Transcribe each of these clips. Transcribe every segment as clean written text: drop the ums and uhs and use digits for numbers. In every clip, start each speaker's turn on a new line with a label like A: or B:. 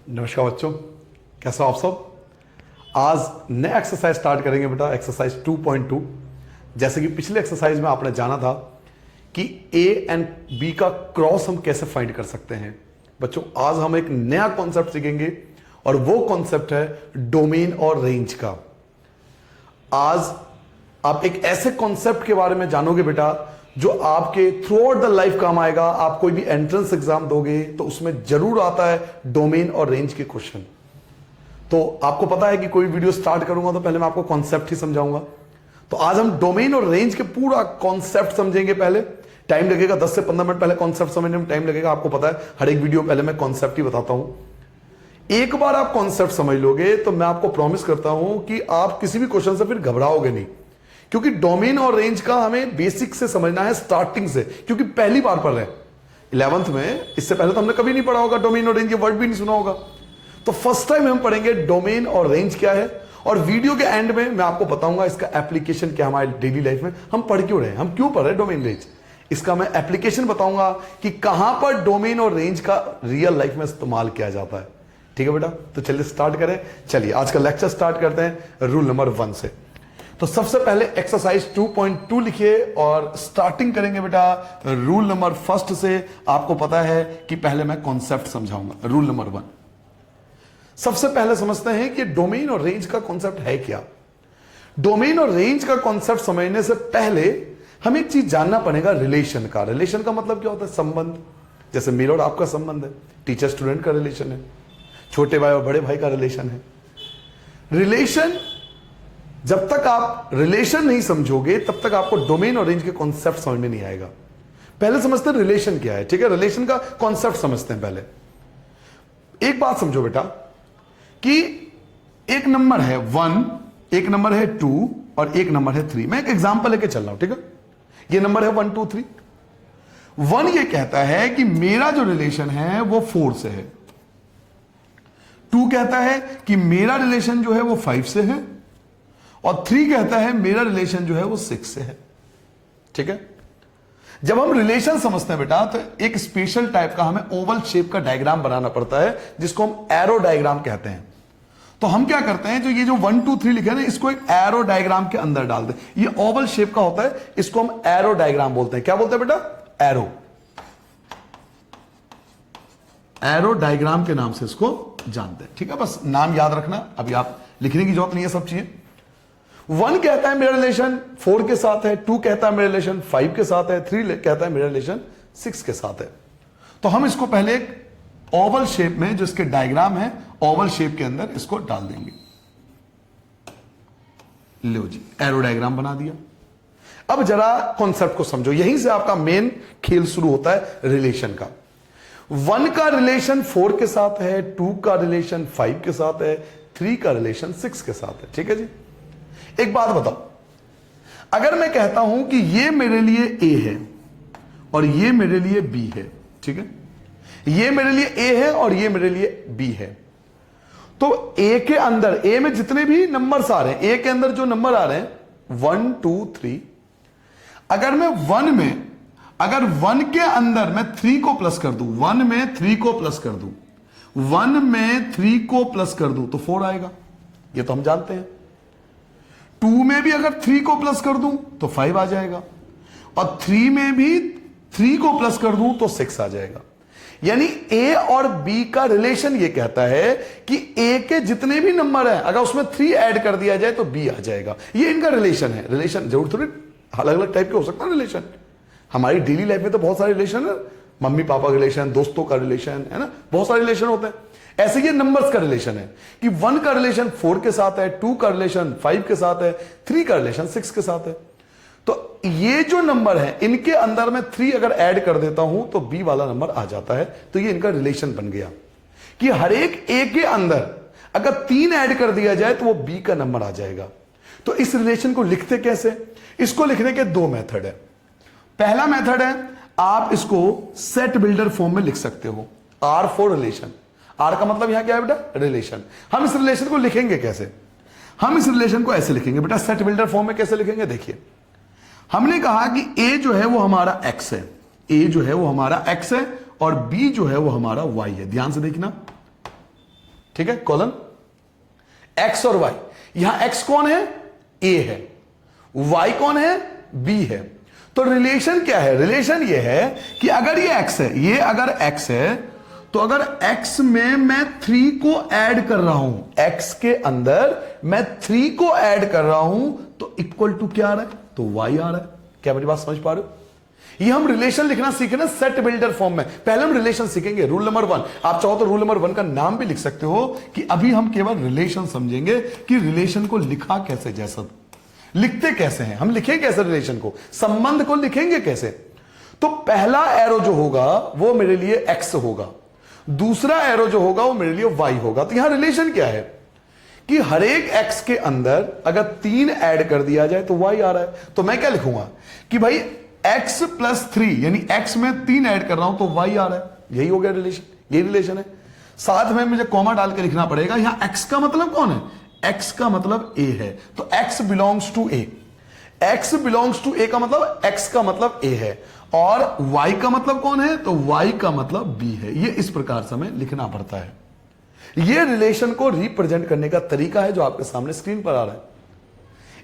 A: नमस्कार बच्चों, कैसे हो आप सब। आज नया एक्सरसाइज स्टार्ट करेंगे बेटा, एक्सरसाइज 2.2। जैसे कि पिछले एक्सरसाइज में आपने जाना था कि ए एंड बी का क्रॉस हम कैसे फाइंड कर सकते हैं। बच्चों आज हम एक नया कॉन्सेप्ट सीखेंगे और वो कॉन्सेप्ट है डोमेन और रेंज का। आज आप एक ऐसे कॉन्सेप्ट के बारे में जानोगे बेटा जो आपके थ्रू आउट द लाइफ काम आएगा। आप कोई भी एंट्रेंस एग्जाम दोगे तो उसमें जरूर आता है डोमेन और रेंज के क्वेश्चन। तो आपको पता है कि कोई वीडियो स्टार्ट करूंगा तो पहले मैं आपको कॉन्सेप्ट ही समझाऊंगा। तो आज हम डोमेन और रेंज के पूरा कॉन्सेप्ट समझेंगे। पहले टाइम लगेगा 10 से 15 मिनट, पहले कॉन्सेप्ट समझने में टाइम लगेगा। आपको पता है हर एक वीडियो पहले मैं कॉन्सेप्ट ही बताता हूं। एक बार आप कॉन्सेप्ट समझ लोगे तो मैं आपको प्रॉमिस करता हूं कि आप किसी भी क्वेश्चन से फिर घबराओगे नहीं, क्योंकि डोमेन और रेंज का हमें बेसिक से समझना है, स्टार्टिंग से, क्योंकि पहली बार पढ़ रहे हैं 11th में। इससे पहले तो हमने कभी नहीं पढ़ा होगा डोमेन और रेंज, ये वर्ड भी नहीं सुना होगा। तो फर्स्ट टाइम हम पढ़ेंगे डोमेन और रेंज क्या है, और वीडियो के एंड में मैं आपको बताऊंगा इसका एप्लीकेशन क्या हमारे डेली लाइफ में हम पढ़ क्यों रहे हैं, हम क्यों पढ़ रहे हैं डोमेन रेंज। इसका मैं एप्लीकेशन बताऊंगा कि कहां पर डोमेन और रेंज का रियल लाइफ में इस्तेमाल किया जाता है। ठीक है बेटा, तो चलिए स्टार्ट करें। चलिए आज का लेक्चर स्टार्ट करते हैं रूल नंबर 1 से। तो सबसे पहले एक्सरसाइज 2.2 लिखिए और स्टार्टिंग करेंगे बेटा रूल नंबर 1 से। आपको पता है कि पहले मैं कॉन्सेप्ट समझाऊंगा। रूल नंबर 1 सबसे पहले समझते हैं कि डोमेन और रेंज का कॉन्सेप्ट है क्या। डोमेन और रेंज का कॉन्सेप्ट समझने से पहले हमें एक चीज जानना पड़ेगा, रिलेशन का। रिलेशन का मतलब क्या होता है? संबंध। जैसे मेरा और आपका संबंध है, टीचर स्टूडेंट का रिलेशन है, छोटे भाई और बड़े भाई का रिलेशन है। रिलेशन, जब तक आप रिलेशन नहीं समझोगे तब तक आपको डोमेन और रेंज के कॉन्सेप्ट समझ में नहीं आएगा। पहले समझते हैं रिलेशन क्या है। ठीक है, रिलेशन का कॉन्सेप्ट समझते हैं पहले। एक बात समझो बेटा कि एक नंबर है 1, एक नंबर है 2 और एक नंबर है 3। मैं एक एग्जांपल लेके चल रहा हूं। ठीक है, ये नंबर है 1 2 3। 1 ये कहता है कि मेरा जो रिलेशन है वो 4 से है। 2 कहता है कि मेरा रिलेशन जो है वो 5 से है, और 3 कहता है मेरा रिलेशन जो है वो 6 से है। ठीक है, जब हम रिलेशन समझते हैं बेटा तो एक स्पेशल टाइप का हमें ओवल शेप का डायग्राम बनाना पड़ता है, जिसको हम एरो डायग्राम कहते हैं। तो हम क्या करते हैं, जो ये जो 1 2 3 लिखे ना, इसको एक एरो डायग्राम के अंदर डाल दे। ये ओवल शेप का होता है, इसको हम एरो डायग्राम बोलते हैं। क्या बोलते हैं बेटा? एरो। एरो डायग्राम के नाम से इसको जानते हैं। ठीक है, बस नाम याद रखना, अभी आप लिखने की जरूरत नहीं है सब चीजें। 1 कहता है मेरा रिलेशन 4 के साथ है, 2 कहता है मेरा रिलेशन 5 के साथ है, 3 कहता है मेरा रिलेशन 6 के साथ है। तो हम इसको पहले एक ओवल शेप में, जो इसके डायग्राम है, ओवल शेप के अंदर इसको डाल देंगे। लो जी, एरो डायग्राम बना दिया। अब जरा कॉन्सेप्ट को समझो, यहीं से आपका मेन खेल शुरू होता है रिलेशन का। 1 का रिलेशन 4 के साथ है, 2 का रिलेशन 5 के साथ है, 3 का रिलेशन 6 के साथ है। ठीक है जी, एक बात बताओ, अगर मैं कहता हूं कि ये मेरे लिए ए है और ये मेरे लिए बी है, ठीक है, ये मेरे लिए ए है और ये मेरे लिए बी है, तो ए के अंदर, ए में जितने भी नंबर्स आ रहे हैं, ए के अंदर जो नंबर आ रहे हैं 1 2 3, अगर मैं 1 में, अगर 1 के अंदर मैं 3 को प्लस कर दूं, 1 में 3 को प्लस कर दूं, 1 में 3 को प्लस कर दूं तो 4 आएगा। ये तो हम जानते हैं। 2 में भी अगर 3 को प्लस कर दूं तो 5 आ जाएगा, और 3 में भी 3 को प्लस कर दूं तो 6 आ जाएगा। यानी ए और बी का रिलेशन ये कहता है कि ए के जितने भी नंबर हैं, अगर उसमें 3 ऐड कर दिया जाए तो बी आ जाएगा। ये इनका रिलेशन है। रिलेशन जरूर थोड़ी अलग अलग टाइप के हो सकता है रिलेशन। हमारी डेली लाइफ में तो बहुत सारे रिलेशन है, मम्मी पापा का रिलेशन, दोस्तों का रिलेशन, है ना, बहुत सारे रिलेशन होते हैं। ऐसे ये नंबर्स का रिलेशन है कि 1 का रिलेशन 4 के साथ है, 2 का रिलेशन 5 के साथ है, 3 का रिलेशन 6 के साथ है। तो ये जो नंबर है, इनके अंदर मैं 3 अगर ऐड कर देता हूं तो बी वाला नंबर आ जाता है। तो ये इनका रिलेशन बन गया कि हर एक ए के अंदर अगर 3 ऐड कर दिया जाए तो वो बी का नंबर आ जाएगा। तो इस रिलेशन को लिखते कैसे? इसको लिखने के 2 मेथड है। पहला मेथड है, आप इसको सेट बिल्डर फॉर्म में लिख सकते हो, आर फॉर रिलेशन। आर का मतलब यहां क्या है बेटा? रिलेशन। हम इस रिलेशन को लिखेंगे कैसे? हम इस रिलेशन को ऐसे लिखेंगे बेटा, सेट बिल्डर फॉर्म में कैसे लिखेंगे? देखिए, हमने कहा कि ए जो है वो हमारा एक्स है, ए जो है वो हमारा एक्स है, और बी जो है वो हमारा वाई है। ध्यान से देखना, ठीक है, कॉलन एक्स और वाई। यहां एक्स कौन है? ए है, वाई कौन है? बी है। तो रिलेशन क्या है? रिलेशन ये है कि अगर ये एक्स है, ये अगर एक्स है, तो अगर x में मैं 3 को ऐड कर रहा हूं, x के अंदर मैं 3 को ऐड कर रहा हूं, तो इक्वल टू क्या आ रहा है? तो y आ रहा है। क्या मेरी बात समझ पा रहे हो? ये हम रिलेशन लिखना सीखे ना सेट बिल्डर फॉर्म में। पहले हम रिलेशन सीखेंगे, रूल नंबर 1। आप चाहो तो रूल नंबर 1 का नाम भी लिख सकते हो कि अभी हम केवल रिलेशन समझेंगे कि रिलेशन को लिखा कैसे, जैसा लिखते कैसे हैं, हम लिखेंगे कैसे रिलेशन को, संबंध को लिखेंगे कैसे। तो पहला एरो जो होगा वो मेरे लिए x होगा, दूसरा एरो जो होगा वो मेरे लिए y होगा। तो यहां रिलेशन क्या है कि हर एक x के अंदर अगर 3 ऐड कर दिया जाए तो y आ रहा है। तो मैं क्या लिखूंगा कि भाई x प्लस 3, यानी x में 3 ऐड कर रहा हूं तो y आ रहा है। यही हो गया रिलेशन, यही रिलेशन है। साथ में मुझे कॉमा डाल के लिखना पड़ेगा। यहां x का मतलब कौन है? x का मतलब a है, तो x belongs to a। x belongs to a का मतलब x का मतलब a है, और y का मतलब कौन है? तो y का मतलब b है। ये इस प्रकार से हमें लिखना पड़ता है। ये रिलेशन को रिप्रेजेंट करने का तरीका है जो आपके सामने स्क्रीन पर आ रहा है।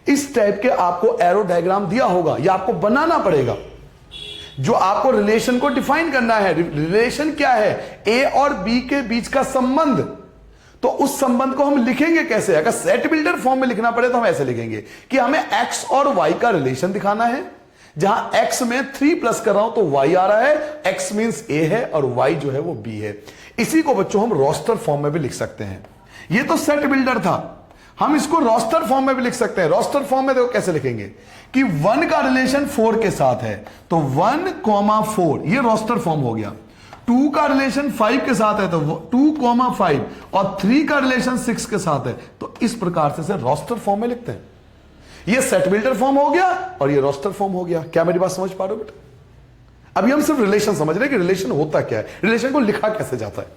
A: इस टाइप के आपको एरो डायग्राम दिया होगा, या आपको बनाना पड़ेगा, जो आपको रिलेशन को डिफाइन करना है। रिलेशन क्या है? a और b के बीच का संबंध। तो उस संबंध को हम लिखेंगे कैसे? अगर सेट बिल्डर फॉर्म में लिखना पड़े तो हम ऐसे लिखेंगे कि हमें x और y का रिलेशन दिखाना है, जहां x में 3 प्लस कर रहा हूं तो y आ रहा है, x मींस a है और y जो है वो b है। इसी को बच्चों हम रोस्टर फॉर्म में भी लिख सकते हैं। ये तो सेट बिल्डर था, हम इसको रोस्टर फॉर्म में भी लिख सकते हैं। रोस्टर फॉर्म में देखो कैसे लिखेंगे कि 1 का रिलेशन 4 के साथ है, तो 1,4 ये रोस्टर फॉर्म हो गया। 2 का रिलेशन 5 के साथ है तो 2,5, और 3 का रिलेशन 6 के साथ है। तो इस प्रकार से रोस्टर फॉर्म में लिखते हैं। ये सेट बिल्डर फॉर्म हो गया और ये रोस्टर फॉर्म हो गया। क्या मेरी बात समझ पा रहे हो बेटा? अभी हम सिर्फ रिलेशन समझ रहे हैं कि रिलेशन होता क्या है, रिलेशन को लिखा कैसे जाता है।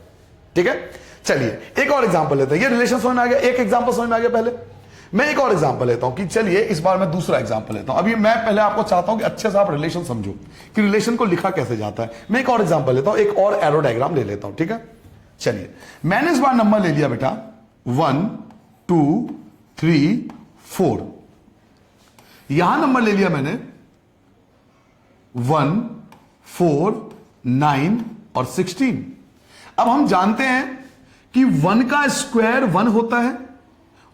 A: ठीक है, चलिए एक और एग्जांपल लेते हैं। ये रिलेशन समझ में आ गया, एक एग्जांपल समझ में आ गया। पहले मैं एक और एग्जांपल लेता हूं कि चलिए इस बार मैं दूसरा एग्जांपल लेता हूं। अभी मैं पहले आपको चाहता हूं कि अच्छे से आप रिलेशन समझो कि रिलेशन को लिखा कैसे जाता है। मैं एक और एग्जांपल लेता हूं, एक और एरो डायग्राम ले लेता हूं। ठीक है, चलिए मैंने इस बार नंबर ले लिया बेटा 1 2 3 4। यहां नंबर ले लिया मैंने 1 4 9 और 16। अब हम जानते हैं कि 1 का स्क्वायर 1 होता है,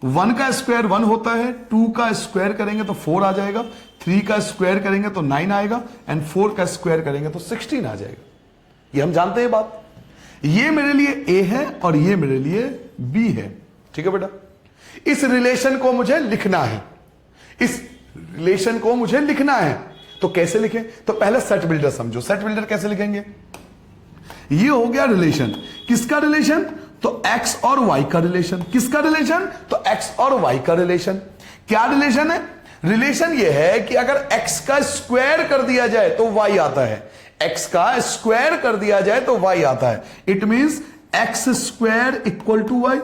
A: 1 का स्क्वायर 1 होता है, 2 का स्क्वायर करेंगे तो 4 आ जाएगा, 3 का स्क्वायर करेंगे तो 9 आएगा, एंड 4 का स्क्वायर करेंगे तो 16 आ जाएगा। ये हम जानते हैं बात। ये मेरे लिए a है और ये मेरे लिए b है। ठीक है बेटा, इस रिलेशन को मुझे लिखना है, इस रिलेशन को मुझे लिखना है। तो कैसे लिखें? तो पहले सेट बिल्डर समझो। सेट बिल्डर कैसे लिखेंगे? ये हो गया रिलेशन। किसका रिलेशन? तो x और y का रिलेशन। किसका रिलेशन? तो x और y का रिलेशन। क्या रिलेशन है? रिलेशन ये है कि अगर x का स्क्वायर कर दिया जाए तो y आता है, x का स्क्वायर कर दिया जाए तो y आता है। It means x square equal to y,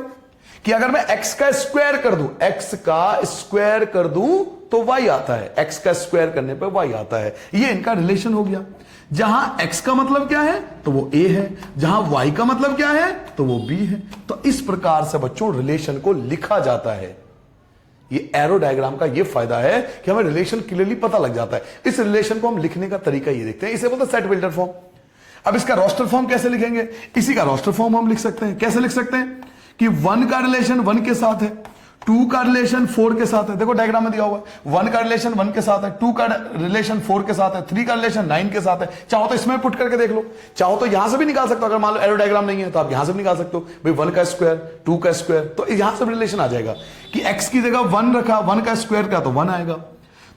A: कि अगर मैं x का स्क्वायर कर दूं, x का स्क्वायर कर दूं तो y आता है, x का स्क्वायर करने पे y आता है। ये इनका रिलेशन हो गया। जहां x का मतलब क्या है तो वो a है, जहां y का मतलब क्या है तो वो b है। तो इस प्रकार से बच्चों रिलेशन को लिखा जाता है। ये एरो डायग्राम का ये फायदा है कि हमें रिलेशन क्लियरली पता लग जाता है। इस रिलेशन को हम लिखने का तरीका ये देखते हैं, इसे बोलते हैं सेट बिल्डर फॉर्म। अब इसका रोस्टर फॉर्म कैसे लिखेंगे? इसी का रोस्टर फॉर्म हम लिख सकते हैं। कैसे लिख सकते हैं कि 1 का रिलेशन 1 के साथ है, 2 का रिलेशन 4 के साथ है। देखो डायग्राम में दिया हुआ है, 1 का रिलेशन 1 के साथ है, 2 का रिलेशन 4 के साथ है, 3 का रिलेशन 9 के साथ है। चाहो तो इसमें पुट करके देख लो, चाहो तो यहां से भी निकाल सकते हो। अगर मान लो एरो डायग्राम नहीं है तो आप यहां से भी निकाल सकते हो भाई 1 का स्क्वायर 2 का स्क्वायर, तो यहां से रिलेशन आ जाएगा कि x की जगह 1 रखा, 1 का स्क्वायर का तो 1 आएगा,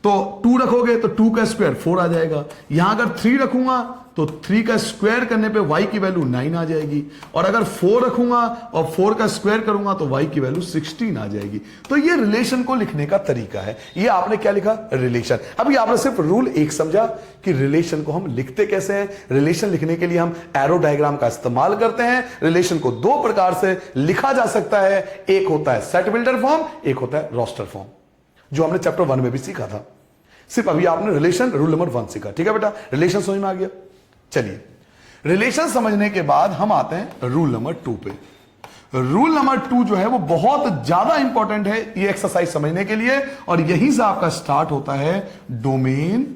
A: तो 2 रखोगे तो 2 का स्क्वायर 4 आ जाएगा। यहां अगर 3 रखूंगा तो 3 का स्क्वायर करने पे y की वैल्यू 9 आ जाएगी, और अगर 4 रखूंगा और 4 का स्क्वायर करूंगा तो y की वैल्यू 16 आ जाएगी। तो ये रिलेशन को लिखने का तरीका है। ये आपने क्या लिखा? रिलेशन। अभी आपने सिर्फ रूल 1 समझा कि रिलेशन को हम लिखते कैसे हैं। रिलेशन लिखने के लिए हम एरो डायग्राम का इस्तेमाल करते हैं। रिलेशन को 2 प्रकार से लिखा जा सकता है, एक होता है सेट बिल्डर फॉर्म, एक होता है रोस्टर फॉर्म, जो हमने चैप्टर 1 में भी सीखा था। सिर्फ अभी आपने रिलेशन रूल नंबर 1 सीखा। ठीक है बेटा, रिलेशन समझ में आ गया। चलिए रिलेशन समझने के बाद हम आते हैं रूल नंबर 2 पे। रूल नंबर 2 जो है वो बहुत ज्यादा इंपॉर्टेंट है ये एक्सरसाइज समझने के लिए, और यहीं से आपका स्टार्ट होता है डोमेन,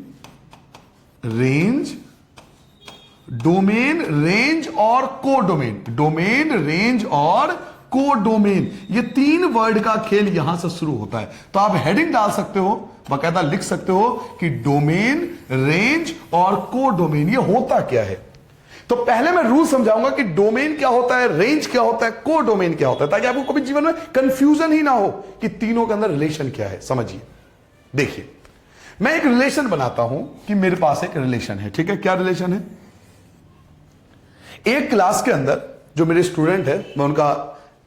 A: रेंज, डोमेन, रेंज और कोडोमेन। डोमेन, रेंज और कोडोमेन, ये 3 वर्ड का खेल यहां से शुरू होता है। तो आप हेडिंग डाल सकते हो, बाकायदा लिख सकते हो कि डोमेन, रेंज और कोडोमेन ये होता क्या है। तो पहले मैं रूल समझाऊंगा कि डोमेन क्या होता है, रेंज क्या होता है, कोडोमेन क्या होता है, ताकि आपको कभी जीवन में कंफ्यूजन ही ना हो कि तीनों के अंदर रिलेशन क्या है। समझिए, देखिए, मैं एक रिलेशन बनाता हूं कि मेरे पास एक रिलेशन है, ठीक है। क्या रिलेशन है? एक क्लास के अंदर जो मेरे स्टूडेंट है, मैं उनका,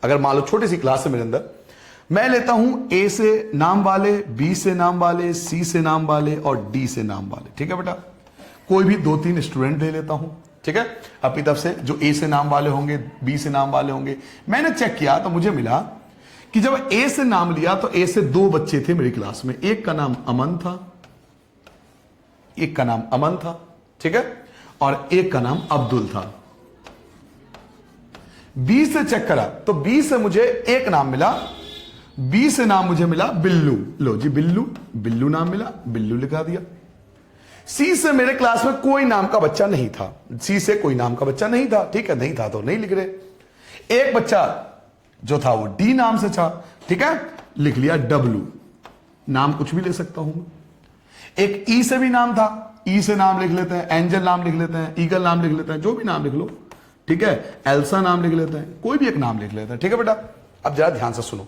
A: अगर मान लो छोटी सी क्लास है मेरे अंदर, मैं लेता हूं ए से नाम वाले, बी से नाम वाले, सी से नाम वाले और डी से नाम वाले, ठीक है बेटा। कोई भी 2-3 स्टूडेंट ले लेता हूं, ठीक है, अपनी तरफ से, जो ए से नाम वाले होंगे, बी से नाम वाले होंगे। मैंने चेक किया तो मुझे मिला कि जब ए से नाम लिया तो ए से 2 बच्चे थे मेरी क्लास में, एक का नाम अमन था, एक का नाम अमन था, ठीक है, और एक का नाम अब्दुल था। बी से चेक करा तो बी से मुझे एक नाम मिला, बी से नाम मुझे मिला बिल्लू, लो जी बिल्लू, बिल्लू नाम मिला, बिल्लू लिखा दिया। सी से मेरे क्लास में कोई नाम का बच्चा नहीं था, सी से कोई नाम का बच्चा नहीं था, ठीक है, नहीं था तो नहीं लिख रहे। एक बच्चा जो था वो डी नाम से था, ठीक है, लिख लिया डब्लू, नाम कुछ भी ले सकता हूं। एक ई से भी नाम था, ई से नाम लिख लेते हैं, एंजल नाम लिख लेते हैं, ईगल नाम लिख लेते हैं, जो भी नाम लिख लो, ठीक है, एल्सा नाम लिख लेते हैं, कोई भी एक नाम लिख लेते हैं, ठीक है बेटा। अब जरा ध्यान से सुनो,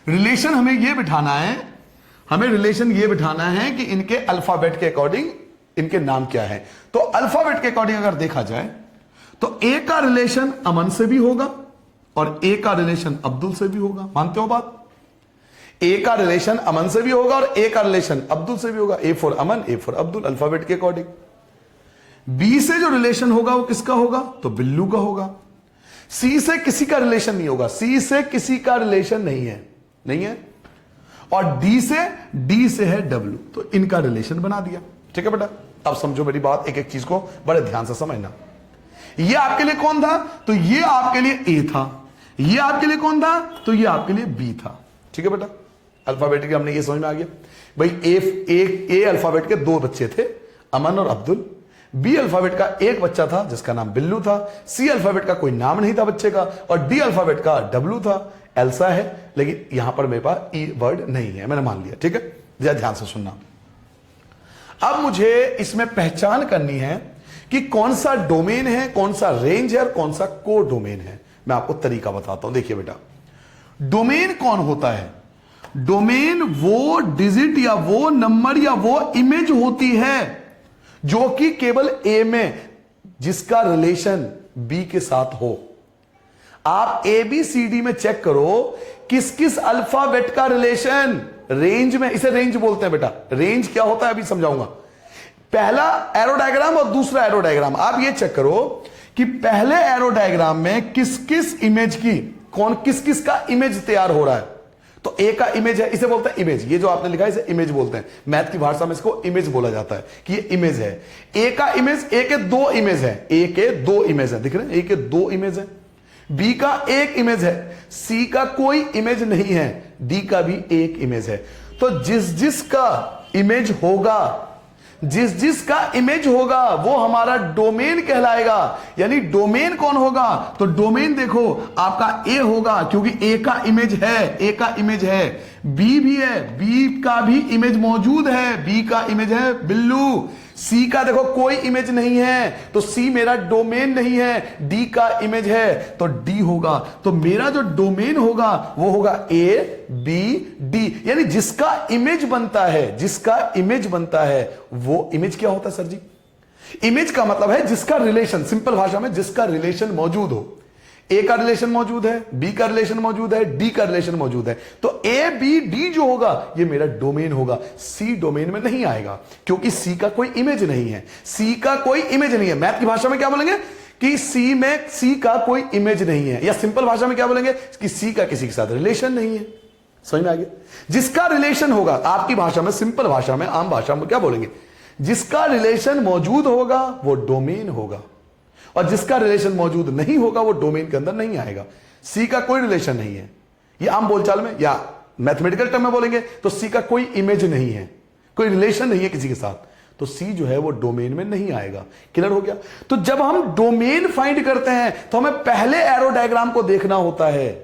A: रिलेशन हमें यह बिठाना है, हमें रिलेशन यह बिठाना है कि इनके अल्फाबेट के अकॉर्डिंग इनके नाम क्या है। तो अल्फाबेट के अकॉर्डिंग अगर देखा जाए तो ए का रिलेशन अमन से भी होगा और ए का रिलेशन अब्दुल से भी होगा। मानते हो बात? ए का रिलेशन अमन से भी होगा और ए का रिलेशन अब्दुल से भी होगा। A for Aman, A for Abdul, alphabet के अकॉर्डिंग। बी से जो रिलेशन होगा वो किसका होगा? तो बिल्लू का होगा। सी से किसी का रिलेशन नहीं होगा, सी से किसी का रिलेशन नहीं है, नहीं है। और डी से है डब्ल्यू, तो इनका रिलेशन बना दिया, ठीक है बेटा। अब समझो मेरी बात, एक एक चीज को बड़े ध्यान से समझना। ये आपके लिए कौन था? तो ये आपके लिए ए था। ये आपके लिए कौन था? तो ये आपके लिए बी था, ठीक है बेटा। अल्फाबेटिक हमने ये समझ में आ गया भाई। ए अल्फाबेट के 2 बच्चे थे, अमन और अब्दुल। बी अल्फाबेट का एक बच्चा था जिसका नाम बिल्लू था। सी अल्फाबेट का कोई नाम नहीं था बच्चे का, और डी अल्फाबेट का डब्लू था। एल्सा है, लेकिन यहां पर मेरे पास ई वर्ड नहीं है, मैंने मान लिया, ठीक है। जरा ध्यान से सुनना। अब मुझे इसमें पहचान करनी है कि कौन सा डोमेन है, कौन सा रेंज है और कौन सा को डोमेन है। मैं आपको तरीका बताता हूं, देखिए बेटा। डोमेन कौन होता है? डोमेन वो डिजिट या वो नंबर या वो इमेज होती है जो कि केवल ए में, जिसका रिलेशन बी के साथ हो। आप ए बी सी डी में चेक करो किस किस अल्फाबेट का रिलेशन रेंज में, इसे रेंज बोलते हैं बेटा। रेंज क्या होता है अभी समझाऊंगा। पहला एरो डायग्राम और दूसरा एरो डायग्राम, आप ये चेक करो कि पहले एरो डायग्राम में किस किस इमेज की, कौन किस किस का इमेज तैयार हो रहा है। तो ए का इमेज है, इसे बोलते हैं इमेज। ये जो आपने लिखा है इसे इमेज बोलते हैं, मैथ की भाषा में इसको इमेज बोला जाता है कि ये इमेज है। ए का इमेज, ए के 2 इमेज है, ए के 2 इमेज है, दिख रहे हैं, ए के 2 इमेज है। बी का 1 इमेज है, सी का कोई इमेज नहीं है, डी का भी 1 इमेज है। तो जिस जिस का इमेज होगा, जिस जिस का इमेज होगा वो हमारा डोमेन कहलाएगा। यानी डोमेन कौन होगा? तो डोमेन देखो आपका ए होगा, क्योंकि ए का इमेज है, ए का इमेज है। बी भी है, बी का भी इमेज मौजूद है, बी का इमेज है बिल्लू। सी का देखो कोई इमेज नहीं है, तो सी मेरा डोमेन नहीं है। डी का इमेज है तो डी होगा। तो मेरा जो डोमेन होगा वो होगा ए बी डी। यानी जिसका इमेज बनता है, जिसका इमेज बनता है वो इमेज क्या होता है सर जी? इमेज का मतलब है जिसका रिलेशन, सिंपल भाषा में जिसका रिलेशन मौजूद हो। ए का रिलेशन मौजूद है, बी का रिलेशन मौजूद है, डी का रिलेशन मौजूद है। तो ए बी डी जो होगा ये मेरा डोमेन होगा। सी डोमेन में नहीं आएगा क्योंकि सी का कोई इमेज नहीं है। सी का कोई इमेज नहीं है। मैथ की भाषा में क्या बोलेंगे कि सी में सी का कोई इमेज नहीं है, या सिंपल भाषा में क्या बोलेंगे कि सी का किसी के साथ रिलेशन नहीं है। समझ में आ गया? जिसका रिलेशन होगा, आपकी भाषा में, सिंपल भाषा में, आम भाषा में क्या बोलेंगे? जिसका रिलेशन मौजूद होगा वो डोमेन होगा। और जिसका रिलेशन मौजूद नहीं होगा वो डोमेन के अंदर नहीं आएगा। सी का कोई रिलेशन नहीं है, ये आम बोलचाल में या मैथमेटिकल टर्म में बोलेंगे तो सी का कोई इमेज नहीं है, कोई रिलेशन नहीं है किसी के साथ, तो सी जो है वो डोमेन में नहीं आएगा। क्लियर हो गया? तो जब हम डोमेन फाइंड करते हैं तो हमें पहले एरो डायग्राम को देखना होता है।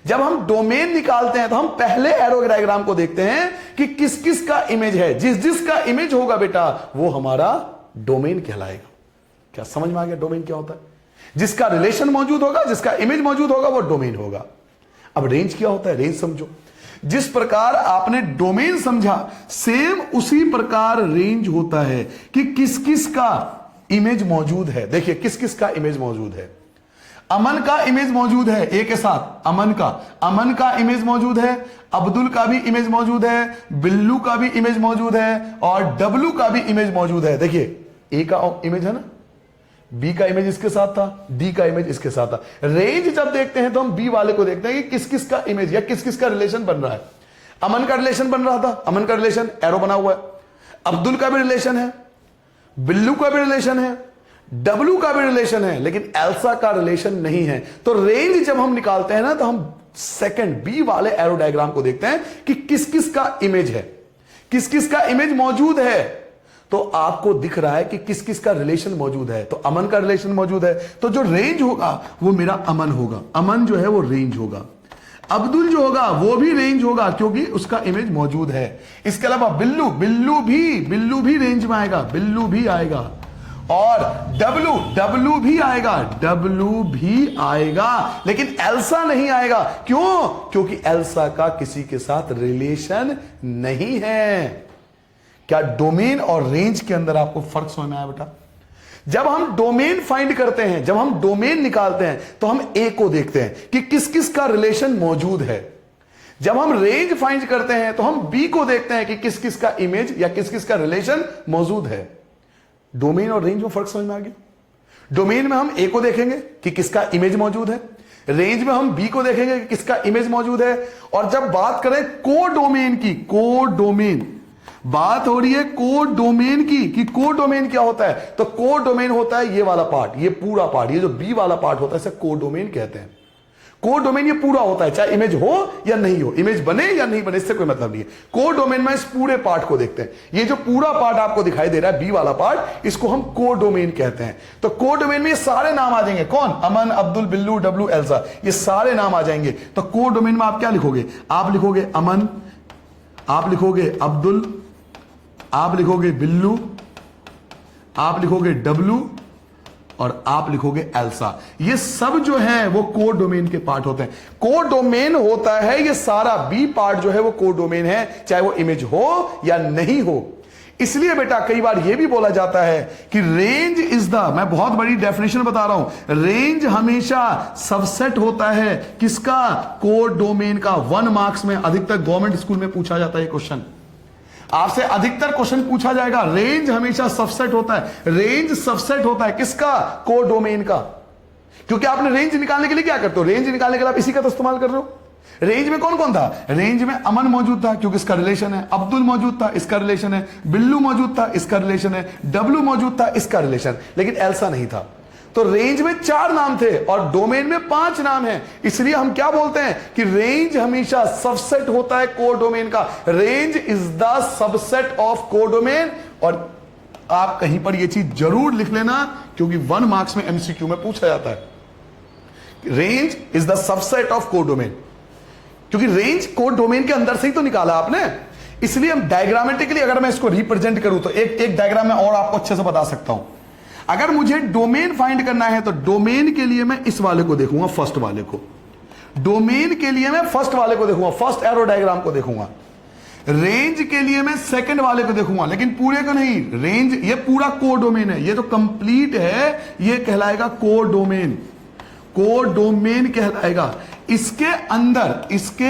A: जब हम डोमेन निकालते हैं तो हम पहले एरो डायग्राम को देखते हैं कि किस किस का इमेज है। जिस जिस का इमेज होगा बेटा वो हमारा डोमेन कहलाएगा। क्या समझ में आ गया डोमेन क्या होता है? जिसका रिलेशन मौजूद होगा, जिसका इमेज मौजूद होगा वो डोमेन होगा। अब रेंज क्या होता है? रेंज समझो। जिस प्रकार आपने डोमेन समझा सेम उसी प्रकार रेंज होता है कि किस किस का इमेज मौजूद है। देखिए किस किस का इमेज मौजूद है। अमन का इमेज मौजूद है, ए के साथ अमन का इमेज मौजूद है, अब्दुल का भी इमेज मौजूद है, बिल्लू का भी इमेज मौजूद है और डब्लू का भी इमेज मौजूद है। देखिए ए का इमेज है ना, बी का इमेज इसके साथ था, डी का इमेज इसके साथ था। रेंज जब देखते हैं तो हम बी वाले को देखते हैं कि किस किस का इमेज या किस किस का रिलेशन बन रहा है। अमन का रिलेशन बन रहा था, अमन का रिलेशन एरो बना हुआ है, अब्दुल का भी रिलेशन है, बिल्लू का भी रिलेशन है, डब्लू का भी रिलेशन है, लेकिन एल्सा का रिलेशन नहीं है। तो रेंज जब हम निकालते हैं ना तो हम सेकंड बी वाले एरो डायग्राम को देखते हैं कि किस किस का इमेज है, किस किस का इमेज मौजूद है। तो आपको दिख रहा है कि किस किस का रिलेशन मौजूद है। तो अमन का रिलेशन मौजूद है तो जो रेंज होगा वो मेरा अमन होगा, अमन जो है वो रेंज होगा। अब्दुल जो होगा वो भी रेंज होगा क्योंकि उसका इमेज मौजूद है। इसके अलावा बिल्लू भी रेंज में आएगा, बिल्लू भी आएगा। और डब्लू भी आएगा, लेकिन एल्सा नहीं आएगा। क्यों? क्योंकि एल्सा का किसी के साथ रिलेशन नहीं है। क्या डोमेन और रेंज के अंदर आपको फर्क समझ में आया बेटा? जब हम डोमेन फाइंड करते हैं, जब हम डोमेन निकालते हैं तो हम ए को देखते हैं कि किस किस का रिलेशन मौजूद है। जब हम रेंज फाइंड करते हैं तो हम बी को देखते हैं कि किस किस का इमेज या किस किस का रिलेशन मौजूद है। डोमेन और रेंज में फर्क समझ में आ गया? डोमेन में हम ए को देखेंगे कि किसका इमेज मौजूद है, रेंज में हम बी को देखेंगे कि किसका इमेज मौजूद है। और जब बात करें कोडोमेन की, कोडोमेन बात हो रही है कोडोमेन की कि कोडोमेन क्या होता है। तो कोडोमेन होता है ये वाला पार्ट, ये पूरा पार्ट, ये जो बी वाला पार्ट होता है इसे कोडोमेन कहते हैं। कोडोमेन ये पूरा होता है, चाहे इमेज हो या नहीं हो, इमेज बने या नहीं बने इससे कोई मतलब नहीं है। कोडोमेन में इस पूरे पार्ट को देखते हैं। ये जो पूरा पार्ट आपको दिखाई दे रहा है बी वाला पार्ट, इसको हम कोडोमेन कहते हैं। तो कोडोमेन में ये सारे नाम आ जाएंगे। कौन? अमन, अब्दुल, बिल्लू, डब्लू, एल्सा, ये सारे नाम आ जाएंगे। तो कोडोमेन में आप क्या लिखोगे? आप लिखोगे अमन, आप लिखोगे अब्दुल, आप लिखोगे बिल्लू, आप लिखोगे डब्लू और आप लिखोगे एल्सा। ये सब जो है वो कोडोमेन के पार्ट होते हैं। कोडोमेन होता है ये सारा बी पार्ट जो है वो कोडोमेन है, चाहे वो इमेज हो या नहीं हो। इसलिए बेटा कई बार यह भी बोला जाता है कि रेंज इज द, मैं बहुत बड़ी डेफिनेशन बता रहा हूं, रेंज हमेशा सबसेट होता है किसका? कोडोमेन का। 1 मार्क्स में अधिकतर गवर्नमेंट स्कूल में पूछा जाता है क्वेश्चन, आपसे अधिकतर क्वेश्चन पूछा जाएगा। रेंज हमेशा सबसेट होता है, रेंज सबसेट होता है किसका? कोडोमेन का। क्योंकि आपने रेंज निकालने के लिए क्या करते हो? रेंज निकालने के लिए आप इसी का तो इस्तेमाल कर रहे हो। रेंज में कौन कौन था? रेंज में अमन मौजूद था क्योंकि इसका रिलेशन है, अब्दुल मौजूद था इसका रिलेशन है, बिल्लू मौजूद था इसका रिलेशन है, डब्लू मौजूद था इसका रिलेशन, लेकिन एल्सा नहीं था। तो रेंज में 4 नाम थे और डोमेन में 5 नाम हैं। इसलिए हम क्या बोलते हैं कि रेंज हमेशा सबसेट होता है कोडोमेन का। Range is the subset of codomain. और आप कहीं पर यह चीज जरूर लिख लेना क्योंकि 1 मार्क्स में एमसीक्यू में पूछा जाता है। Range is the subset of codomain, क्योंकि रेंज कोडोमेन के अंदर से ही तो निकाला आपने। इसलिए हम डायग्रामेटिकली अगर मैं इसको रिप्रेजेंट करूं तो एक डायग्राम में और आपको अच्छे से बता सकता हूं। अगर मुझे डोमेन फाइंड करना है तो डोमेन के लिए मैं इस वाले को देखूंगा, फर्स्ट वाले को। डोमेन के लिए मैं फर्स्ट वाले को देखूंगा, फर्स्ट एरो डायग्राम को देखूंगा। रेंज के लिए मैं सेकंड वाले को देखूंगा, लेकिन पूरे को नहीं। रेंज ये पूरा कोडोमेन है, ये जो कंप्लीट है ये कहलाएगा कोडोमेन, कोडोमेन कहलाएगा। इसके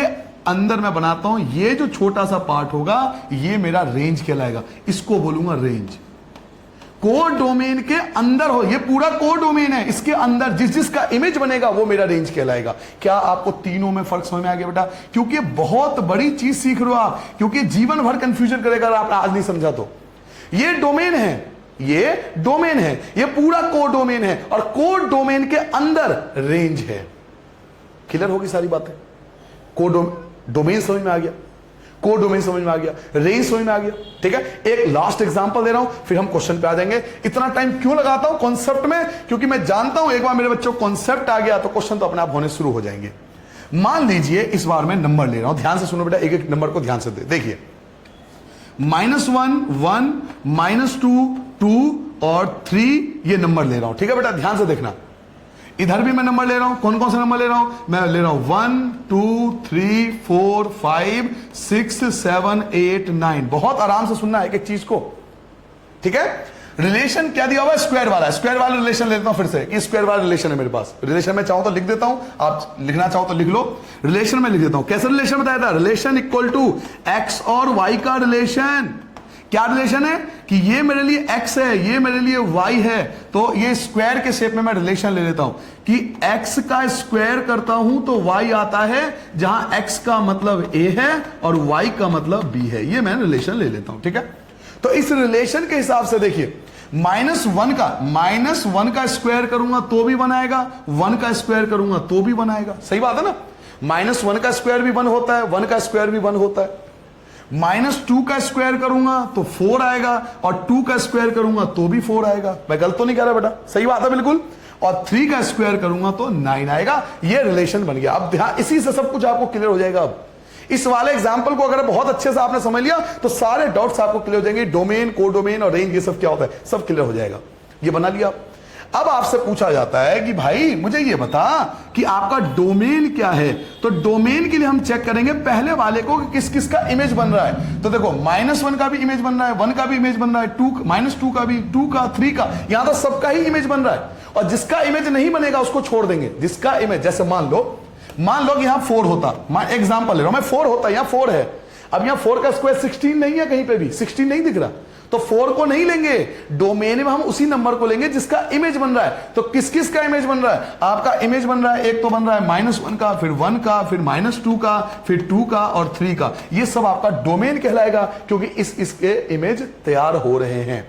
A: अंदर मैं बनाता हूं, ये जो छोटा सा पार्ट होगा ये मेरा रेंज कहलाएगा, इसको बोलूंगा रेंज। कोडोमेन के अंदर हो, ये पूरा कोडोमेन है, इसके अंदर जिस जिसका इमेज बनेगा वो मेरा रेंज कहलाएगा। क्या आपको तीनों में फर्क समझ में आ गया बेटा? क्योंकि बहुत बड़ी चीज सीख रहे हो आप, क्योंकि जीवन भर कंफ्यूजन करेगा अगर आपने आज नहीं समझा तो। ये डोमेन है ये डोमेन है, ये पूरा कोड डोमेन है और कोड डोमेन के अंदर रेंज है। क्लियर होगी सारी बातें? कोड डोमेन समझ में आ गया, कोड डोमेन समझ में आ गया, रेंज समझ में आ गया। ठीक है, एक लास्ट एग्जांपल दे रहा हूं, फिर हम क्वेश्चन पे आ जाएंगे। इतना टाइम क्यों लगाता हूं कॉन्सेप्ट में? क्योंकि मैं जानता हूं एक बार मेरे बच्चों को कॉन्सेप्ट आ गया तो क्वेश्चन तो अपने आप होने शुरू हो जाएंगे। मान लीजिए इस बार मैं नंबर ले रहा हूं, ध्यान से सुनो बेटा, एक एक नंबर को ध्यान से देखिए। -1 1, -2 2 और 3 ये नंबर ले रहा हूं। ठीक है बेटा, ध्यान से देखना। इधर भी मैं नंबर ले रहा हूं। कौन कौन से नंबर ले रहा हूं? मैं ले रहा हूं 1 2 3 4 5 6 7 8 9। बहुत आराम से सुनना है एक एक चीज को। ठीक है, रिलेशन क्या दिया हुआ है? स्क्वायर वाला। स्क्वायर वाला रिलेशन लेता हूं फिर से, कि स्क्वायर वाला रिलेशन है मेरे पास। रिलेशन में चाहूं तो लिख देता हूं, आप लिखना चाहो तो लिख लो। रिलेशन में लिख देता हूं। कैसे रिलेशन बताया था? रिलेशन इक्वल टू एक्स और वाई का रिलेशन। क्या रिलेशन है? कि ये मेरे लिए x है, ये मेरे लिए y है, तो ये स्क्वायर के शेप में मैं रिलेशन ले लेता हूं कि x का स्क्वायर करता हूं तो y आता है, जहां x का मतलब a है और y का मतलब b है। ये मैं रिलेशन ले लेता हूं। ठीक है, तो इस रिलेशन के हिसाब से देखिए, -1 का स्क्वायर करूंगा तो भी 1 आएगा, 1 का स्क्वायर करूंगा तो भी 1 आएगा। सही बात है ना? -1 का स्क्वायर भी 1 होता है, 1 का स्क्वायर भी 1 होता है। -2 का स्क्वायर करूंगा तो 4 आएगा और 2 का स्क्वायर करूंगा तो भी 4 आएगा। मैं गलत तो नहीं कह रहा बेटा? सही बात है बिल्कुल। और 3 का स्क्वायर करूंगा तो 9 आएगा। ये रिलेशन बन गया। अब ध्यान, इसी से सब कुछ आपको क्लियर हो जाएगा। अब इस वाले एग्जांपल को अगर बहुत अच्छे से आपने समझ लिया तो सारे डॉट्स आपको क्लियर हो जाएंगे। डोमेन, कोड डोमेन और रेंज, ये सब क्या होता है, सब क्लियर हो जाएगा। ये बना लिया। अब आपसे पूछा जाता है कि भाई मुझे ये बता कि आपका डोमेन क्या है। तो डोमेन के लिए हम चेक करेंगे पहले वाले को कि किस किस का इमेज बन रहा है। तो देखो, -1 का भी इमेज बन रहा है, 1 का भी इमेज बन रहा है, -2 का भी, 2 का, 3 का, यहां तो सबका ही इमेज बन रहा है। और जिसका इमेज नहीं बनेगा उसको छोड़ देंगे। जिसका इमेज, जैसे मान लो कि यहां 4 होता, मैं एग्जाम्पल ले रहा हूं, मैं 4 होता, यहां 4 है। अब यहां 4 का स्क्वायर 16 नहीं है, कहीं पे भी 16 नहीं दिख रहा, तो 4 को नहीं लेंगे। डोमेन में हम उसी नंबर को लेंगे जिसका इमेज बन रहा है। तो किस किस का इमेज बन रहा है? आपका इमेज बन रहा है, एक तो बन रहा है -1 का, फिर 1 का, फिर -2 का, फिर 2 का और 3 का। ये सब आपका डोमेन कहलाएगा, क्योंकि इसके इमेज तैयार हो रहे हैं।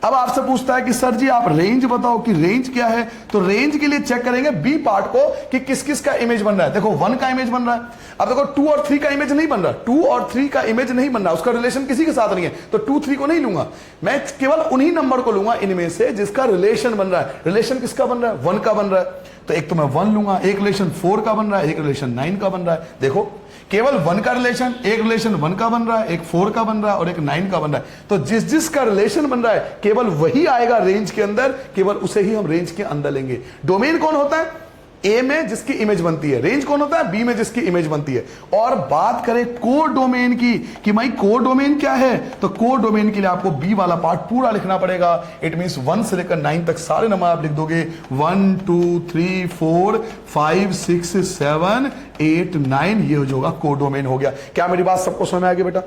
A: अब आपसे पूछता है कि सर जी आप रेंज बताओ कि रेंज क्या है। तो रेंज के लिए चेक करेंगे बी पार्ट को कि किस किस का इमेज बन रहा है। देखो 1 का इमेज बन रहा है। अब देखो 2 और 3 का इमेज नहीं बन रहा, 2 और 3 का इमेज नहीं बन रहा, उसका रिलेशन किसी के साथ नहीं है, तो 2 3 को नहीं लूंगा। मैं केवल उन्हीं नंबर को लूंगा इनमें से जिसका रिलेशन बन रहा है। रिलेशन किसका बन रहा है? 1 का बन रहा है, तो एक तो मैं 1 लूंगा। एक रिलेशन 4 का बन रहा है, एक रिलेशन 9 का बन रहा है। देखो केवल 1 का रिलेशन, एक रिलेशन 1 का बन रहा है, एक 4 का बन रहा है और एक 9 का बन रहा है। तो जिस जिस का रिलेशन बन रहा है केवल वही आएगा रेंज के अंदर, केवल उसे ही हम रेंज के अंदर लेंगे। डोमेन कौन होता है? ए में जिसकी इमेज बनती है। रेंज कौन होता है? बी में जिसकी इमेज बनती है। और बात करें कोड डोमेन की कि भाई कोड डोमेन क्या है, तो कोड डोमेन के लिए आपको बी वाला पार्ट पूरा लिखना पड़ेगा। इट मींस 1 से लेकर 9 तक सारे नंबर आप लिख दोगे। 1 2 3 4 5 6 7 8 9, ये जो होगा कोड डोमेन हो गया। क्या मेरी बात सबको समझ में आ गई बेटा?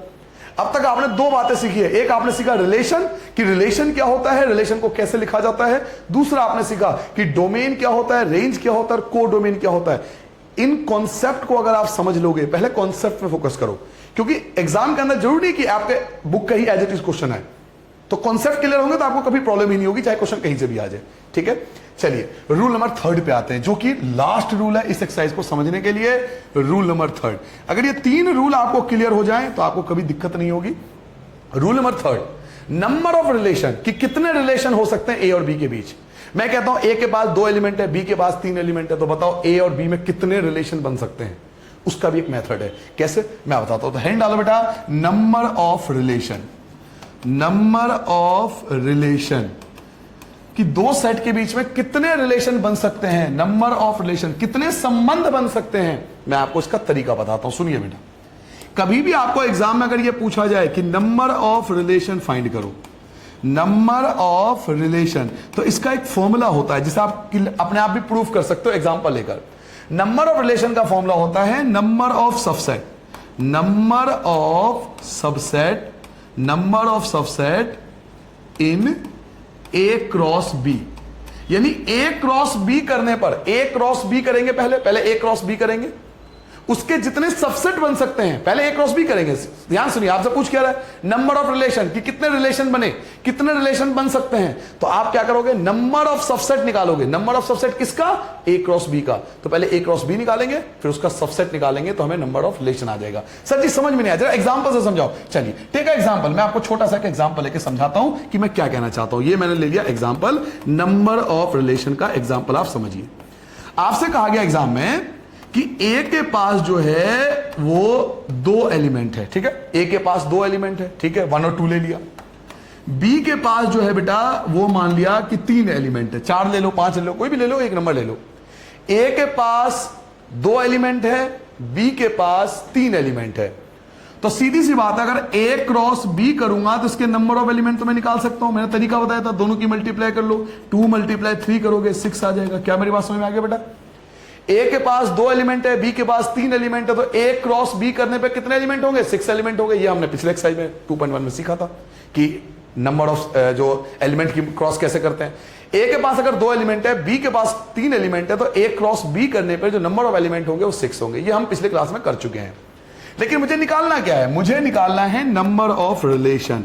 A: अब तक आपने 2 बातें सीखी है। एक आपने सीखा रिलेशन, कि रिलेशन क्या होता है, रिलेशन को कैसे लिखा जाता है। दूसरा आपने सीखा कि डोमेन क्या होता है, रेंज क्या होता है, कोड डोमेन क्या होता है। इन कॉन्सेप्ट को अगर आप समझ लोगे, पहले कॉन्सेप्ट पे फोकस करो, क्योंकि एग्जाम के अंदर जरूरी नहीं कि आपके बुक का ही एज इट इज क्वेश्चन है। तो कॉन्सेप्ट क्लियर होंगे तो आपको कभी प्रॉब्लम ही नहीं होगी, चाहे क्वेश्चन कहीं से भी आ जाए। ठीक है, चलिए रूल नंबर 3 पे आते हैं, जो कि लास्ट रूल है इस एक्सरसाइज को समझने के लिए। रूल नंबर 3, अगर ये 3 रूल आपको क्लियर हो जाएं तो आपको कभी दिक्कत नहीं होगी। Rule number 3, number of relation, कि कितने रिलेशन हो सकते हैं ए और बी के बीच। मैं कहता हूं ए के पास 2 एलिमेंट है, बी के पास 3 एलिमेंट है, तो बताओ ए और बी में कितने रिलेशन बन सकते हैं। उसका भी एक मेथड है। कैसे, मैं बताता हूं। तो हैंड डालो बेटा, number of relation. Number of relation कि 2 सेट के बीच में कितने रिलेशन बन सकते हैं। नंबर ऑफ रिलेशन, कितने संबंध बन सकते हैं। मैं आपको इसका तरीका बताता हूं, सुनिए बेटा। कभी भी आपको एग्जाम में अगर यह पूछा जाए कि नंबर ऑफ रिलेशन फाइंड करो, नंबर ऑफ रिलेशन, तो इसका एक फॉर्मूला होता है जिसे आप अपने आप भी प्रूफ कर सकते हो एग्जांपल लेकर। नंबर ऑफ रिलेशन का फॉर्मूला होता है number of subset, number of subset, number of subset in A cross B. यानी ए क्रॉस बी करने पर, ए क्रॉस बी करेंगे, पहले ए क्रॉस बी करेंगे, उसके जितने सबसेट बन सकते हैं, पहले ए क्रॉस बी करेंगे। ध्यान सुनिए, आपसे पूछ क्या रहा है, नंबर ऑफ रिलेशन, कि कितने रिलेशन बने, कितने रिलेशन बन सकते हैं। तो आप क्या करोगे, नंबर ऑफ सबसेट निकालोगे। नंबर ऑफ सबसेट किसका, ए क्रॉस बी का। तो पहले ए क्रॉस बी निकालेंगे, फिर उसका सबसेट निकालेंगे, तो हमें नंबर ऑफ रिलेशन आ जाएगा। सर जी समझ में नहीं आया, जरा एग्जांपल से समझाओ। चलिए टेक एग्जांपल, मैं आपको छोटा सा एग्जांपल लेके समझाता हूं कि मैं क्या कहना चाहता हूं। ये मैंने ले लिया एग्जांपल, नंबर ऑफ रिलेशन का एग्जांपल। आप समझिए, आपसे कहा गया एग्जाम में कि ए के पास जो है वो 2 एलिमेंट है, ठीक है, ए के पास 2 एलिमेंट है, ठीक है, 1 और 2 ले लिया। बी के पास जो है बेटा वो मान लिया कि 3 एलिमेंट है, 4 ले लो, 5 ले लो, कोई भी ले लो, एक नंबर ले लो। ए के पास 2 एलिमेंट है, बी के पास 3 एलिमेंट है। तो सीधी सी बात है, अगर ए क्रॉस बी करूंगा तो इसके नंबर ऑफ एलिमेंट तो मैं निकाल सकता हूं। मैंने तरीका बताया था, दोनों की मल्टीप्लाई कर लो, 2 × 3 करोगे 6 आ जाएगा। क्या मेरी बात समझ में आ गया बेटा? ए के पास 2 एलिमेंट है, बी के पास 3 एलिमेंट है, तो ए क्रॉस बी करने पे कितने एलिमेंट होंगे, 6 एलिमेंट होंगे। ये हमने पिछले एक्सरसाइज में 2.1 में सीखा था कि नंबर ऑफ जो एलिमेंट की क्रॉस कैसे करते हैं। ए के पास अगर 2 एलिमेंट है, बी के पास 3 एलिमेंट है, तो ए क्रॉस बी करने पर जो नंबर ऑफ एलिमेंट होंगे वो 6 होंगे। ये हम पिछले क्लास में कर चुके हैं। लेकिन मुझे निकालना क्या है, मुझे निकालना है number of relation.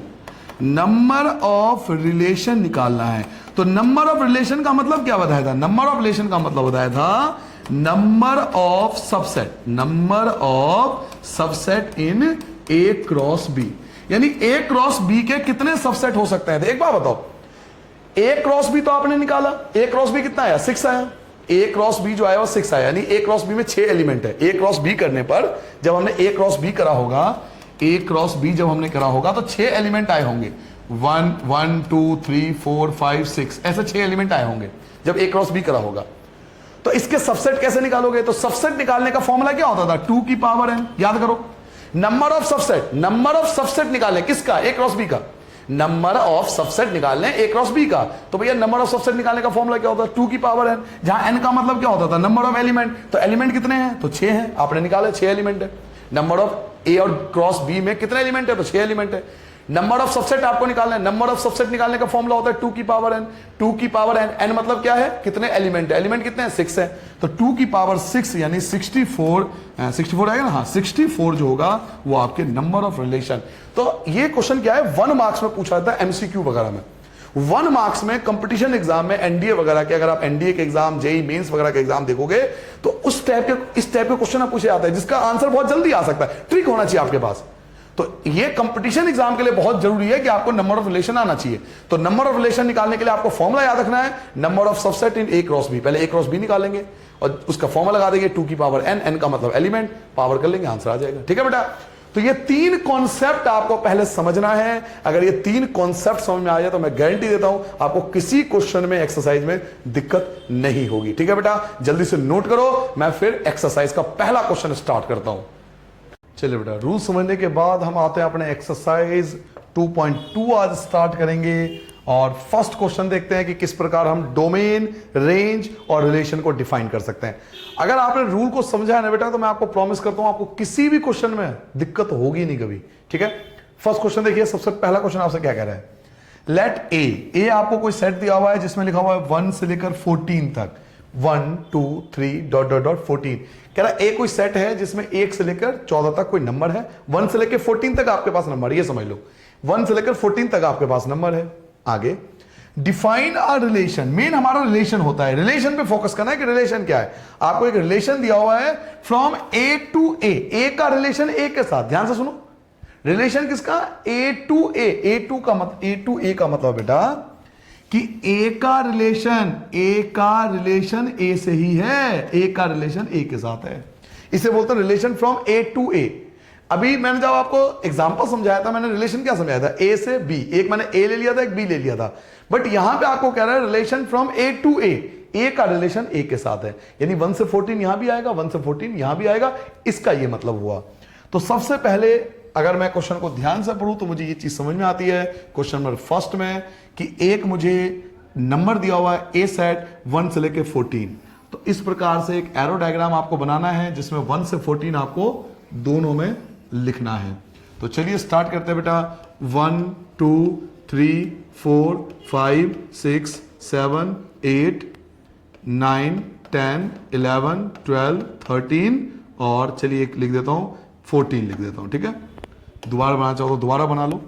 A: Number of relation निकालना है। तो नंबर ऑफ रिलेशन का मतलब क्या बताया था, नंबर ऑफ रिलेशन का मतलब बताया था number of subset, number of subset in A cross B. यानी ए क्रॉस बी के कितने सबसेट हो सकते हैं। एक बात बताओ, ए क्रॉस बी तो आपने निकाला, ए क्रॉस बी कितना आया, 6 आया। ए क्रॉस बी जो आया वो 6 आया, यानी ए क्रॉस बी में 6 एलिमेंट है। ए क्रॉस बी करने पर जब हमने ए क्रॉस बी करा होगा, ए क्रॉस बी जब हमने करा होगा तो 6 एलिमेंट आए होंगे। 1 1 2 3 4 5 6 ऐसे 6 एलिमेंट आए होंगे जब ए क्रॉस बी करा होगा। तो इसके सबसेट कैसे निकालोगे, तो सबसेट निकालने का फॉर्मूला क्या होता था, 2 की पावर n। याद करो, number of subset, number of subset निकालें किसका, ए क्रॉस बी का। नंबर ऑफ सबसेट निकालने ए क्रॉस बी का, तो भैया नंबर ऑफ सबसेट निकालने का फॉर्मूला क्या होता है, 2 की पावर n, जहां n का मतलब क्या होता था, नंबर ऑफ एलिमेंट। तो एलिमेंट कितने हैं, तो 6 हैं, आपने निकाले 6 एलिमेंट है। नंबर ऑफ ए और क्रॉस बी में कितने एलिमेंट है, तो 6 एलिमेंट है। नंबर ऑफ सबसेट आपको निकालना है, नंबर ऑफ सबसेट निकालने का फॉर्मूला होता है 2 की पावर n। 2 की पावर n, n मतलब क्या है, कितने एलिमेंट है, एलिमेंट कितने हैं, 6 है। तो 2 की पावर 6 यानी 64 आएगा ना, हाँ 64 जो होगा वो आपके नंबर ऑफ रिलेशन। तो ये क्वेश्चन क्या है, 1 मार्क्स में पूछा जाता है एमसीक्यू वगैरह में। 1 मार्क्स में कंपटीशन एग्जाम में, एनडीए वगैरह के, अगर आप एनडीए के एग्जाम, जेई मेंस वगैरह के एग्जाम देखोगे तो इस टाइप के क्वेश्चन पूछे जाते हैं जिसका आंसर बहुत जल्दी आ सकता है। ट्रिक होना चाहिए आपके पास। तो ये कंपटीशन एग्जाम के लिए बहुत जरूरी है कि आपको नंबर ऑफ रिलेशन आना चाहिए। तो नंबर ऑफ रिलेशन निकालने के लिए आपको फॉर्मूला याद रखना है, number of subset in A cross B. पहले ए क्रॉस बी निकालेंगे और उसका फॉर्मूला लगा देंगे 2 की पावर n, n का मतलब एलिमेंट, पावर कर लेंगे, आंसर आ जाएगा। ठीक है बेटा, तो ये 3 कॉन्सेप्ट आपको पहले समझना है। अगर ये 3 कॉन्सेप्ट समझ में आ जाए तो मैं गारंटी देता हूं आपको किसी क्वेश्चन में, एक्सरसाइज में दिक्कत नहीं होगी। ठीक है बेटा, जल्दी से नोट करो, मैं फिर एक्सरसाइज का पहला क्वेश्चन स्टार्ट करता हूं। चलिए बेटा, रूल समझने के बाद हम आते हैं अपने एक्सरसाइज 2.2 आज स्टार्ट करेंगे। और फर्स्ट क्वेश्चन देखते हैं कि किस प्रकार हम डोमेन, रेंज और रिलेशन को डिफाइन कर सकते हैं। अगर आपने रूल को समझा है ना बेटा, तो मैं आपको प्रॉमिस करता हूं आपको किसी भी क्वेश्चन में दिक्कत होगी नहीं कभी। ठीक है, फर्स्ट क्वेश्चन देखिए, सबसे पहला क्वेश्चन आपसे क्या कह रहा है, लेट ए आपको कोई सेट दिया हुआ है जिसमें लिखा हुआ है 1 से लेकर 14 तक, 1 2 3 ... 14। कह रहा ए कोई सेट है जिसमें 1 से लेकर 14 तक कोई नंबर है, 1 से लेकर 14 तक आपके पास नंबर, ये समझ लो 1 से लेकर 14 तक आपके पास नंबर है। आगे डिफाइन अ रिलेशन, मेन हमारा रिलेशन होता है, रिलेशन पे फोकस करना है कि रिलेशन क्या है। आपको एक रिलेशन दिया हुआ है फ्रॉम ए टू ए का रिलेशन ए के साथ, ध्यान से सुनो, रिलेशन किसका, ए टू ए का मतलब बेटा कि ए का रिलेशन ए से ही है, ए का रिलेशन ए के साथ है, इसे बोलते हैं रिलेशन फ्रॉम ए टू ए। अभी मैंने जब आपको एग्जांपल समझाया था, मैंने रिलेशन क्या समझाया था, ए से बी, एक मैंने ए ले लिया था, एक बी ले लिया था, बट यहां पे आपको कह रहा है रिलेशन फ्रॉम ए टू ए का रिलेशन ए के साथ है, यानी 1 से 14 यहां भी आएगा, 1 से 14 यहां भी आएगा, इसका ये मतलब हुआ। तो सबसे पहले अगर मैं क्वेश्चन को ध्यान से पढ़ूं तो मुझे ये चीज समझ में आती है क्वेश्चन नंबर फर्स्ट में कि एक मुझे नंबर दिया हुआ है ए सेट 1 से लेकर 14। तो इस प्रकार से एक एरो डायग्राम आपको बनाना है जिसमें 1 से 14 आपको दोनों में लिखना है। तो चलिए स्टार्ट करते हैं बेटा, 1 2 3 4 5 6 7 8 9 10 11 12 13 और चलिए एक लिख देता हूं 14 लिख देता हूं, ठीक है। दोबारा बनाना चाहो तो दोबारा बना लो।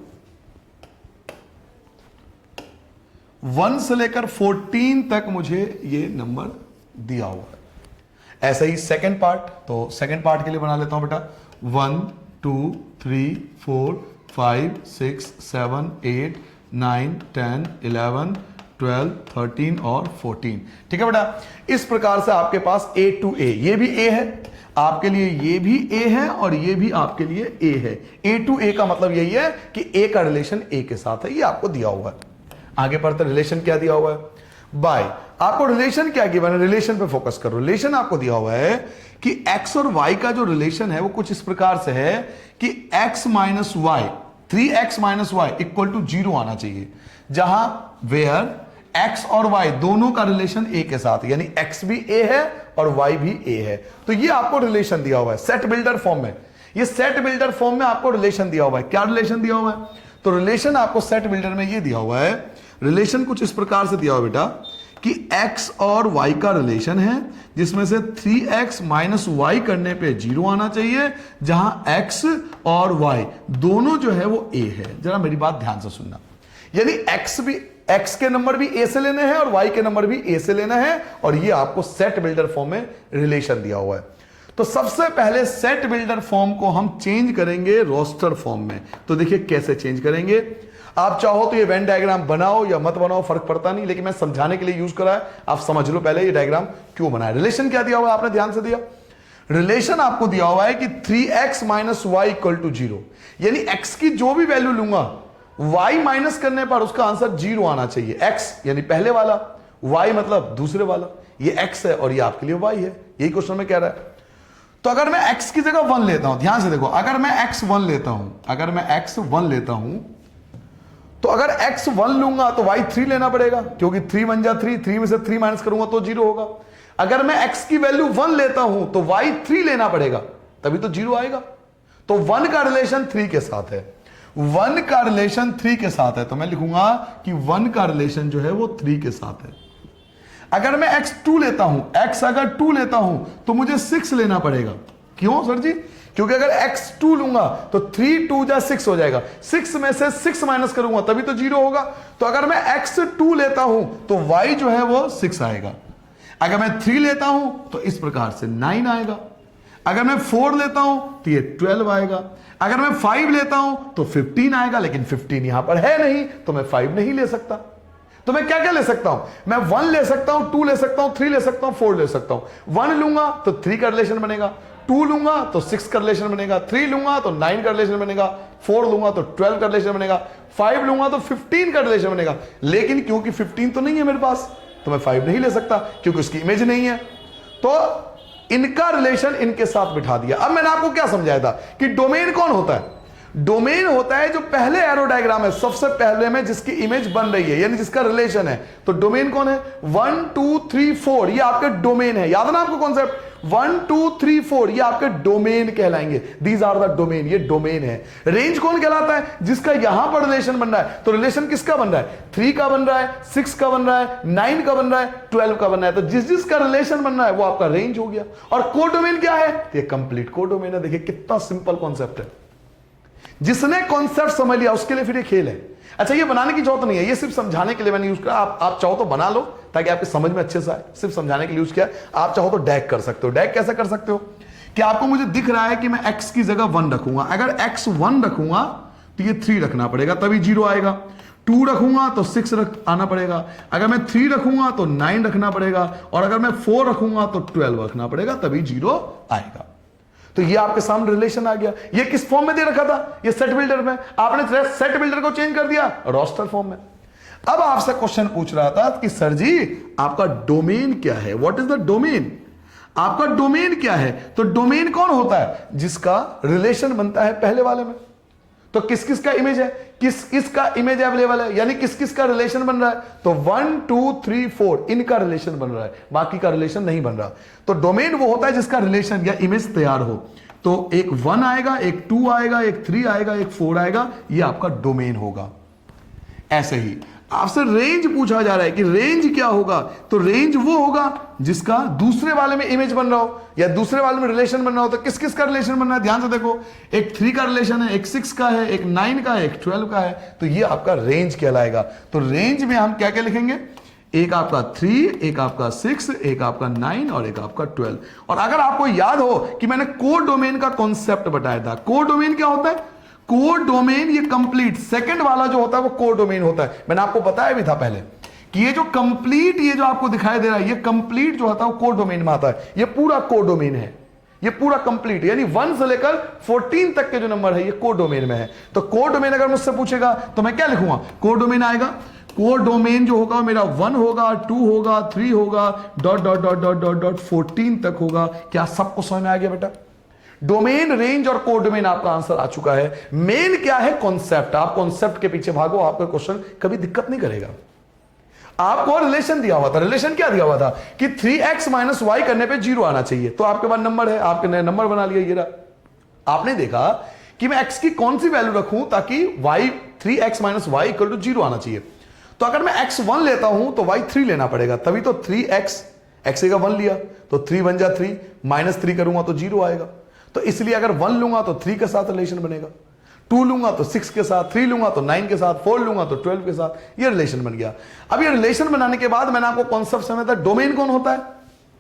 A: 1 से लेकर 14 तक मुझे ये नंबर दिया हुआ है। ऐसा ही सेकंड पार्ट, तो सेकंड पार्ट के लिए बना लेता हूं बेटा 1 2 3 4 5 6 7 8 9 10 11 12 13 और 14, ठीक है बेटा। इस प्रकार से आपके पास A to A, ये भी A है आपके लिए, ये भी A है और ये भी आपके लिए A है। A to A का मतलब यही है कि A का रिलेशन A के साथ है, ये आपको दिया हुआ है। आगे पढ़ते, रिलेशन क्या दिया हुआ है बाय, आपको रिलेशन क्या गिवन है, रिलेशन पे फोकस करो। रिलेशन आपको दिया हुआ है कि x और y का जो रिलेशन है वो कुछ इस प्रकार से है कि x minus y, 3x minus y equal to 0 आना चाहिए, जहां वेयर x और y दोनों का रिलेशन a के साथ, यानी x भी a है और y भी a है। तो ये आपको रिलेशन दिया हुआ है सेट बिल्डर फॉर्म में। ये सेट बिल्डर फॉर्म में आपको रिलेशन दिया हुआ है। क्या रिलेशन दिया हुआ है? तो रिलेशन आपको सेट बिल्डर में ये दिया हुआ है, रिलेशन कुछ इस प्रकार से दिया हुआ बेटा कि x और y का रिलेशन है जिसमें से 3x माइनस वाई करने पे 0 आना चाहिए, जहां x और y दोनों जो है वो a है। जरा मेरी बात ध्यान से सुनना, यानी x के नंबर भी a से लेने हैं और y के नंबर भी a से लेना है, और ये आपको सेट बिल्डर फॉर्म में रिलेशन दिया हुआ है। तो सबसे पहले सेट बिल्डर फॉर्म को हम चेंज करेंगे रोस्टर फॉर्म में। तो देखिए कैसे चेंज करेंगे। आप चाहो तो ये वेन डायग्राम बनाओ या मत बनाओ, फर्क पड़ता नहीं, लेकिन मैं समझाने के लिए यूज करा है, आप समझ लो पहले ये डायग्राम क्यों बना है। रिलेशन क्या दिया हुआ है आपने ध्यान से दिया, रिलेशन आपको दिया हुआ है कि 3x minus y equal to 0, यानी x की जो भी वैल्यू लूंगा y माइनस करने पर उसका आंसर 0 आना चाहिए। x यानी पहले वाला, y मतलब दूसरे वाला, ये x है और ये आपके लिए y है, यही क्वेश्चन में कह रहा है। तो अगर मैं x की जगह 1 लेता हूं, ध्यान से देखो, अगर मैं x1 लेता हूं, अगर मैं x1 लेता हूं, तो अगर x1 लूंगा तो y3 लेना पड़ेगा, क्योंकि 3 1 जा 3, 3 में से 3 माइनस करूंगा तो 0 होगा। अगर मैं x की वैल्यू 1 लेता हूं तो y3 लेना पड़ेगा, तभी तो 0 आएगा। तो 1 का रिलेशन 3 के साथ है, 1 का रिलेशन 3 के साथ है, तो मैं लिखूंगा कि 1 का रिलेशन जो है वो 3 के साथ है। अगर मैं x2 लेता हूं, x अगर 2 लेता हूं तो मुझे 6 लेना पड़ेगा। क्यों सर जी? क्योंकि अगर x2 लूंगा तो 3 2 जा 6 हो जाएगा, 6 में से 6 माइनस करूंगा तभी तो 0 होगा। तो अगर मैं x2 लेता हूं तो y जो है वो 6 आएगा। अगर मैं 3 लेता हूं तो इस प्रकार से 9 आएगा। अगर मैं 4 लेता हूं तो ये 12 आएगा। अगर मैं 5 लेता हूं तो 15 आएगा, लेकिन 15 यहां पर है नहीं तो मैं 5 नहीं ले सकता। तो मैं क्या क्या ले सकता हूं? मैं 1 ले सकता हूं, 2 ले सकता हूं, 3 ले सकता हूं, 4 ले सकता हूं। 1 लूंगा तो 3 का रिलेशन बनेगा, 2 लूंगा तो 6 का रिलेशन बनेगा, 3 लूंगा तो 9 का रिलेशन बनेगा, 4 लूंगा तो 12 का रिलेशन बनेगा, 5 लूंगा तो 15 का रिलेशन बनेगा। लेकिन क्योंकि 15 तो नहीं है मेरे पास तो मैं 5 नहीं ले सकता, क्योंकि उसकी इमेज नहीं है। तो इनका रिलेशन इनके साथ बिठा दिया। अब मैंने आपको क्या समझाया था कि डोमेन कौन होता है? डोमेन होता है जो पहले एरो डायग्राम है, सबसे पहले में जिसकी इमेज बन रही है, यानी जिसका रिलेशन है। तो डोमेन कौन है? 1 2 3 4 ये आपके डोमेन है। याद है ना आपको कॉन्सेप्ट? 1 2 3 4 ये आपके डोमेन कहलाएंगे। दीज आर द डोमेन, ये डोमेन है। रेंज कौन कहलाता है? जिसका यहां पर रिलेशन बन रहा है। तो रिलेशन किसका बन रहा है? 3 का बन रहा है, 6 का बन रहा है, 9 का बन रहा है, 12 का बन रहा है। तो जिस जिसका रिलेशन बन रहा है वो आपका रेंज हो गया। और को डोमेन क्या है? ये कंप्लीट को डोमेन है। देखिए कितना सिंपल कॉन्सेप्ट है। जिसने कॉन्सेप्ट समझ लिया उसके लिए फिर ये खेल है। अच्छा, ये बनाने की जरूरत नहीं है, ये सिर्फ समझाने के लिए मैंने यूज किया। आप चाहो तो बना लो ताकि आपकी समझ में अच्छे से आए, सिर्फ समझाने के लिए यूज किया। आप चाहो तो डैग कर सकते हो। डैग कैसे कर सकते हो कि आपको मुझे दिख रहा है कि मैं x की जगह 1 रखूंगा। अगर x 1 रखूंगा तो ये 3 रखना पड़ेगा, तभी 0 आएगा। 2 रखूंगा तो 6 आना पड़ेगा। अगर मैं 3 रखूंगा तो 9 रखना पड़ेगा। और अगर मैं 4 रखूंगा तो 12 रखना पड़ेगा, तभी 0 आएगा। तो ये आपके सामने रिलेशन आ गया। ये किस फॉर्म में दे रखा था? ये सेट बिल्डर में। आपने सेट बिल्डर को चेंज कर दिया रोस्टर फॉर्म में। अब आपसे क्वेश्चन पूछ रहा था कि सर जी आपका डोमेन क्या है? What is the domain? आपका डोमेन क्या है? तो डोमेन कौन होता है? जिसका रिलेशन बनता है पहले वाले में। तो किस किस का इमेज है, किस किस का इमेज अवेलेबल है, यानी किस किस का रिलेशन बन रहा है? तो 1 2 3 4 इनका रिलेशन बन रहा है, बाकी का रिलेशन नहीं बन रहा। तो डोमेन वो होता है जिसका रिलेशन या इमेज तैयार हो। तो एक 1 आएगा, एक 2 आएगा, एक 3 आएगा, एक 4 आएगा, ये आपका डोमेन होगा। ऐसे ही
B: आपसे रेंज पूछा जा रहा है कि रेंज क्या होगा, तो रेंज वो होगा जिसका दूसरे वाले में इमेज बन रहा हो या दूसरे वाले में रिलेशन बन रहा हो। तो किस किस का रिलेशन बन रहा है, ध्यान से देखो, एक 3 का रिलेशन है, एक 6 का है, एक 9 का है, एक 12 का है, तो ये आपका रेंज कहलाएगा। तो रेंज में हम क्या क्या लिखेंगे, एक आपका 3, एक आपका 6, एक आपका 9 और एक आपका 12। और अगर आपको याद हो कि मैंने कोडोमेन का कॉन्सेप्ट बताया था, कोडोमेन क्या होता है, कोडोमेन ये कंप्लीट सेकंड वाला जो होता है वो कोडोमेन होता है। मैंने आपको बताया भी था पहले कि ये जो कंप्लीट, ये जो आपको दिखाई दे रहा है, ये कंप्लीट जो होता है वो कोडोमेन में आता है। ये पूरा कोडोमेन है, ये पूरा कंप्लीट, यानी 1 से लेकर 14 तक के जो नंबर है ये कोडोमेन में है। तो कोडोमेन अगर मुझसे पूछेगा तो मैं क्या लिखूंगा, कोडोमेन आएगा, कोडोमेन जो होगा मेरा 1 होगा, 2 होगा, 3 होगा, dot dot dot dot dot dot 14 तक होगा। क्या सबको समझ में आ गया बेटा? डोमेन, रेंज और कोडोमेन आपका आंसर आ चुका है। मेन क्या है, कॉन्सेप्ट। आप कॉन्सेप्ट के पीछे भागो, आपका क्वेश्चन कभी दिक्कत नहीं करेगा। आपको रिलेशन दिया हुआ था, रिलेशन क्या दिया हुआ था कि 3x माइनस वाई करने पे 0 आना चाहिए। तो आपके पास नंबर है, आपने नंबर बना लिया, ये रहा। आपने देखा कि मैं x की कौन सी वैल्यू रखूं ताकि y 3x minus y equal to 0 आना चाहिए। तो अगर मैं x1 लेता हूं तो y 3 लेना पड़ेगा, तभी तो 3x, x का 1 लिया तो 3 बन जा 3, माइनस 3 करूंगा तो 0 आएगा। तो इसलिए अगर 1 लूंगा तो 3 के साथ रिलेशन बनेगा, 2 लूंगा तो 6 के साथ, 3 लूंगा तो 9 के साथ, 4 लूंगा तो 12 के साथ, ये रिलेशन बन गया। अब ये रिलेशन बनाने के बाद मैंने आपको कॉन्सेप्ट समझाया था, डोमेन कौन होता है,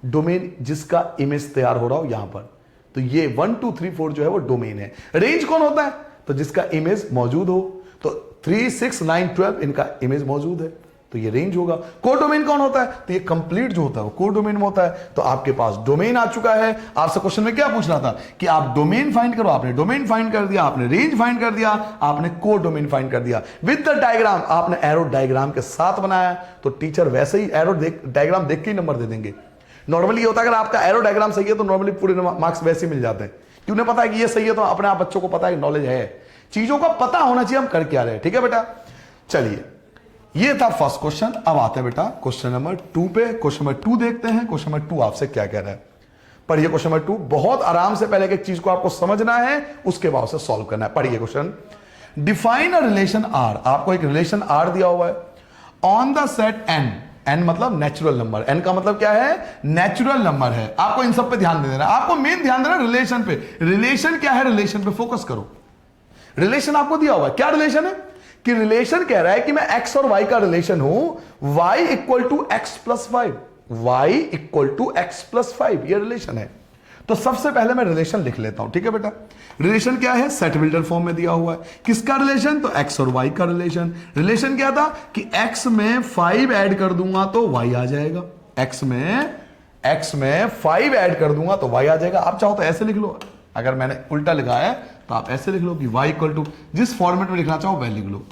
B: डोमेन जिसका इमेज तैयार हो रहा हो यहां पर, तो ये 1 2 3 4 जो है वो डोमेन है। रेंज कौन होता है, तो जिसका इमेज मौजूद हो, तो 3 6 9 12 इनका इमेज मौजूद है, तो ये रेंज होगा। कोडोमेन कौन होता है, तो ये कंप्लीट जो होता है वो कोडोमेन में होता है। तो आपके पास डोमेन आ चुका है। आपसे क्वेश्चन में क्या पूछ रहा था कि आप डोमेन फाइंड करो, आपने डोमेन फाइंड कर दिया, आपने रेंज फाइंड कर दिया, आपने कोडोमेन फाइंड कर दिया विद द डायग्राम। आपने एरो डायग्राम के साथ बनाया, तो टीचर वैसे ही एरो डायग्राम देख के ही नंबर दे देंगे। नॉर्मली ये होता है अगर आपका एरो डायग्राम सही है तो नॉर्मली पूरे मार्क्स वैसे ही मिल जाते हैं, कि उन्हें पता है कि ये सही है, तो अपने आप बच्चों को पता है, नॉलेज है, चीजों का पता होना चाहिए हम कर क्या रहे हैं। ठीक है बेटा, चलिए ये था फर्स्ट क्वेश्चन। अब आते हैं बेटा क्वेश्चन नंबर 2 पे। क्वेश्चन नंबर 2 देखते हैं, क्वेश्चन नंबर 2 आपसे क्या कह रहा है। पढ़िए क्वेश्चन नंबर 2, बहुत आराम से, पहले एक चीज को आपको समझना है, उसके बाद उसे सॉल्व करना है। पढ़िए question, define a relation R. आपको एक रिलेशन आर दिया हुआ है on the set N. N मतलब नेचुरल नंबर, एन का मतलब क्या है, नेचुरल नंबर है। आपको इन सब पे ध्यान देना है, आपको मेन ध्यान देना रिलेशन पे। रिलेशन क्या है, रिलेशन पे फोकस करो। रिलेशन आपको दिया हुआ है, क्या रिलेशन है कि रिलेशन कह रहा है कि मैं x और y का रिलेशन हूं, y equal to x plus 5, y equal to x plus 5, ये रिलेशन है। तो सबसे पहले मैं रिलेशन लिख लेता हूं, ठीक है बेटा। रिलेशन क्या है, सेट बिल्डर फॉर्म में दिया हुआ है। किसका रिलेशन, तो x और y का रिलेशन। रिलेशन क्या था कि x में 5 ऐड कर दूंगा तो y आ जाएगा, x में 5 ऐड कर दूंगा तो y आ जाएगा। आप चाहो तो ऐसे लिख लो, अगर मैंने उल्टा लिखा है तो आप ऐसे लिख लो कि y इक्वल टू, जिस फॉर्मेट में लिखना चाहो वह लिख लो,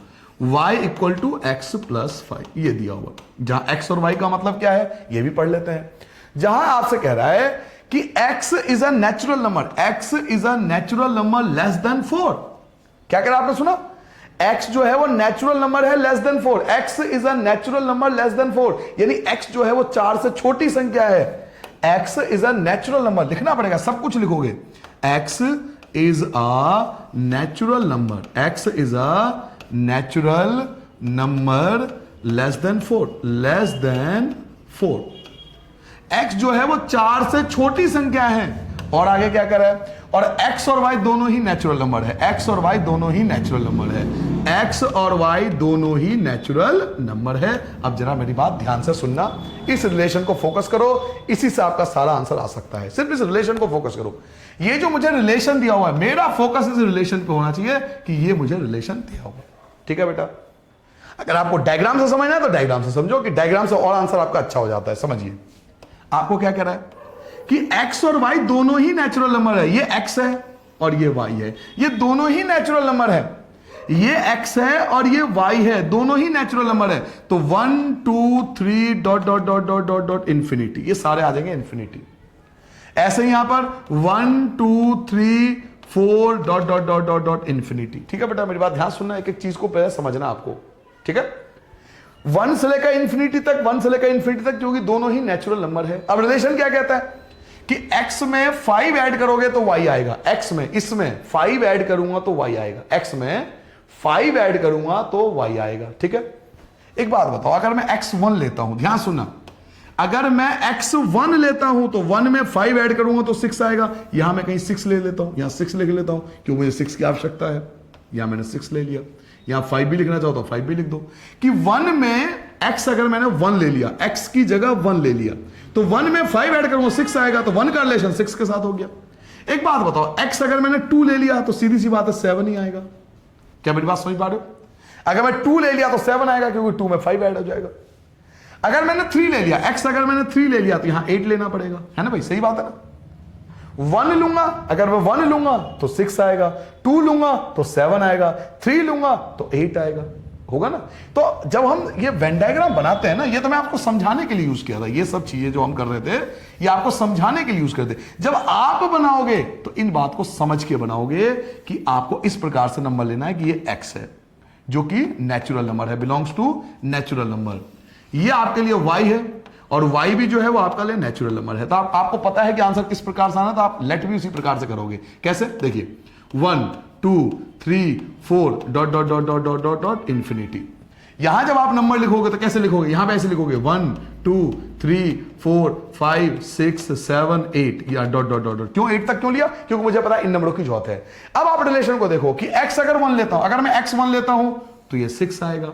B: y equal to x plus 5, ये दिया हुआ। जहां x और y का मतलब क्या है ये भी पढ़ लेते हैं। जहां आपसे कह रहा है कि x is a natural number, x is a natural number less than 4। क्या कह रहा आपने सुना, x जो है वो नेचुरल नंबर है less than 4, x is a natural number less than 4, यानी x जो है वो 4 से छोटी संख्या है। x is a natural number, लिखना पड़ेगा, सब कुछ लिखोगे। x is a natural number, x is a natural number less than 4, less than 4। x जो है वो 4 से छोटी संख्या है। और आगे क्या कर रहा है, और x और y दोनों ही नेचुरल नंबर है, x और y दोनों ही नेचुरल नंबर है, x और y दोनों ही नेचुरल नंबर है। अब जरा मेरी बात ध्यान से सुनना, इस रिलेशन को फोकस करो, इसी से आपका सारा आंसर आ सकता है। सिर्फ इस रिलेशन को फोकस करो। ये जो मुझे रिलेशन दिया हुआ है, मेरा फोकस इस रिलेशन पे होना चाहिए कि ये मुझे रिलेशन दिया हुआ है। ठीक है बेटा, अगर आपको डायग्राम से समझना है तो डायग्राम से समझो, कि डायग्राम से और आंसर आपका अच्छा हो जाता है। समझिए आपको क्या कह रहा है कि x और y दोनों ही नेचुरल नंबर है। ये x है और ये y है, ये दोनों ही नेचुरल नंबर है। ये x है और ये y है, दोनों ही नेचुरल नंबर है। तो 1 2 3 dot dot dot dot dot dot infinity, ये सारे आ जाएंगे इंफिनिटी। ऐसे ही यहां पर 1 2 3 4 dot dot dot dot dot infinity. ठीक है बेटा, मेरी बात ध्यान सुनना, एक एक चीज को पहले समझना आपको। ठीक है, 1 से लेकर इंफिनिटी तक, 1 से लेकर इंफिनिटी तक, जो कि दोनों ही नेचुरल नंबर है। अब रिलेशन क्या कहता है कि x में 5 ऐड करोगे तो y आएगा, x में, इसमें 5 ऐड करूंगा तो y आएगा, x में 5 ऐड करूंगा तो y आएगा। ठीक है, एक बात बताओ, अगर मैं x1 लेता हूं, ध्यान सुनना, अगर मैं x1 लेता हूं तो 1 में 5 ऐड करूंगा तो 6 आएगा। यहां मैं कहीं 6 ले लेता हूं, यहां 6 लिख लेता हूं क्यों, मुझे 6 की आवश्यकता है। यहां मैंने 6 ले लिया, यहां 5 भी लिखना चाहता हूं 5 भी लिख दो कि 1 में x अगर मैंने 1 ले लिया, x की जगह 1 ले लिया, तो 1 में 5 ऐड करूंगा 6 आएगा, तो 1 का रिलेशन 6 के साथ हो गया। एक बात बताओ, x अगर मैंने 2 ले लिया तो सीधी सी बात है 7 ही आएगा। क्या मेरी बात समझ पा रहे हो? अगर मैं 2 ले लिया तो 7 आएगा क्योंकि 2 में 5 ऐड हो जाएगा। अगर मैंने 3 ले लिया, x अगर मैंने 3 ले लिया तो यहां 8 लेना पड़ेगा, है ना भाई, सही बात है ना। 1 लूंगा, अगर मैं 1 लूंगा तो 6 आएगा, 2 लूंगा तो 7 आएगा, 3 लूंगा तो 8 आएगा, होगा ना। तो जब हम ये वेन डायग्राम बनाते हैं ना, ये तो मैं आपको समझाने के लिए यूज किया था, ये सब चीजें जो हम कर रहे थे ये आपको समझाने के लिए यूज करते। जब आप बनाओगे तो इन बात को समझ के बनाओगे कि आपको इस प्रकार से नंबर लेना है कि ये x है जो कि नेचुरल नंबर है, बिलोंग्स टू नेचुरल नंबर, ये आपके लिए y है और y भी जो है वो आपका लिए नेचुरल नंबर है। तो आपको पता है कि आंसर किस प्रकार से आना, तो आप लेट भी उसी प्रकार से करोगे। कैसे, देखिए 1 2 3 4 dot dot dot dot dot dot dot infinity. यहां जब आप नंबर लिखोगे तो कैसे लिखोगे, यहां पे ऐसे लिखोगे 1 2 3 4 5 6 7 8 या डॉट डॉट डॉट डॉट। क्यों 8 तक क्यों लिया, क्योंकि मुझे पता है इन नंबरों की जरूरत है। अब आप रिलेशन को देखो कि x अगर 1 लेता हूं, अगर मैं x 1 लेता हूं तो ये 6 आएगा,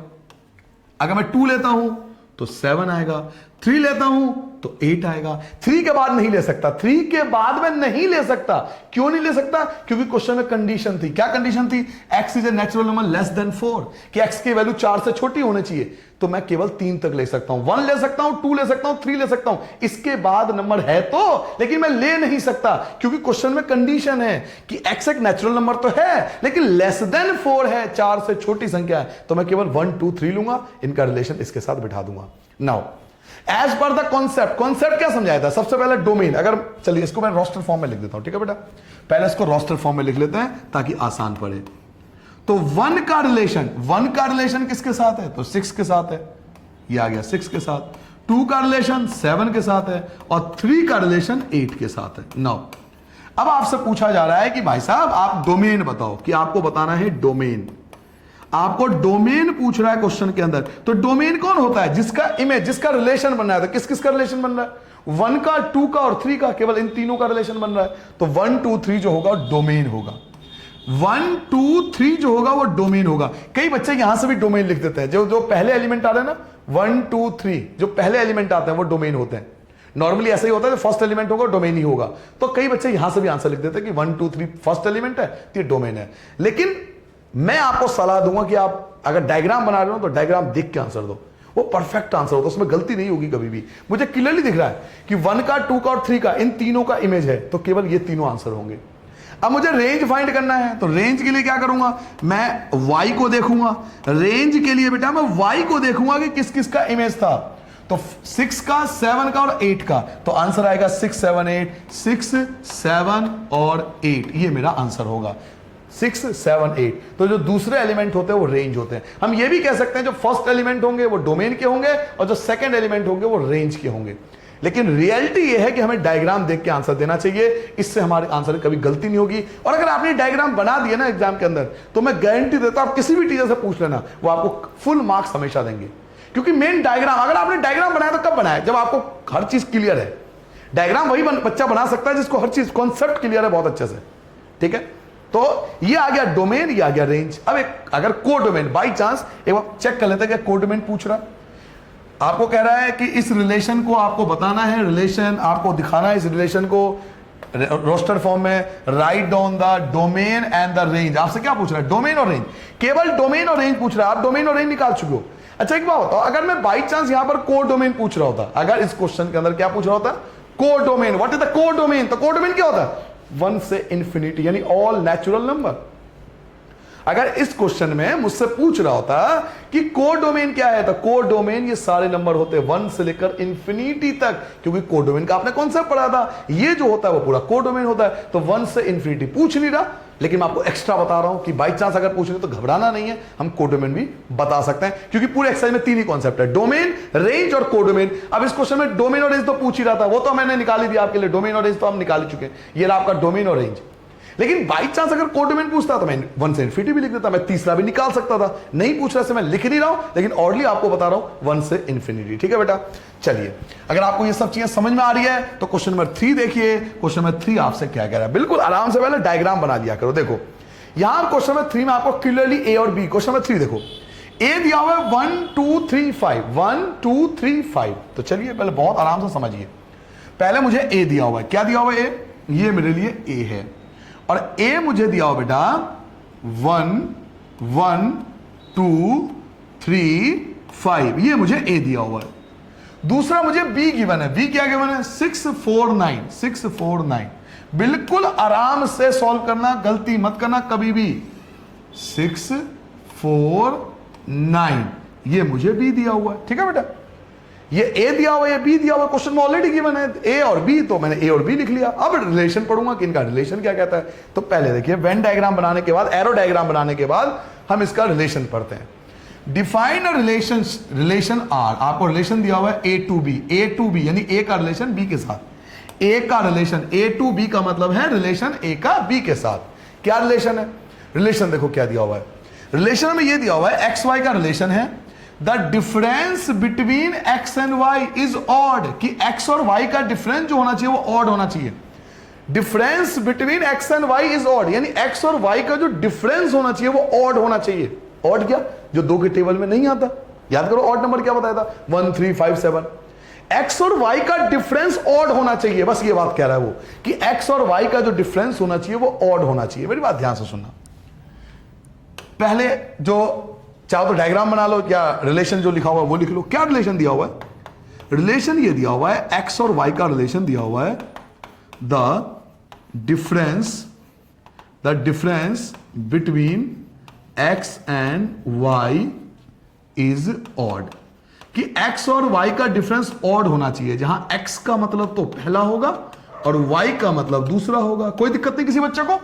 B: अगर मैं 2 लेता हूं तो 7 आएगा, 3 लेता हूं तो 8 आएगा। 3 के बाद नहीं ले सकता, 3 के बाद में नहीं ले सकता। क्यों नहीं ले सकता, क्योंकि क्वेश्चन में कंडीशन थी। क्या कंडीशन थी, x is a natural number less than 4, कि x की वैल्यू 4 से छोटी होनी चाहिए। तो मैं केवल 3 तक ले सकता हूं, 1 ले सकता हूं, 2 ले सकता हूं, 3 ले सकता हूं, इसके बाद नंबर है तो, लेकिन मैं ले नहीं सकता क्योंकि क्वेश्चन में कंडीशन है कि x एक नेचुरल नंबर तो है लेकिन लेस देन 4 है, 4 से छोटी संख्या है। तो मैं केवल 1 2 3 लूंगा, इनका रिलेशन इसके साथ बिठा दूंगा। Now as per the concept, concept क्या समझाया था, सबसे पहले डोमेन। अगर चलिए इसको मैं रोस्टर फॉर्म में लिख देता हूं, ठीक है बेटा, पहले इसको रोस्टर फॉर्म में लिख लेते हैं ताकि आसान पड़े। तो 1 का रिलेशन किसके साथ है, तो 6 के साथ है, ये आ गया 6 के साथ। 2 का रिलेशन 7 के साथ है और 3 का रिलेशन 8 के साथ है। नाउ अब आपसे पूछा जा रहा है कि भाई साहब आप डोमेन बताओ, कि आपको बताना है डोमेन। आपको डोमेन पूछ रहा है क्वेश्चन के अंदर। तो डोमेन कौन होता है, जिसका इमेज, जिसका रिलेशन बन रहा है। तो किस किस का रिलेशन बन रहा है, 1 का, 2 का और 3 का, केवल इन तीनों का रिलेशन बन रहा है। तो 1 2 3 जो होगा डोमेन होगा, 1 2 3 जो होगा वो डोमेन होगा। कई बच्चे यहां से भी डोमेन लिख देते हैं, जो पहले एलिमेंट आ रहे हैं ना, 1 2 3 जो पहले एलिमेंट आते हैं वो डोमेन होते हैं। नॉर्मली ऐसा ही होता है, फर्स्ट एलिमेंट होगा डोमेन ही होगा। तो कई बच्चे यहां से भी आंसर लिख देते हैं कि 1 2 3 फर्स्ट एलिमेंट है तो ये डोमेन है। लेकिन मैं आपको सलाह दूंगा कि आप अगर डायग्राम बना रहे हो तो डायग्राम देख के आंसर दो, वो परफेक्ट आंसर होता है, उसमें गलती नहीं होगी कभी भी। मुझे क्लियरली दिख रहा है कि 1 का, 2 का और 3 का, इन तीनों का इमेज है, तो केवल ये तीनों आंसर होंगे। अब मुझे रेंज फाइंड करना है, तो रेंज के लिए क्या करूंगा, मैं y को देखूंगा। रेंज के लिए बेटा मैं y को देखूंगा कि किस किस का इमेज था। तो 6 का, 7 का और 8 का, तो आंसर आएगा 6 7 8, 6 7 और 8, ये मेरा आंसर होगा 6 7 8। तो जो दूसरे एलिमेंट होते हैं वो रेंज होते हैं। हम ये भी कह सकते हैं जो फर्स्ट एलिमेंट होंगे वो डोमेन के होंगे और जो सेकंड एलिमेंट होंगे वो रेंज के होंगे। लेकिन रियलिटी ये है कि हमें डायग्राम देख के आंसर देना चाहिए, इससे हमारे आंसर कभी गलती नहीं होगी। और अगर आपने डायग्राम बना दिया ना एग्जाम के अंदर, तो मैं गारंटी देता हूं आप किसी भी टीचर से पूछ लेना, वो आपको फुल मार्क्स हमेशा देंगे। क्योंकि मेन डायग्राम, अगर आपने डायग्राम बनाया तो कब बनाया, जब आपको हर चीज क्लियर है। डायग्राम वही बच्चा बना सकता है जिसको हर चीज कॉन्सेप्ट क्लियर है बहुत अच्छे से, ठीक है। तो ये आ गया डोमेन, ये आ गया रेंज। अब एक अगर को डोमेन, बाई चांस एक बार चेक कर लेते हैं क्या को डोमेन पूछ रहा, आपको कह रहा है कि इस रिलेशन को आपको बताना है, रिलेशन आपको दिखाना है, इस रिलेशन को रोस्टर फॉर्म में, write down the domain and the range. आपसे क्या पूछ रहा है, डोमेन और रेंज, केवल डोमेन और रेंज पूछ रहा है। आप डोमेन और रेंज निकाल चुके हो। अच्छा एक बात बताओ, अगर मैं बाई चांस यहां पर को डोमेन पूछ रहा होता, अगर इस क्वेश्चन के अंदर क्या पूछ रहा होता, को डोमेन, व्हाट इज द को डोमेन, तो को डोमेन क्या होता है, 1 से इंफिनिटी, यानी ऑल नेचुरल नंबर। अगर इस क्वेश्चन में मुझसे पूछ रहा होता कि को डोमेन क्या है, तो को डोमेन ये सारे नंबर होते हैं 1 से लेकर इंफिनिटी तक, क्योंकि को डोमेन का आपने कॉन्सेप्ट पढ़ा था। ये जो होता है वो पूरा को डोमेन होता है। तो 1 से इंफिनिटी पूछ नहीं रहा, लेकिन मैं आपको एक्स्ट्रा बता रहा हूं कि बाई चांस अगर पूछ रहे तो घबराना नहीं है, हम को डोमेन भी बता सकते हैं, क्योंकि पूरे एक्सरसाइज में 3 ही कॉन्सेप्ट है, डोमेन, रेंज और को डोमेन। अब इस क्वेश्चन में डोमेन और रेंज तो पूछ ही रहा था, वो तो मैंने निकाल ही दिया आपके लिए, डोमेन और रेंज तो हम निकाल ही चुके हैं। ये रहा आपका डोमेन और रेंज।
A: लेकिन बाई चांस अगर कोटमेंट पूछता तो मैं 1 से इन्फिनिटी भी लिख देता, मैं तीसरा भी निकाल सकता था। नहीं पूछ रहा से मैं लिख नहीं रहा हूं, लेकिन ऑर्डरली आपको बता रहा हूं 1 से इन्फिनिटी। ठीक है बेटा, चलिए अगर आपको ये सब चीजें समझ में आ रही है तो क्वेश्चन नंबर 3 देखिए। क्वेश्चन नंबर 3 आपसे क्या कह रहा है, बिल्कुल आराम से पहले डायग्राम बना लिया करो। देखो यहां क्वेश्चन नंबर 3 में आपको क्लियरली ए और बी, क्वेश्चन नंबर 3 देखो ए दिया हुआ है 1 2 3 5, 1 2 3 5। तो चलिए पहले बहुत आराम से समझिए। पहले मुझे ए दिया हुआ है, क्या दिया हुआ है ए, ये मेरे लिए ए है, और ए मुझे दिया हुआ बेटा 1 1 2 3 5, ये मुझे ए दिया हुआ है। दूसरा मुझे बी गिवन है, बी क्या गिवन है 6 4 9, 6 4 9। बिल्कुल आराम से सॉल्व करना, गलती मत करना कभी भी। 6 4 9 ये मुझे बी दिया हुआ है। ठीक है बेटा, ये ए दिया हुआ है, ये बी दिया हुआ है, क्वेश्चन में ऑलरेडी गिवन है ए और बी, तो मैंने ए और बी लिख लिया। अब रिलेशन पढ़ूंगा कि इनका रिलेशन क्या कहता है। तो पहले देखिए वेन डायग्राम बनाने के बाद, एरो डायग्राम बनाने के बाद हम इसका रिलेशन पढ़ते हैं। डिफाइन अ रिलेशन आर, आपको रिलेशन दिया हुआ है ए टू बी, यानी ए का रिलेशन बी के साथ। ए का रिलेशन ए टू बी का मतलब है रिलेशन ए का बी के साथ। क्या रिलेशन है, रिलेशन देखो क्या दिया हुआ है, रिलेशन में ये दिया हुआ है एक्स वाई का रिलेशन है। The difference between x and y is odd, कि एक्स और वाई का डिफरेंस जो होना चाहिए वो ऑड होना चाहिए। Difference between x and y is odd, यानी एक्स और वाई का जो डिफरेंस होना चाहिए वो ऑड होना चाहिए। ऑड क्या, जो 2 के टेबल में नहीं आता। याद करो ऑड नंबर क्या बताया था, 1 3 5 7। एक्स और वाई का डिफरेंस ऑड होना चाहिए, बस ये बात कह रहा है वो कि एक्स और वाई का जो डिफरेंस होना चाहिए वो ऑड होना चाहिए। मेरी बात ध्यान से सुनना। पहले जो चाहो तो डायग्राम बना लो, या रिलेशन जो लिखा हुआ है वो लिख लो। क्या रिलेशन दिया हुआ है, रिलेशन ये दिया हुआ है एक्स और वाई का रिलेशन दिया हुआ है। The difference between x and y is odd, कि एक्स और वाई का डिफरेंस ऑड होना चाहिए, जहां एक्स का मतलब तो पहला होगा और वाई का मतलब दूसरा होगा। कोई दिक्कत नहीं किसी बच्चे को,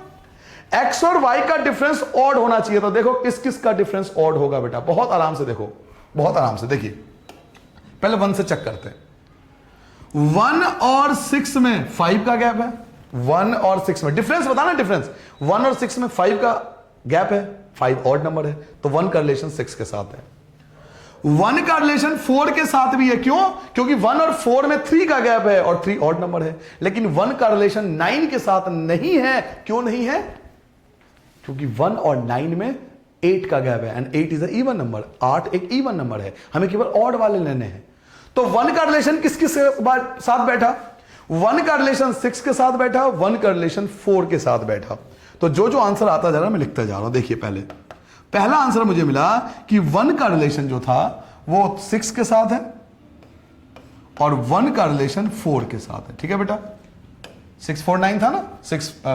A: एक्स और वाई का डिफरेंस ऑड होना चाहिए। तो देखो किस किस का डिफरेंस ऑड होगा बेटा, बहुत आराम से देखो, बहुत आराम से देखिए। पहले 1 से चेक करते हैं। 1 और 6 में 5 का गैप है, 1 और 6 में डिफरेंस बताना, डिफरेंस 1 और 6 में 5 का गैप है, 5 ऑड नंबर है, तो 1 का रिलेशन 6 के साथ है। 1 का रिलेशन 4 के साथ भी है, क्यों, क्योंकि 1 और 4 में 3 का गैप है और 3 ऑड नंबर है। लेकिन 1 का रिलेशन 9 के साथ नहीं है, क्यों नहीं है, क्योंकि 1 और 9 में 8 का गैप है, and 8 is a even number, 8 एक इवन नंबर है, हमें केवल ऑड वाले लेने हैं। तो 1 का रिलेशन किसके साथ बैठा, 1 का रिलेशन 6 के साथ बैठा, 1 का रिलेशन 4 के साथ बैठा। तो जो जो आंसर आता जा रहा है मैं लिखता जा रहा हूं। देखिए पहला आंसर मुझे मिला कि 1 का रिलेशन जो था वो 6 के साथ है और 1 का रिलेशन 4 के साथ है। ठीक है बेटा, 6 4 9 था ना,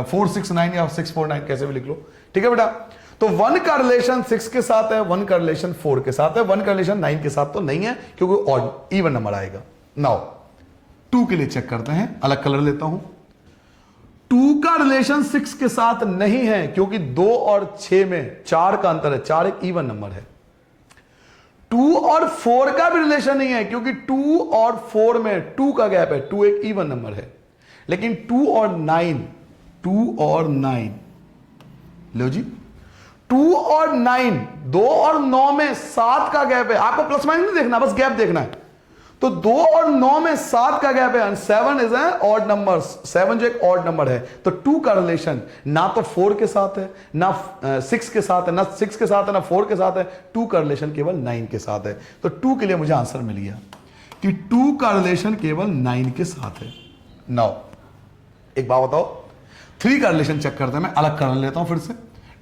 A: 4 6 9 या 6 4 9 कैसे भी लिख लो। ठीक है बेटा, तो 1 का रिलेशन 6 के साथ है, 1 का रिलेशन 4 के साथ है, 1 का रिलेशन 9 के साथ तो नहीं है क्योंकि ऑड इवन नंबर आएगा। नाउ 2 के लिए चेक करते हैं, अलग कलर लेता हूं। 2 का रिलेशन 6 के साथ नहीं है क्योंकि 2 और 6 में 4 का अंतर है, 4 एक इवन नंबर है। 2 और 4 का भी रिलेशन नहीं है क्योंकि 2 और 4 में 2 का गैप है, 2 एक इवन नंबर है। लेकिन 2 और 9 लो जी, 2 और 9, 2 और 9 में 7 का गैप है। आपको प्लस माइनस नहीं देखना, बस गैप देखना है। तो 2 और 9 में 7 का गैप है, 7 इज एन ऑड नंबर, 7 जो एक ऑड नंबर है। तो 2 का रिलेशन ना तो 4 के साथ है, ना 6 के साथ है, ना 6 के साथ है, ना 4 के साथ है। 2 का रिलेशन केवल 9 के साथ है। तो 2 के लिए मुझे आंसर मिल गया कि 2 का रिलेशन केवल 9 के साथ है। नाउ एक बात बताओ, 3 का रिलेशन चेक करते हैं। मैं अलग कलर लेता हूं, फिर से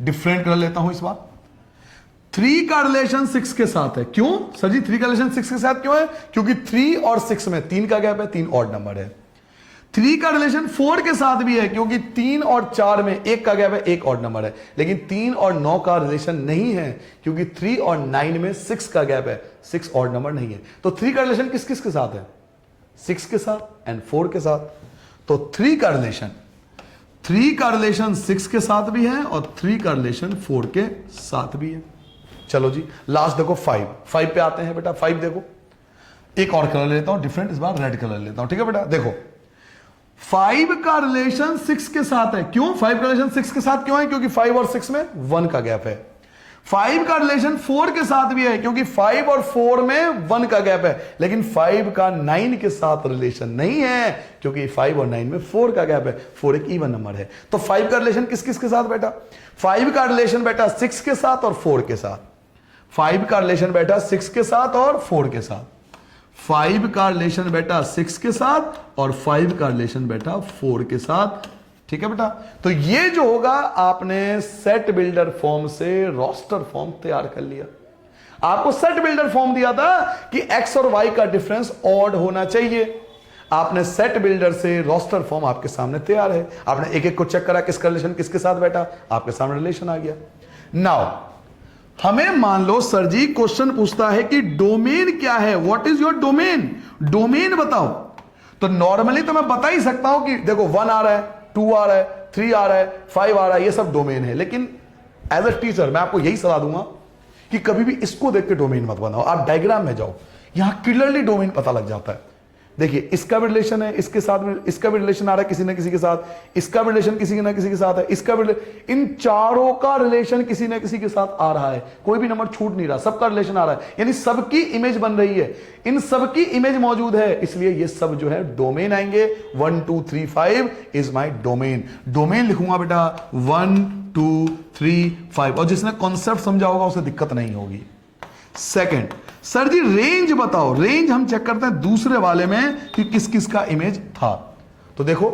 A: डिफरेंट कलर लेता हूं इस बार। 3 का रिलेशन 6 के साथ है। क्यों सर जी 3 का रिलेशन 6 के साथ क्यों है, क्योंकि 3 और 6 में 3 का गैप है, 3 ऑड नंबर है। 3 का रिलेशन 4 के साथ भी है क्योंकि 3 और 4 में 1 का गैप है, 1 ऑड नंबर है। लेकिन 3 और 9 का रिलेशन नहीं है क्योंकि 3 और 9 में 6 का गैप है, 6 ऑड नंबर नहीं है। तो 3 का रिलेशन किस किस के साथ है, 6 के साथ एंड 4 के साथ। तो 3 का रिलेशन 6 के साथ भी है और 3 का रिलेशन 4 के साथ भी है। चलो जी लास्ट देखो 5 पे आते हैं बेटा। 5 देखो, एक और कलर लेता हूं डिफरेंट, इस बार रेड कलर लेता हूं। ठीक है बेटा, देखो
B: 5 का रिलेशन 6 के साथ है। क्यों 5 का रिलेशन 6 के साथ क्यों है? क्योंकि 5 और 6 में 1 का गैप है। 5 का रिलेशन 4 के साथ भी है क्योंकि 5 और 4 में 1 का गैप है। लेकिन 5 का 9 के साथ रिलेशन नहीं है क्योंकि 5 और 9 में 4 का गैप है। 4 एक इवन नंबर है। तो 5 का रिलेशन किस किस के साथ बेटा? 5 का रिलेशन बेटा 6 के साथ और 4 के साथ। 5 का रिलेशन बेटा 6 के साथ और 4 के साथ। 5 का रिलेशन बेटा 6 के साथ और 5 का रिलेशन बेटा 4 के साथ। ठीक है बेटा, तो ये जो होगा आपने सेट बिल्डर फॉर्म से रोस्टर फॉर्म तैयार कर लिया। आपको सेट बिल्डर फॉर्म दिया था कि एक्स और वाई का डिफरेंस ऑड होना चाहिए। आपने सेट बिल्डर से रोस्टर फॉर्म आपके सामने तैयार है। आपने एक एक को चेक करा किसका रिलेशन किसके साथ बैठा, आपके सामने रिलेशन आ गया। नाउ हमें मान लो सर जी क्वेश्चन पूछता है कि डोमेन क्या है, what is your domain, domain बताओ। तो नॉर्मली तो मैं बता ही सकता हूं कि देखो 1 आ रहा है, 2 आ रहा है, 3 आ रहा है, 5 आ रहा है, ये सब डोमेन है। लेकिन एज अ टीचर मैं आपको यही सलाह दूंगा कि कभी भी इसको देख के डोमेन मत बनाओ, आप डायग्राम में जाओ, यहां क्लियरली डोमेन पता लग जाता है। देखिए इसका भी रिलेशन है, इसके साथ में इसका भी रिलेशन आ रहा है किसी ना किसी के साथ, इसका भी रिलेशन किसी ना किसी के साथ है, इसका भी, इन चारों का रिलेशन किसी ना किसी के साथ आ रहा है। कोई भी नंबर छूट नहीं रहा, सबका रिलेशन आ रहा है, यानी सबकी इमेज बन रही है, इन सबकी इमेज मौजूद है। इसलिए ये सब जो है डोमेन आएंगे। 1 2 3 5 इज माई डोमेन। डोमेन लिखूंगा बेटा 1 2 3 5, और जिसने कॉन्सेप्ट समझा होगा उसे दिक्कत नहीं होगी। सेकंड, सर जी रेंज बताओ। रेंज हम चेक करते हैं दूसरे वाले में कि किस किस का इमेज था। तो देखो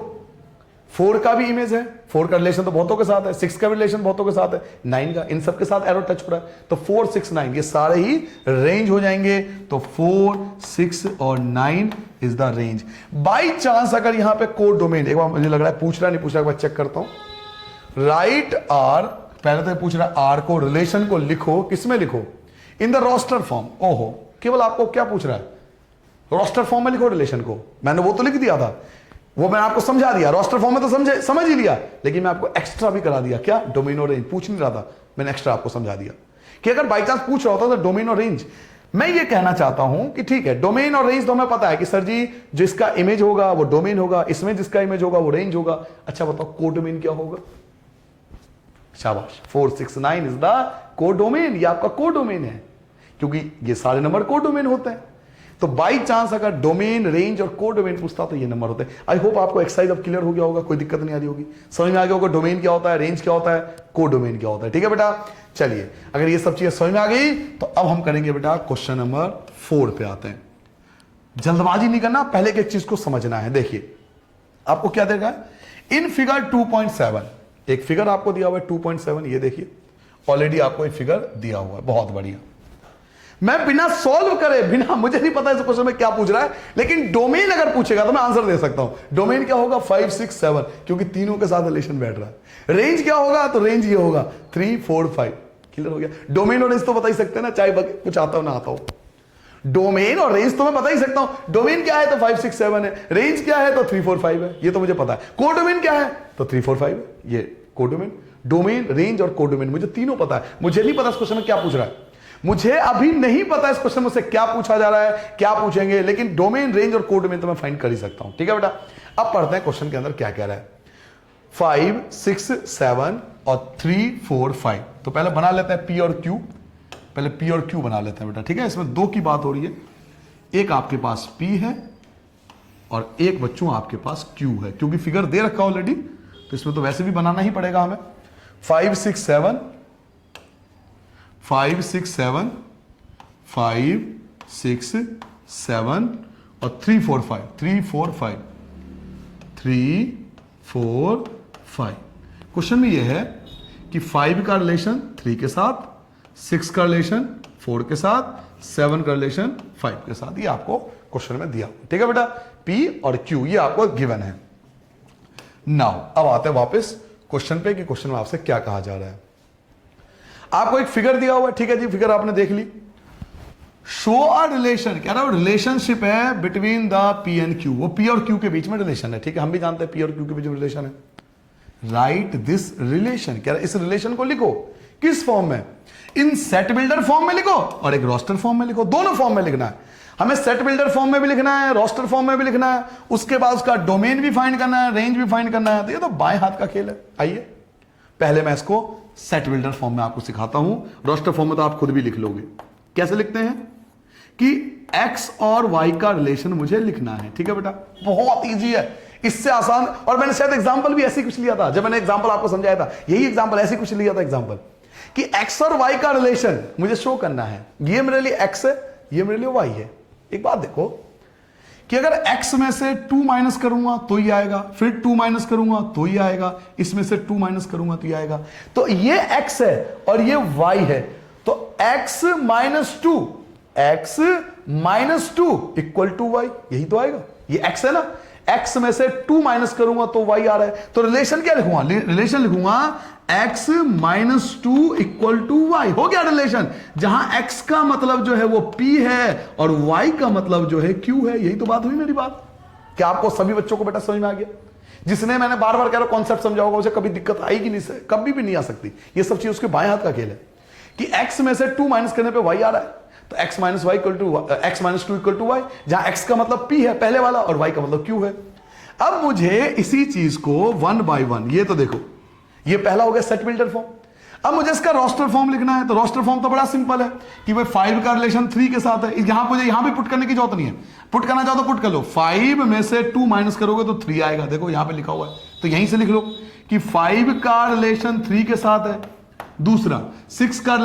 B: 4 का भी इमेज है, 4 का रिलेशन तो बहुतों के साथ है, 6 का भी रिलेशन बहुतों के साथ है, 9 का, इन सब के साथ एरो टच हो रहा है। तो 4 6 9 ये सारे ही रेंज हो जाएंगे। तो 4 6 और 9 is the range. By chance अगर यहां पे कोड डोमेन, एक बार मुझे लग रहा है पूछ रहा नहीं पूछ रहा, एक बार चेक करता हूं। राइट आर, पहले तो पूछ रहा है आर को, रिलेशन को लिखो, किसमें लिखो? In the roster form. ओहो, केवल आपको क्या पूछ रहा है? रोस्टर फॉर्म में लिखो रिलेशन को। मैंने वो तो लिख दिया था, वो मैंने आपको समझा दिया। रोस्टर फॉर्म में तो समझ ही लिया, लेकिन मैं आपको एक्स्ट्रा भी करा दिया। क्या? डोमेन और रेंज पूछ नहीं रहा था, मैंने एक्स्ट्रा आपको समझा दिया कि अगर बाई चांस पूछ रहा होता तो डोमेन और रेंज। मैं ये कहना चाहता हूं कि ठीक है, डोमेन और रेंज तो हमें पता है कि सर जी जिसका इमेज होगा वो डोमेन होगा, इसमें जिसका इमेज होगा वो रेंज होगा। अच्छा बताओ कोडोमेन क्या होगा? शाबाश, 4 6 9 इज द कोडोमेन। ये आपका कोडोमेन है क्योंकि ये सारे नंबर कोडोमेन होते हैं। तो बाई चांस अगर डोमेन रेंज और कोडोमेन पूछता तो ये नंबर होते हैं। आई होप आपको एक्सरसाइज अब क्लियर हो गया होगा, कोई दिक्कत नहीं आ रही होगी, समझ में आ गया होगा डोमेन क्या होता है, रेंज क्या होता है, कोडोमेन क्या होता है। ठीक है बेटा, चलिए अगर ये सब चीजें समझ में आ गई तो अब हम करेंगे बेटा क्वेश्चन नंबर 4 पे आते हैं। जल्दबाजी नहीं करना, पहले एक चीज को समझना है। देखिए आपको क्या देगा इन फिगर 2.7, एक फिगर आपको दिया हुआ है 2.7, ये देखिए ऑलरेडी आपको एक फिगर दिया हुआ है, बहुत बढ़िया। मैं बिना सॉल्व करे, बिना, मुझे नहीं पता इस क्वेश्चन में क्या पूछ रहा है, लेकिन डोमेन अगर पूछेगा तो मैं आंसर दे सकता हूं। डोमेन क्या होगा? 5 6 7, क्योंकि तीनों के साथ रिलेशन बैठ रहा है। रेंज क्या होगा? तो रेंज ये होगा 3 4 5। क्लियर हो गया? डोमेन और रेंज तो बता ही सकते हैं ना, चाहे कुछ आता हो ना आता हो। डोमेन और रेंज तो मैं बता ही सकता हूं। डोमेन क्या है? तो 5 6 7 है। रेंज क्या है? तो 3 4 5 है, ये तो मुझे पता है। कोडोमेन क्या है? तो 3 4 5 है, ये कोडोमेन। डोमेन, रेंज और कोडोमेन मुझे तीनों पता है। मुझे नहीं पता इस क्वेश्चन में क्या पूछ रहा है, मुझे अभी नहीं पता इस क्वेश्चन में से क्या पूछा जा रहा है, क्या पूछेंगे, लेकिन डोमेन, रेंज और कोडोमेन तो मैं फाइंड कर ही सकता हूं। ठीक है बेटा, अब पढ़ते हैं क्वेश्चन के अंदर क्या कह रहा है। 5 6 7 और 3 4 5। तो पहले बना लेते हैं पी और क्यू, पहले पी और क्यू बना लेते हैं बेटा। ठीक है, इसमें 2 की बात हो रही है, एक आपके पास पी है और एक बच्चों आपके पास क्यू है, क्योंकि फिगर दे रखा ऑलरेडी, तो इसमें तो वैसे भी बनाना ही पड़ेगा हमें। 5 6 7 5 6 7 5 6 7 और 3 4 5 3 4 5 3 4 5। क्वेश्चन में यह है कि 5 का रिलेशन 3 के साथ, 6 का रिलेशन 4 के साथ, 7 का रिलेशन 5 के साथ, ये आपको क्वेश्चन में दिया। ठीक है बेटा, P और Q ये आपको गिवन है। नाउ अब आते हैं वापस क्वेश्चन पे कि क्वेश्चन में आपसे क्या कहा जा रहा है। आपको एक फिगर दिया हुआ है, ठीक है जी, फिगर आपने देख ली। शो अ रिलेशन, कह रहा है रिलेशनशिप है between the P and Q, वो P और Q के बीच में रिलेशन है। ठीक है, हम भी जानते हैं P और Q के बीच में रिलेशन है। राइट दिस रिलेशन, कह रहा है इस रिलेशन को लिखो। किस फॉर्म में? इन सेट बिल्डर फॉर्म में लिखो और एक रोस्टर फॉर्म में लिखो, दोनों फॉर्म में लिखना है। हमें सेट बिल्डर फॉर्म में भी लिखना है, रोस्टर फॉर्म में भी लिखना है, उसके बाद उसका डोमेन भी फाइंड करना है, रेंज भी फाइंड करना है। तो ये तो बाएं हाथ का खेल है। आइए पहले मैं इसको सेट बिल्डर फॉर्म में आपको सिखाता हूं, रोस्टर फॉर्म में तो आप खुद भी लिख लोगे। कैसे लिखते हैं कि x और y का रिलेशन मुझे लिखना है। ठीक है बेटा, बहुत इजी है, इससे आसान। और मैंने शायद एग्जांपल भी ऐसे कुछ लिया था, जब मैंने एग्जांपल आपको समझाया था, यही एग्जांपल ऐसे कुछ लिया था एग्जांपल, कि x और y का रिलेशन मुझे शो करना है। ये मेरे लिए x है, ये मेरे लिए y है। एक बात देखो कि अगर x में से 2 माइनस करूंगा तो ये आएगा, फिर 2 माइनस करूंगा तो ये आएगा, इसमें से 2 माइनस करूंगा तो ये आएगा। तो ये x है और ये y है, तो x minus 2 equal to y, यही तो आएगा। ये x है ना, x में से 2 माइनस करूंगा तो y आ रहा है। तो रिलेशन क्या लिखूंगा? रिलेशन लिखूंगा x minus 2 equal to y। हो गया रिलेशन, जहां x का मतलब जो है वो p है और y का मतलब जो है q है। यही तो बात हुई मेरी बात। क्या आपको सभी बच्चों को बेटा समझ में आ गया? जिसने मैंने बार बार कह रहा कॉन्सेप्ट समझा होगा, उसे कभी दिक्कत आएगी नहीं, से कभी भी नहीं आ सकती। ये सब चीज उसके बाएं हाथ का खेल है कि x में से 2 माइनस करने पे y आ रहा है, तो x minus 2 equal to y, जहां x का मतलब p है पहले वाला और y का मतलब q है। अब मुझे इसी चीज को 1 बाय 1, ये तो देखो, ये पहला हो गया सेट बिल्डर फॉर्म। अब मुझे इसका रोस्टर फॉर्म लिखना है, तो रोस्टर फॉर्म तो बड़ा सिंपल है कि भाई 5 का रिलेशन 3 के साथ है। यहां मुझे यहां भी पुट करने की जरूरत नहीं है, पुट करना चाहो तो पुट कर लो। 5 में से 2 माइनस करोगे तो 3 आएगा, देखो यहां पे लिखा हुआ है, तो यहीं से लिख लो कि 5 का रिलेशन 3 के साथ है। दूसरा 6 का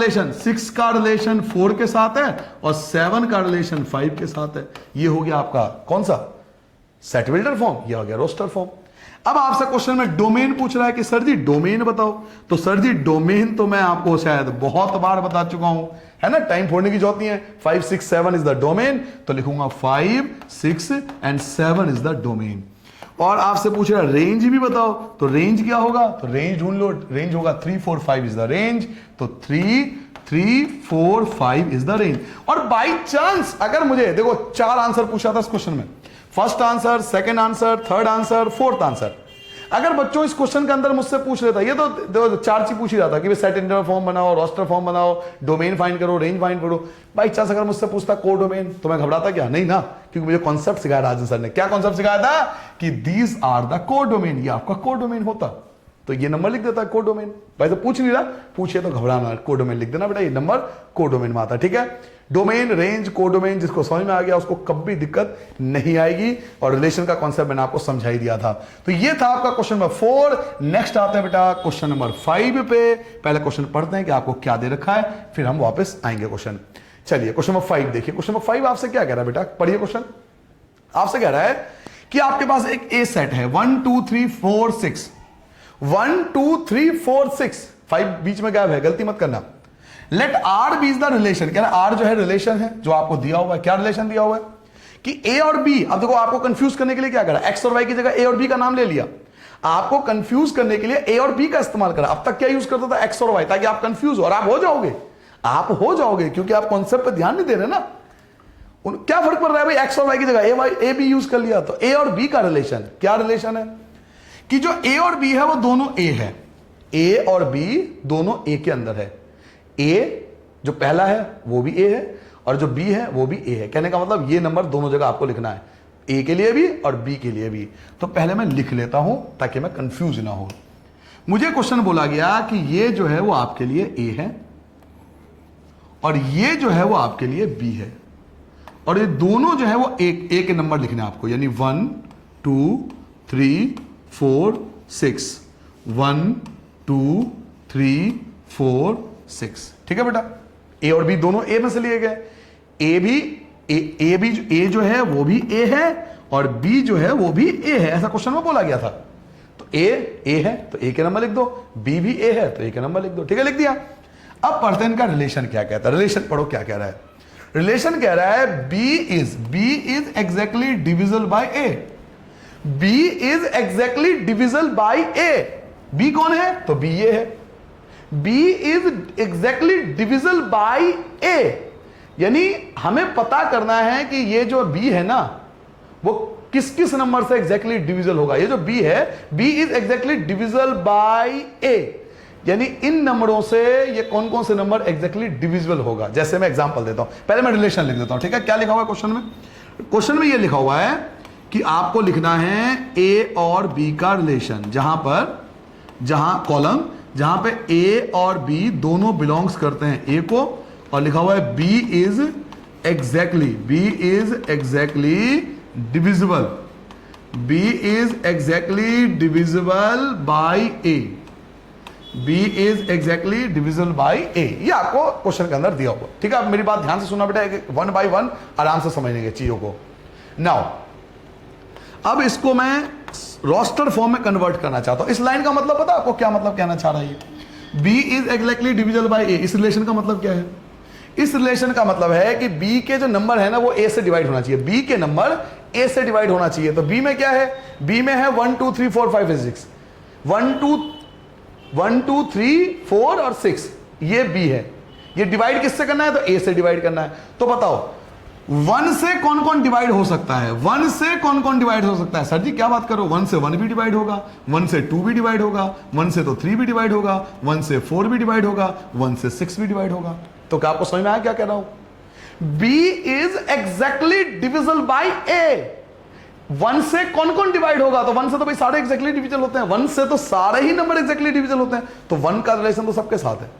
B: रिलेशन 4 के साथ है और 7 का रिलेशन 5 के साथ है। ये हो गया आपका कौन सा? Set builder form. ये हो गया रोस्टर फॉर्म। अब आपसे क्वेश्चन में डोमेन पूछ रहा है कि सर जी डोमेन बताओ। तो सर जी डोमेन तो मैं आपको शायद बहुत बार बता चुका हूं, है ना, टाइम फोड़ने की जरूरत नहीं है। 5 6 7 इज द डोमेन, तो लिखूंगा 5 6 एंड 7 इज द डोमेन। और आपसे पूछ रहा है रेंज भी बताओ, तो रेंज क्या होगा? तो रेंज ढूंढ लो, रेंज होगा 3 4 5 इज द रेंज, तो 3 3 4 5 इज द रेंज। और बाई चांस अगर मुझे देखो 4 आंसर पूछा था इस क्वेश्चन में, first answer, second answer, third answer, fourth answer. अगर बच्चों इस क्वेश्चन के अंदर मुझसे पूछ लेता, ये तो 4 चीज पूछ ही रहा था कि सेट इंटरवल फॉर्म बनाओ, रोस्टर फॉर्म बनाओ, डोमेन फाइंड करो, रेंज फाइंड करो। बाई चांस अगर मुझसे पूछता को डोमेन, तो मैं घबराता क्या? नहीं ना, क्योंकि मुझे कॉन्सेप्ट सिखाया राजन सर ने। क्या कॉन्सेप्ट सिखाया था? कि दीज आर द को डोमेन, ये आपका को डोमेन होता, तो ये नंबर लिख देता है को डोमेन। भाई तो पूछ नहीं रहा, पूछे तो घबराना, को डोमेन लिख देना बेटा, ये नंबर को डोमेन में आता। ठीक है, डोमेन, रेंज, को डोमेन, जिसको समझ में आ गया उसको कभी दिक्कत नहीं आएगी। और रिलेशन का कॉन्सेप्ट मैंने आपको समझा ही दिया था। तो ये था आपका क्वेश्चन नंबर 4। नेक्स्ट आते हैं बेटा क्वेश्चन नंबर 5 पे। पहले क्वेश्चन पढ़ते हैं कि आपको क्या दे रखा है, फिर हम वापस आएंगे क्वेश्चन। चलिए क्वेश्चन नंबर 5 देखिए। क्वेश्चन नंबर 5 आपसे क्या कह रहा है बेटा? पढ़िए क्वेश्चन। आपसे कह रहा है कि आपके पास एक ए सेट है 1 2 3 4 6, 1 2 3 4 6, 5 बीच में गैप है, गलती मत करना। Let R be is the relation, कह रहा है आर जो है रिलेशन है जो आपको दिया हुआ है। क्या रिलेशन दिया हुआ है? कि ए और बी। अब देखो आपको कंफ्यूज करने के लिए क्या करा, एक्स और वाई की जगह ए और बी का नाम ले लिया। आपको कंफ्यूज करने के लिए ए और बी का इस्तेमाल करा। अब तक क्या यूज करता था? एक्स और वाई, ताकि आप कंफ्यूज हो, और आप हो जाओगे क्योंकि आप कॉन्सेप्ट पे ध्यान नहीं दे रहे ना। क्या फर्क पड़ रहा है भाई, एक्स और वाई की जगह ए बी यूज कर लिया। तो ए और बी का रिलेशन, क्या रिलेशन है कि जो ए और बी है वो दोनों ए है, ए और बी दोनों ए के अंदर है। ए जो पहला है वो भी ए है और जो बी है वो भी ए है। कहने का मतलब ये नंबर दोनों जगह आपको लिखना है, ए के लिए भी और बी के लिए भी। तो पहले मैं लिख लेता हूं ताकि मैं कंफ्यूज ना हो। मुझे क्वेश्चन बोला गया कि ये जो है वो आपके लिए ए है और ये जो है वो आपके लिए बी है, और ये दोनों जो है वो ए के नंबर लिखने हैं आपको, यानी 1 2 3 4 6, 1 2 3 4 6। ठीक है बेटा, ए और बी दोनों ए में से लिए गए। ए जो है वो भी ए है और बी जो है वो भी ए है, ऐसा क्वेश्चन में बोला गया था। तो ए है तो ए के नंबर लिख दो, बी भी ए है तो ए के नंबर लिख दो। ठीक है, लिख दिया। अब पढ़ते हैं इनका रिलेशन क्या कहता है। रिलेशन पढ़ो क्या कह रहा है। रिलेशन कह रहा है B is exactly divisible by A. B is exactly divisible by A. B कौन है? तो बी ये है। B is exactly divisible by A, यानी हमें पता करना है कि ये जो बी है ना वो किस किस नंबर से एग्जैक्टली डिविजिबल होगा। ये जो बी है, B is exactly divisible by A, यानी इन नंबरों से ये कौन कौन से नंबर एग्जैक्टली डिविजिबल होगा। जैसे मैं एग्जांपल देता हूं, पहले मैं रिलेशन लिख देता हूं, ठीक है। क्या लिखा हुआ है क्वेश्चन में? क्वेश्चन में ये लिखा हुआ है कि आपको लिखना है ए और बी का रिलेशन, जहां कॉलम जहां पे ए और बी दोनों बिलोंग्स करते हैं ए को, और लिखा हुआ है B is exactly divisible, B is exactly divisible by A, B is exactly divisible by A. ये आपको क्वेश्चन के अंदर दिया हुआ, ठीक है। आप मेरी बात ध्यान से सुनना बेटा, वन बाय वन आराम से समझने चीजों को। नाउ अब इसको मैं रोस्टर फॉर्म में कन्वर्ट करना चाहता हूं। इस लाइन का मतलब पता आपको क्या मतलब कहना चाह रहा है? B is exactly divisible by A, इस रिलेशन का मतलब क्या है? इस रिलेशन का मतलब है कि बी के जो नंबर है ना वो ए से डिवाइड होना चाहिए, बी के नंबर ए से डिवाइड होना चाहिए। तो बी में क्या है? बी में है 1 2 3 4 5 6, 1 2 3 4 और 6, ये बी है। ये डिवाइड किससे करना है? तो ए से डिवाइड करना है। तो बताओ 1 से कौन कौन डिवाइड हो सकता है? 1 से कौन कौन डिवाइड हो सकता है? सर जी क्या बात करो, 1 से 1 भी डिवाइड होगा, 1 से 2 भी डिवाइड होगा, 1 से तो 3 भी डिवाइड होगा, 1 से 4 भी डिवाइड होगा, 1 से 6 भी डिवाइड होगा। तो क्या आपको समझ में आया क्या कह रहा हूं? B is exactly divisible bye A। 1 से कौन कौन डिवाइड होगा? तो 1 से तो भाई सारे एग्जैक्टली डिविजिबल होते हैं, 1 से तो सारे ही नंबर एग्जैक्टली डिविजिबल होते हैं। तो 1 का रिलेशन तो सबके साथ है,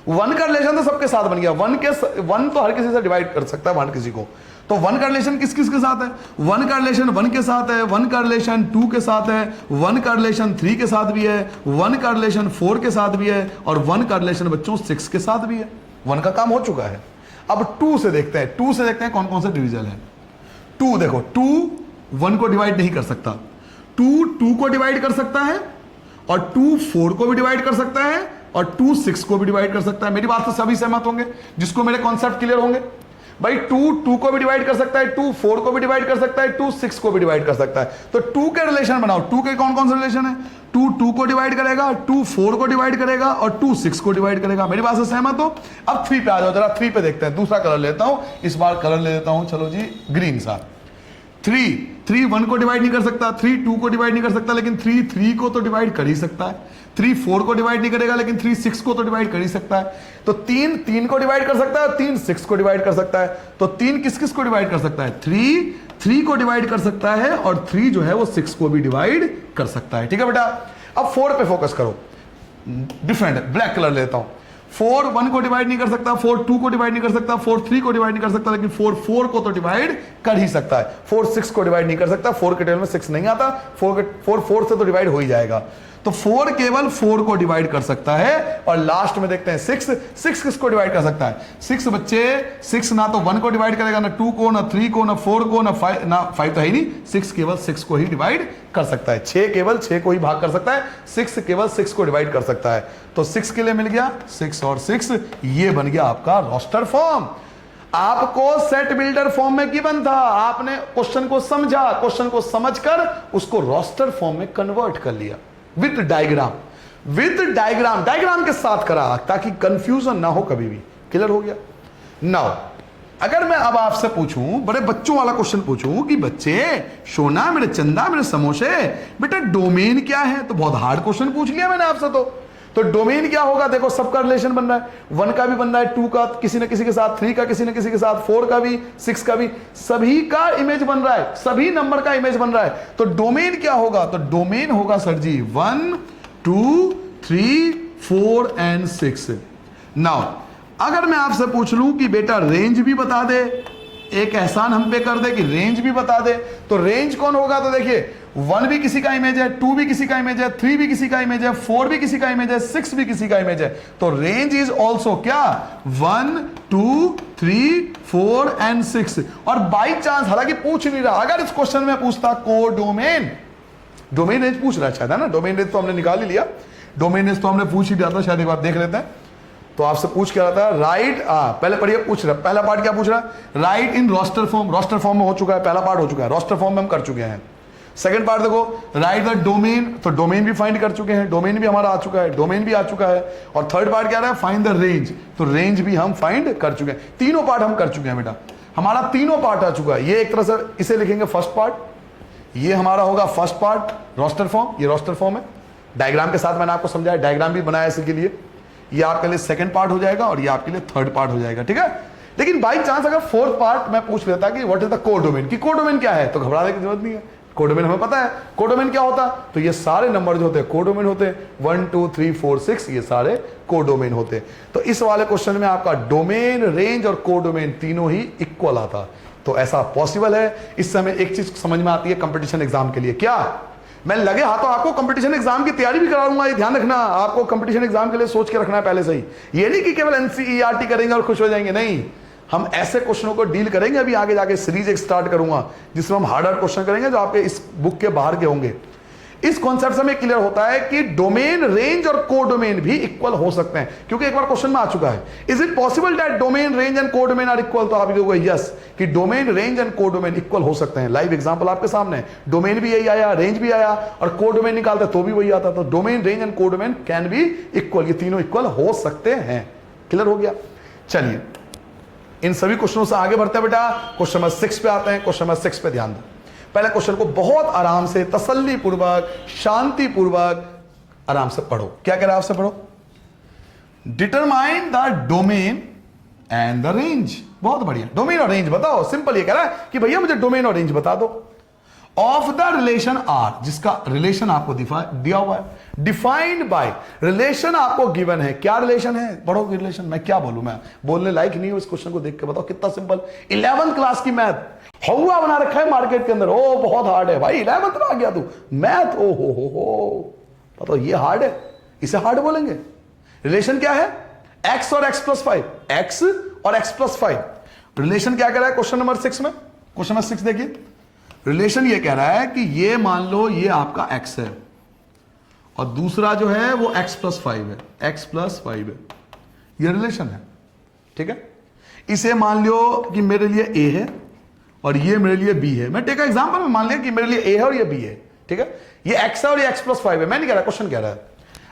B: 1 का रिलेशन तो सबके साथ बन गया। 1 तो हर किसी से डिवाइड कर सकता है, 1 किसी को। तो 1 का रिलेशन किस किस के साथ है? 1 का रिलेशन 1 के साथ है, 1 का रिलेशन 2 के साथ है, 1 का रिलेशन 3 के साथ भी है, 1 का रिलेशन 4 के साथ भी है, और 1 का रिलेशन बच्चों 6 के साथ भी है। 1 का काम हो चुका है। अब 2 से देखते हैं, 2 से देखते हैं कौन कौन से डिविजन है। 2 देखो, 2 1 को डिवाइड नहीं कर सकता, 2 को डिवाइड कर सकता है, और 2 4 को भी डिवाइड कर सकता है, और 2 6 को भी डिवाइड कर सकता है। मेरी बात से सभी सहमत होंगे जिसको मेरे कॉन्सेप्ट क्लियर होंगे? भाई 2 को भी डिवाइड कर सकता है, 2 4 को भी डिवाइड कर सकता है, 2 6 को भी डिवाइड कर सकता है। तो 2 के रिलेशन बनाओ। 2 के कौन कौन से रिलेशन है? 2 को डिवाइड करेगा, 2 4 को डिवाइड करेगा, और 2 6 को डिवाइड करेगा। मेरी बात से सहमत हो? अब 3 पे आ जाओ, जरा 3 पे देखते हैं। दूसरा कलर लेता हूं, इस बार कलर ले लेता हूं, चलो जी ग्रीन सा। 3 1 को डिवाइड नहीं कर सकता, 3 2 को डिवाइड नहीं कर सकता, लेकिन 3 को तो डिवाइड कर ही सकता है। 3 4 को डिवाइड नहीं करेगा, लेकिन 3 6 को तो डिवाइड कर ही सकता है। तो 3 को डिवाइड कर सकता है, 3 6 को डिवाइड कर सकता है। तो 3 किस किस को डिवाइड कर सकता है? 3 को डिवाइड कर सकता है, और 3 जो है वो 6 को भी डिवाइड कर सकता है। ठीक है बेटा, अब 4 पे फोकस करो। डिफरेंट ब्लैक कलर लेता हूं। 4 1 को डिवाइड नहीं कर सकता, 4 2 को डिवाइड नहीं कर सकता, 4 3 को डिवाइड नहीं कर सकता, लेकिन 4 4 को तो डिवाइड कर ही सकता है। 4 6 को डिवाइड नहीं कर सकता, 4 के टेबल में 6 नहीं आता, 4 से तो डिवाइड हो ही जाएगा। तो 4 केवल 4 को डिवाइड कर सकता है। और लास्ट में देखते हैं 6 किसको डिवाइड कर सकता है? 6 बच्चे, 6 ना तो 1 को डिवाइड करेगा, ना 2 को, ना 3 को, ना 4 को, ना 5 तो है ही नहीं। 6 केवल 6 को ही डिवाइड कर सकता है। 6 केवल 6 को ही भाग कर सकता है, 6 केवल 6 को डिवाइड कर सकता है। तो 6 के लिए मिल गया 6 और 6, ये बन गया आपका रोस्टर फॉर्म। आपको सेट बिल्डर फॉर्म में गिवन था, आपने क्वेश्चन को समझा, क्वेश्चन को समझकर उसको रोस्टर फॉर्म में कन्वर्ट कर लिया विद डायग्राम, डायग्राम के साथ करा ताकि कंफ्यूजन ना हो कभी भी। क्लियर हो गया? नाउ अगर मैं अब आपसे पूछूं, बड़े बच्चों वाला क्वेश्चन पूछूं कि बच्चे सोना, मेरे चंदा, मेरे समोसे, बेटा डोमेन क्या है? तो बहुत हार्ड क्वेश्चन पूछ लिया मैंने आपसे। तो डोमेन क्या होगा? देखो सबका रिलेशन बन रहा है, 1 का भी बन रहा है, 2 का किसी न किसी के साथ, 3 का किसी न किसी के साथ, 4 का भी, 6 का भी, सभी का इमेज बन रहा है, सभी नंबर का इमेज बन रहा है। तो डोमेन क्या होगा? तो डोमेन होगा सर जी 1 2 3 4 एंड 6। नाउ अगर मैं आपसे पूछ लूं कि बेटा रेंज भी बता दे, एक एहसान हम पे कर दे कि रेंज भी बता दे, तो रेंज कौन होगा? तो देखिए 1 भी किसी का इमेज है, 2 भी किसी का इमेज है, 3 भी किसी का इमेज है, 4 भी किसी का इमेज है, 6 भी किसी का इमेज है। तो रेंज इज ऑल्सो क्या? 1 2 3 4 एंड 6। और बाई चांस, हालांकि पूछ नहीं रहा, अगर इस क्वेश्चन में पूछता कोडोमेन, डोमेन रेंज पूछ रहा शायद, है ना? डोमेन रेंज तो हमने निकाल ही लिया, डोमेन रेंज तो हमने पूछ ही दिया था, शायद एक बार देख लेते हैं। तो आपसे पूछ क्या रहा था? राइट, पहले पढ़िए, पूछ रहा पहला पार्ट क्या पूछ रहा है? Write in roster form. Roster form में हो चुका है, पहला पार्ट हो चुका है, रोस्टर फॉर्म में हम कर चुके हैं। सेकंड पार्ट देखो, राइट द डोमेन, तो डोमेन भी फाइंड कर चुके हैं, डोमेन भी हमारा आ चुका है, डोमेन भी आ चुका है। और थर्ड पार्ट क्या रहा है? फाइंड द रेंज, तो रेंज भी हम फाइंड कर चुके हैं। तीनों पार्ट हम कर चुके हैं बेटा, हमारा तीनों पार्ट आ चुका है। ये एक तरह से इसे लिखेंगे फर्स्ट पार्ट, ये हमारा होगा फर्स्ट पार्ट रोस्टर फॉर्म, ये रोस्टर फॉर्म है। डायग्राम के साथ मैंने आपको समझाया, डायग्राम भी बनाया इसके लिए। ये आपके लिए सेकंड पार्ट हो जाएगा और ये आपके लिए थर्ड पार्ट हो जाएगा, ठीक है। लेकिन बाई चांस अगर फोर्थ पार्ट मैं पूछ लेता कि व्हाट इज द कोडोमेन, कि कोडोमेन क्या है, तो घबराने की जरूरत नहीं है, कोडोमेन हमें पता है कोडोमेन क्या होता है। तो ये सारे नंबर जो होते हैं कोडोमेन होते हैं, 1 2 3 4 6 ये सारे कोडोमेन होते हैं। तो इस वाले क्वेश्चन में आपका डोमेन, रेंज और कोडोमेन तीनों ही इक्वल आता। तो ऐसा पॉसिबल है। इस समय एक चीज समझ में आती है कंपटीशन एग्जाम के लिए, क्या मैं लगे हाथों आपको कंपटीशन एग्जाम की तैयारी भी कराऊंगा, ये ध्यान रखना। आपको कंपटीशन एग्जाम के लिए सोच के रखना है पहले से ही। ये नहीं कि केवल एनसीईआरटी करेंगे और खुश हो जाएंगे, नहीं, हम ऐसे क्वेश्चनों को डील करेंगे। अभी आगे जाके सीरीज एक स्टार्ट करूंगा जिसमें हम हार्डर क्वेश्चन करेंगे जो आपके इस बुक के बाहर के होंगे। इस कॉन्सेप्ट से हमें क्लियर होता है कि डोमेन, रेंज और कोडोमेन भी इक्वल हो सकते हैं, क्योंकि एक बार क्वेश्चन में आ चुका है, is it possible that domain, range and codomain are equal. तो आप कहोगे यस, कि domain, range and codomain equal हो सकते हैं। लाइव एग्जांपल आपके सामने है, डोमेन भी यही आया, रेंज भी आया और कोडोमेन निकालते तो भी वही आता। तो domain, range and codomain can be equal, ये तीनों इक्वल हो सकते हैं। क्लियर हो गया। चलिए इन सभी क्वेश्चनों से आगे बढ़ते हैं बेटा, क्वेश्चन नंबर 6 पे आते हैं। क्वेश्चन नंबर 6 पे ध्यान दो। पहले क्वेश्चन को बहुत आराम से, तसल्ली पूर्वक, शांति पूर्वक आराम से पढ़ो। क्या कह रहा है आपसे, पढ़ो। Determine the domain and the range. बहुत बढ़िया, डोमेन और रेंज बताओ। सिंपल ये कह रहा है कि भैया मुझे डोमेन और रेंज बता दो ऑफ द रिलेशन आर, जिसका रिलेशन आपको दिया हुआ है, डिफाइंड बाय, रिलेशन आपको गिवन है। क्या रिलेशन है, पढ़ो रिलेशन। मैं क्या बोलूं, मैं बोलने लायक नहीं हूं इस क्वेश्चन को देख के। बताओ कितना सिंपल, 11th क्लास की मैथ हवा बना रखा है मार्केट के अंदर। ओ बहुत हार्ड है भाई, 11th में आ गया तू मैथ, ओ हो बताओ ये हार्ड है, इसे हार्ड बोलेंगे। रिलेशन क्या है, x और x प्लस 5, x और x प्लस 5। रिलेशन क्या कह रहा है क्वेश्चन नंबर 6 में। क्वेश्चन नंबर 6 देखिए, रिलेशन ये कह रहा है कि ये मान लो ये आपका x है और दूसरा जो है वो x प्लस 5 है, x प्लस 5 है, ये रिलेशन है, ठीक है। इसे मान लो कि मेरे लिए a है और ये मेरे लिए b है। मैं टेक एग्जांपल में मान लिया कि मेरे लिए a है और ये b है, ठीक है। ये x है और ये x प्लस 5 है। मैं नहीं कह रहा, क्वेश्चन कह रहा है।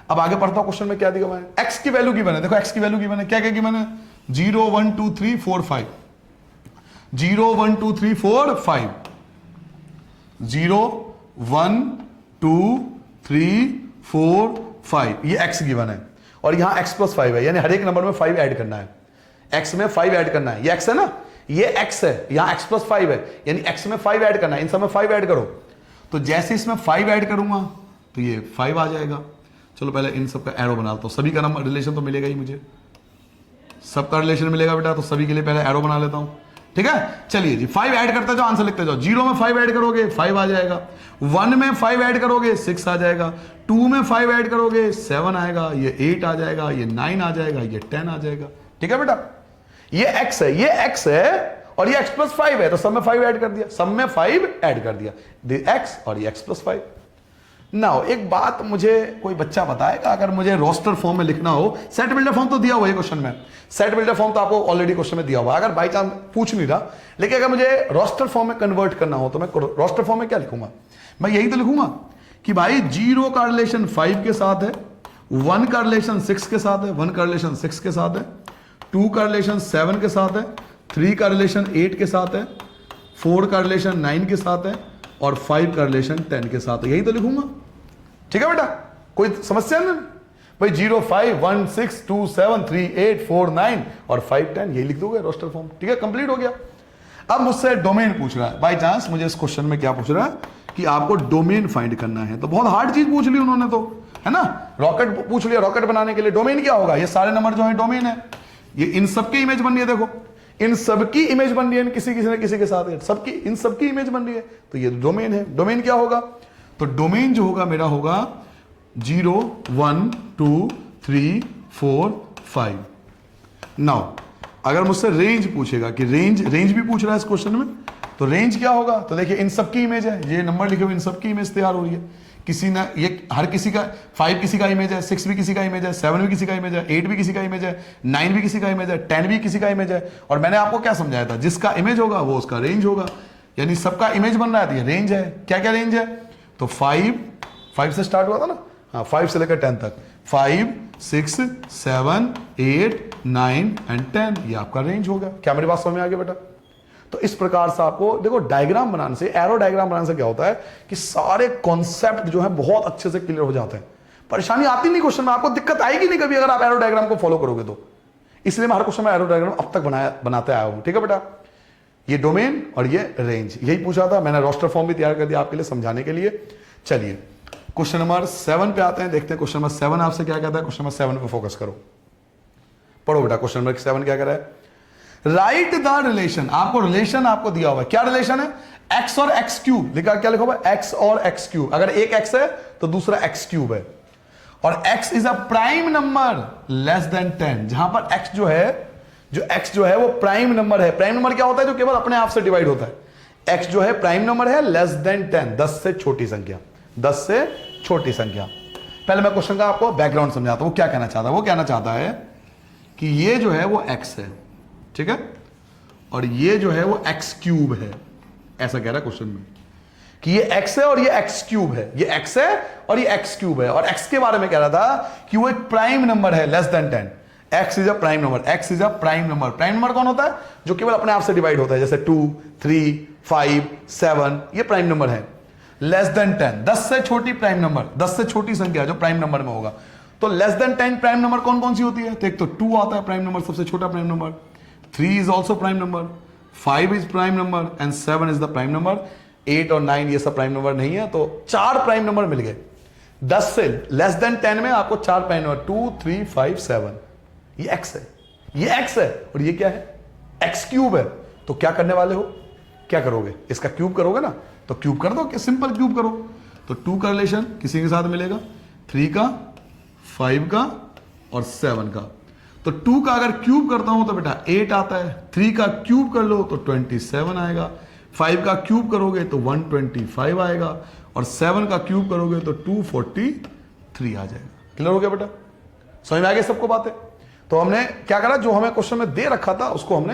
B: अब आगे पढ़ता हूं, क्वेश्चन में क्या दिया हुआ है, x की वैल्यू गिवन है। देखो x की वैल्यू गिवन है, क्या क्या गिवन है, 0 1 2 3 4 5, 0 1 2 3 4 5, 0 1 2 3 4 5, ये x गिवन है और यहां x प्लस 5 है, यानी हर एक नंबर में 5 ऐड करना है। x में 5 ऐड करना है, ये x है ना, ये x है, यहां x प्लस 5 है, यानी x में 5 ऐड करना है। इन सब में 5 ऐड करो, तो जैसे इसमें 5 ऐड करूंगा तो ये 5 आ जाएगा। चलो पहले इन सब का एरो बना लेता हूं, सभी का नंबर रिलेशन तो मिलेगा ही, मुझे सबका रिलेशन मिलेगा बेटा, तो सभी के लिए पहले एरो बना लेता हूं, ठीक है। चलिए जी, 5 ऐड करते जाओ, आंसर लिखते जाओ। 0 में 5 ऐड करोगे 5 आ जाएगा, 1 में 5 ऐड करोगे 6 आ जाएगा, 2 में 5 ऐड करोगे 7 आएगा, ये 8 आ जाएगा, ये 9 आ जाएगा, ये 10 आ जाएगा, ठीक है बेटा। ये x है, ये x है और ये x प्लस 5 है, तो सब में 5 ऐड कर दिया, सब में 5 ऐड कर दिया, x और ये x प्लस 5। नाउ एक बात मुझे कोई बच्चा बताएगा, अगर मुझे रोस्टर फॉर्म में लिखना हो, सेट बिल्डर फॉर्म तो दिया हुआ है क्वेश्चन में, सेट बिल्डर फॉर्म तो आपको ऑलरेडी क्वेश्चन में दिया हुआ है, अगर बाई चांस पूछ नहीं रहा, लेकिन अगर मुझे रोस्टर फॉर्म में कन्वर्ट करना हो तो मैं रोस्टर फॉर्म में क्या लिखूंगा, मैं यही तो लिखूंगा कि भाई 0 का रिलेशन 5 के साथ है, 1 का रिलेशन 6 के साथ है, 1 का रिलेशन 6 के साथ है, 2 का रिलेशन 7 के साथ है, 3 का रिलेशन 8 के साथ है, 4 का रिलेशन 9 के साथ है और 5 का रिलेशन 10 के साथ है, यही तो लिखूंगा, ठीक है बेटा। कोई समस्या नहीं भाई, 0 5 1 6 2 7 3 8 4 9 और 5 10, यही लिख दोगे रोस्टर फॉर्म, ठीक है, कंप्लीट हो गया। अब मुझसे डोमेन पूछ रहा है, बाई चांस मुझे इस क्वेश्चन में क्या पूछ रहा है कि आपको डोमेन फाइंड करना है, तो बहुत हार्ड चीज पूछ ली उन्होंने, तो है ना, रॉकेट पूछ लिया, रॉकेट बनाने के लिए डोमेन क्या होगा, ये सारे नंबर जो है डोमेन है, ये इन सबकी इमेज बन रही है, देखो इन सबकी इमेज बन रही है, किसी ने किसी के साथ है, सबकी इन सबकी इमेज बन रही है, तो ये डोमेन है। डोमेन क्या होगा, तो डोमेन जो होगा मेरा होगा 0 1 2 3 4 5। नाउ अगर मुझसे रेंज पूछेगा कि रेंज भी पूछ रहा है इस क्वेश्चन में, तो रेंज क्या होगा, तो देखिए इन सबकी इमेज है, ये नंबर लिखे हुए इन सबकी इमेज तैयार हो रही है, किसी ना ये हर किसी का 5 किसी का इमेज है, 6 भी किसी का इमेज है, 7 भी किसी का इमेज है, 8 भी किसी का इमेज है, 9 भी किसी का इमेज है, 10 भी किसी का इमेज है। और मैंने आपको क्या समझाया था, जिसका इमेज होगा वो उसका रेंज होगा, यानी सबका इमेज बन रहा है तो ये रेंज है। क्या क्या रेंज है, तो 5 से स्टार्ट हुआ था ना, हाँ 5 से लेकर 10 तक, 5 6 7 8 9 एंड 10, ये आपका रेंज होगा। क्या मेरी बात समझ में आ गई बेटा। तो इस प्रकार से आपको देखो डायग्राम बनाने से, एरो डायग्राम बनाने से क्या होता है कि सारे कॉन्सेप्ट जो है बहुत अच्छे से क्लियर हो जाते हैं। परेशानी आती नहीं क्वेश्चन में, आपको दिक्कत आएगी नहीं कभी अगर आप एरो डायग्राम को फॉलो करोगे तो। इसलिए मैं हर क्वेश्चन में एरो डायग्राम अब तक बनाते आया हूं। ठीक है बेटा, ये डोमेन और ये रेंज, यही पूछा था मैंने, रोस्टर फॉर्म भी तैयार कर दिया आपके लिए समझाने के लिए। चलिए क्वेश्चन नंबर 7 पे आते हैं, देखते हैं क्वेश्चन नंबर 7 आपसे क्या कहता है। क्वेश्चन नंबर 7 पे फोकस करो, पढ़ो बेटा। क्वेश्चन नंबर 7 क्या कह रहा है, राइट द रिलेशन। आपको रिलेशन आपको दिया हुआ है, क्या रिलेशन है, एक्स और एक्स क्यूब लिखा, क्या लिखा हुआ है, एक्स और एक्स क्यूब। अगर एक एक्स है तो दूसरा एक्स क्यूब है, और x is a prime number less than 10, जहां पर x जो है वो प्राइम नंबर है। प्राइम नंबर क्या होता है, जो केवल अपने आप से डिवाइड होता है। x जो है प्राइम नंबर है लेस देन 10, 10 से छोटी संख्या, 10 से छोटी संख्या। पहले मैं क्वेश्चन का आपको बैकग्राउंड समझाता हूं, वो क्या कहना चाहता है। वो कहना चाहता है कि ये जो है वो x है, ठीक है, और ये जो है वो x क्यूब है, ऐसा कह रहा है क्वेश्चन में कि ये x है और ये x क्यूब है, ये x है और ये x क्यूब है। और x के बारे में कह रहा था कि वो एक प्राइम नंबर है less than 10। x is a prime number, x is a prime number. Prime number कौन होता है, जो केवल अपने आप से डिवाइड होता है, जैसे 2, 3, 5, 7, ये प्राइम नंबर है। लेस देन 10, 10 से छोटी प्राइम नंबर, 10 से छोटी संख्या जो प्राइम नंबर में होगा। तो लेस देन 10 प्राइम नंबर कौन कौन सी होती है, तो एक तो 2 आता है प्राइम नंबर, सबसे छोटा prime number, 3 is also prime number, 5 is prime number and 7 is the prime number. 8 और 9 ये सब प्राइम नंबर नहीं है, तो 4 प्राइम नंबर मिल गए। 10 से लेस देन 10 में आपको 4 प्राइम नंबर, 2, 3, 5, 7, ये x है, ये x है, और ये क्या है, x क्यूब है। तो क्या करने वाले हो, क्या करोगे, इसका क्यूब करोगे ना, तो क्यूब कर दो, कि सिंपल क्यूब करो। तो 2 का रिलेशन किसी के साथ मिलेगा, 3 का, 5 का और 7 का। तो 2 का अगर क्यूब करता हूं तो बेटा 8 आता है, 3 का क्यूब कर लो तो 27 आएगा, 5 का क्यूब करोगे तो 125 आएगा, और 7 का क्यूब करोगे तो 243 आ जाएगा। क्लियर हो गया बेटा, समझ में आ गई सबको बातें। तो हमने क्या करा, जो हमें क्वेश्चन में दे रखा था उसको हमने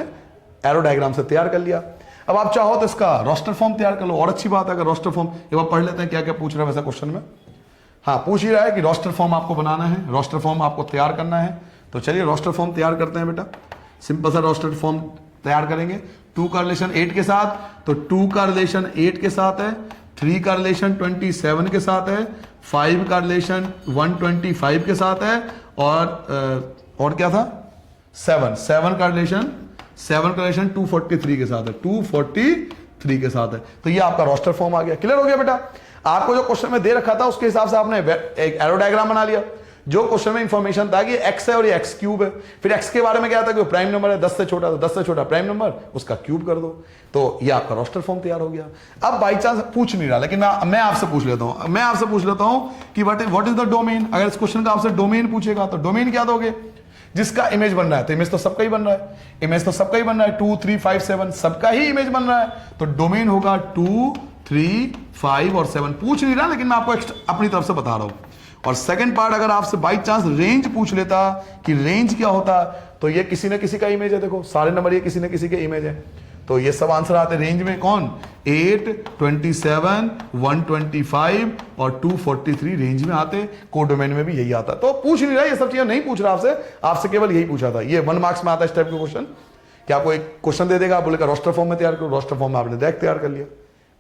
B: एरो डायग्राम से तैयार कर लिया। अब आप चाहो तो इसका रोस्टर फॉर्म तैयार कर लो, और अच्छी बात है अगर रोस्टर फॉर्म, एक बार पढ़ लेते हैं क्या क्या पूछ रहा है वैसा क्वेश्चन में। हाँ, पूछ ही रहा है कि रोस्टर फॉर्म आपको बनाना है, रोस्टर फॉर्म आपको तैयार करना है। तो चलिए रोस्टर फॉर्म तैयार करते हैं बेटा। सिंपल सा रोस्टर फॉर्म तैयार करेंगे। 2 का रिलेशन 8 के साथ, तो 2 का रिलेशन 8 के साथ है, 3 का रिलेशन 27 के साथ है, 5 का रिलेशन 125 के साथ है, और क्या था, 7 का रिलेशन 243 के साथ है, 243 के साथ है। तो ये आपका रोस्टर फॉर्म आ गया। क्लियर हो गया बेटा। आपको जो क्वेश्चन में दे रखा था उसके हिसाब से आपने एक एरो डायग्राम बना लिया। जो क्वेश्चन में इंफॉर्मेशन था कि x है और ये x क्यूब है, फिर x के बारे में क्या था कि वो प्राइम नंबर है, 10 से छोटा, तो 10 से छोटा प्राइम नंबर, उसका क्यूब कर दो, तो ये आपका रोस्टर फॉर्म तैयार हो गया। अब बाई चांस पूछ नहीं रहा, लेकिन मैं आपसे पूछ लेता हूं कि व्हाट इज द डोमेन। अगर इस क्वेश्चन का आपसे डोमेन पूछेगा तो डोमेन क्या दोगे, जिसका इमेज बन रहा है, तो इमेज तो सबका ही बन रहा है, इमेज तो सबका ही बन रहा है, 2, 3, 5, 7 सबका ही इमेज बन रहा है, तो डोमेन होगा 2, 3, 5 और 7। पूछ नहीं रहा, लेकिन मैं आपको अपनी तरफ से बता रहा हूं। और सेकंड पार्ट, अगर आपसे बाई चांस रेंज पूछ लेता कि रेंज क्या होता, तो ये किसी न किसी का इमेज है, देखो सारे नंबर ये किसी न किसी के इमेज है, तो ये सब आंसर आते हैं रेंज में। कौन, 8, 27, 125 और 243 रेंज में आते। कोडोमेन में भी यही आता। तो पूछ नहीं रहा, ये सब चीजें नहीं पूछ रहा आपसे केवल यही पूछा था। ये 1 मार्क्स में आता है इस टाइप के क्वेश्चन, कि आपको एक क्वेश्चन दे देगा, आप बोलेगा रोस्टर फॉर्म में तैयार करो, रोस्टर फॉर्म में आपने डायरेक्ट तैयार कर लिया।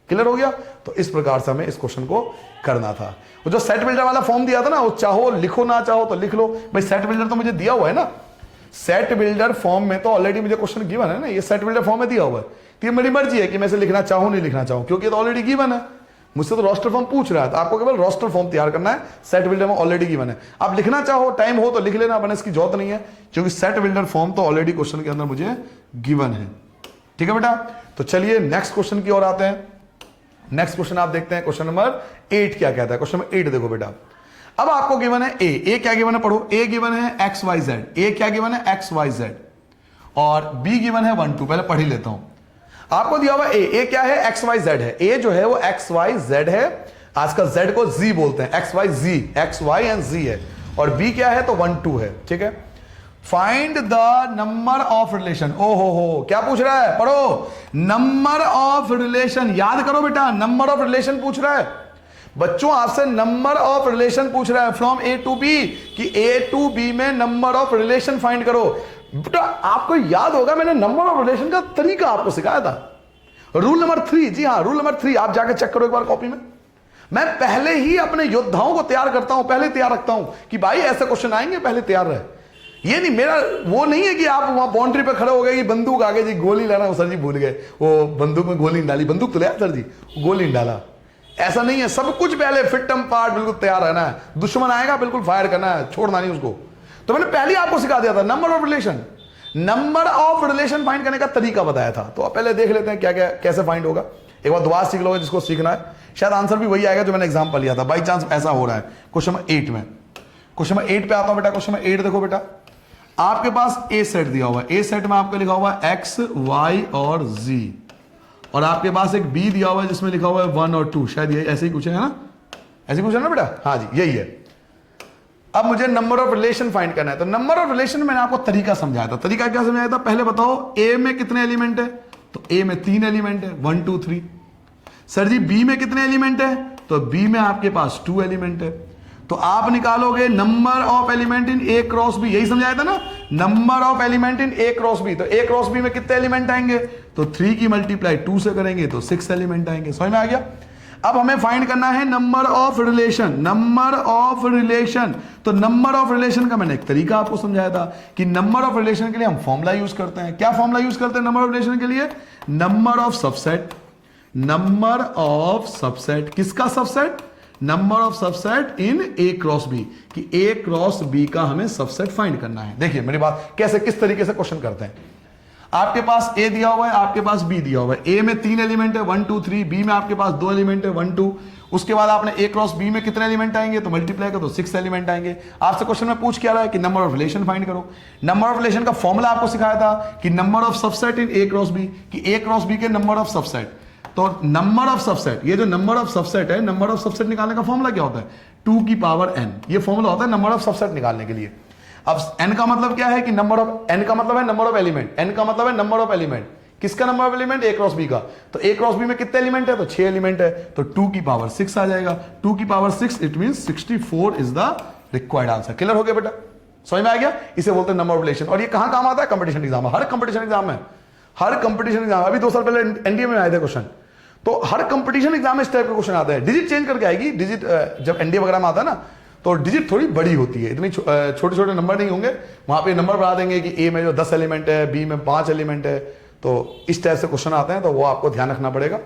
B: क्लियर हो गया। तो इस प्रकार से हमें इस क्वेश्चन को करना था। वो जो सेट बिल्डर वाला फॉर्म दिया था ना, वो चाहो लिखो ना चाहो तो लिख लो भाई, सेट बिल्डर तो मुझे दिया हुआ है ना, सेट बिल्डर फॉर्म में तो ऑलरेडी मुझे क्वेश्चन गिवन है ना, ये सेट बिल्डर फॉर्म में दिया हुआ है, तो ये मेरी मर्जी है कि मैं इसे लिखना चाहूं नहीं लिखना चाहूं, क्योंकि तो ऑलरेडी गिवन है। मुझसे तो रोस्टर फॉर्म पूछ रहा है, तो आपको केवल रोस्टर फॉर्म तैयार करना है, सेट बिल्डर में ऑलरेडी गिवन है। आप लिखना चाहो, टाइम हो तो लिख लेना, वरना इसकी जरूरत नहीं है, क्योंकि सेट बिल्डर फॉर्म तो ऑलरेडी क्वेश्चन के अंदर मुझे गिवन है। ठीक है बेटा। तो चलिए नेक्स्ट क्वेश्चन की ओर आते हैं। नेक्स्ट क्वेश्चन आप देखते हैं, क्वेश्चन नंबर 8 क्या कहता है। क्वेश्चन नंबर 8 देखो बेटा, अब आपको गिवन है ए क्या गिवन है, पढ़ो। ए गिवन है एक्स वाई जेड, ए क्या गिवन है एक्स वाई जेड, और बी गिवन है 1 2। पहले पढ़ ही लेता हूं। आपको दिया हुआ ए क्या है, एक्स वाई जेड है। ए जो है वो एक्स वाई जेड है, आजकल जेड को जी बोलते हैं, X Y Z, X Y and Z है। और बी क्या है, तो 1 2 है। ठीक है। Find the number of relation. हो क्या पूछ रहा है, पढ़ो। नंबर ऑफ रिलेशन, याद करो बेटा, नंबर ऑफ रिलेशन पूछ रहा है बच्चों आपसे, नंबर ऑफ रिलेशन पूछ रहा है फ्रॉम ए टू बी, कि ए टू बी में नंबर ऑफ रिलेशन फाइंड करो। बेटा आपको याद होगा मैंने नंबर ऑफ रिलेशन का तरीका आपको सिखाया था, रूल नंबर 3। जी हाँ, रूल नंबर 3 आप जाकर चेक करो एक बार कॉपी में।
A: मैं पहले ही अपने योद्धाओं को तैयार करता हूं, पहले तैयार रखता हूं कि भाई ऐसे क्वेश्चन आएंगे, पहले तैयार रहे। ये नहीं, मेरा वो नहीं है कि आप वहां बाउंड्री पे खड़े हो गए कि बंदूक आगे जी गोली लेना, वो सर जी भूल गए, वो बंदूक में गोली डाली, बंदूक तो ले सर जी, गोली डाला। ऐसा नहीं है, सब कुछ पहले फिट एंड पार्ट बिल्कुल तैयार रहना है। दुश्मन आएगा बिल्कुल फायर करना है, छोड़ना नहीं उसको। तो मैंने पहले आपको सिखा दिया था number of relation, number of relation find करने का तरीका बताया था। तो आप पहले देख लेते हैं क्या क्या कैसे फाइंड होगा। एक बार दोबारा सीख लोगे जिसको सीखना है, शायद आंसर भी वही आएगा जो मैंने एग्जांपल लिया था। बाई चांस ऐसा हो रहा है क्वेश्चन नंबर 8 में। क्वेश्चन नंबर 8 पे आता हूं बेटा। क्वेश्चन नंबर 8 देखो बेटा, आपके पास ए सेट दिया हुआ है। ए सेट में आपको लिखा हुआ है एक्स, वाई और जी, और आपके पास एक बी दिया हुआ है जिसमें लिखा हुआ है 1 और 2। शायद ये ऐसे ही कुछ है ना, ऐसे कुछ है ना बेटा? हाँ जी, यही है। अब मुझे नंबर ऑफ रिलेशन फाइंड करना है। तो नंबर ऑफ रिलेशन मैंने आपको तरीका समझाया था। तरीका क्या समझाया था? पहले बताओ ए में कितने एलिमेंट है? तो ए में 3 एलिमेंट है, 1 2 3। सर जी बी में कितने एलिमेंट है? तो बी में आपके पास 2 एलिमेंट है। तो आप निकालोगे number of element in A cross B, यही समझाया था ना, number of element in A cross B. तो ए क्रॉस बी में कितने एलिमेंट आएंगे? तो 3 की मल्टीप्लाई 2 से करेंगे तो 6 एलिमेंट आएंगे। समझ में आ गया? अब हमें फाइंड करना है number of relation. Number of relation, तो नंबर ऑफ रिलेशन का मैंने एक तरीका आपको समझाया था कि नंबर ऑफ रिलेशन के लिए हम फॉर्मूला यूज करते हैं। क्या फॉर्मूला यूज करते हैं नंबर ऑफ रिलेशन के लिए? Number of subset. Number of subset, किसका subset? Number of subset in A cross B, कि ए क्रॉस बी का हमें सबसेट फाइंड करना है। देखिए मेरी बात कैसे, किस तरीके से क्वेश्चन करते हैं। आपके पास ए दिया हुआ है, आपके पास बी दिया हुआ है। ए में 3 एलिमेंट है 1 2 3, बी में आपके पास 2 एलिमेंट है 1 2। उसके बाद आपने ए क्रॉस बी में कितने एलिमेंट आएंगे? तो मल्टीप्लाई करो तो 6 एलिमेंट आएंगे। आपसे क्वेश्चन में पूछ क्या रहा है कि नंबर ऑफ रिलेशन फाइंड करो। नंबर ऑफ रिलेशन का फॉर्मूला आपको सिखाया था कि number of subset in A cross B, कि ए क्रॉस बी के नंबर ऑफ सबसेट। तो नंबर ऑफ सबसेट, ये जो नंबर ऑफ सबसेट है, नंबर ऑफ सबसेट निकालने का फॉर्मूला क्या होता है? 2 की पावर n। ये फॉर्मूला होता है नंबर ऑफ सबसेट निकालने के लिए। अब n का मतलब क्या है कि नंबर ऑफ, n का मतलब है नंबर ऑफ एलिमेंट, n का मतलब है नंबर ऑफ एलिमेंट। किसका number of element? A cross B का। तो ए क्रॉस बी में कितने एलिमेंट है? तो 6 एलिमेंट है। तो 2 की पावर 6 आ जाएगा। 2 की power 6 it means 64 is the required answer. Clear हो गया बेटा? समझ में आ गया? इसे बोलते हैं नंबर ऑफ रिलेशन। और ये कहां काम आता है? कंपटीशन एग्जाम में। हर कंपटीशन एग्जाम में, हर कंपटीशन एग्जाम, अभी 2 साल पहले एनडीए में आए थे क्वेश्चन, तो हर कंपटीशन एग्जाम में इस टाइप का क्वेश्चन आता है। डिजिट चेंज करके आएगी। डिजिट जब एनडीए वगैरह में आता है ना, तो डिजिट थोड़ी बड़ी होती है, इतनी छोटे छोटे नंबर नहीं होंगे। वहां पे नंबर बढ़ा देंगे कि ए में जो 10 एलिमेंट है, बी में 5 एलिमेंट है। तो इस टाइप से क्वेश्चन आते हैं, तो वो आपको ध्यान रखना पड़ेगा।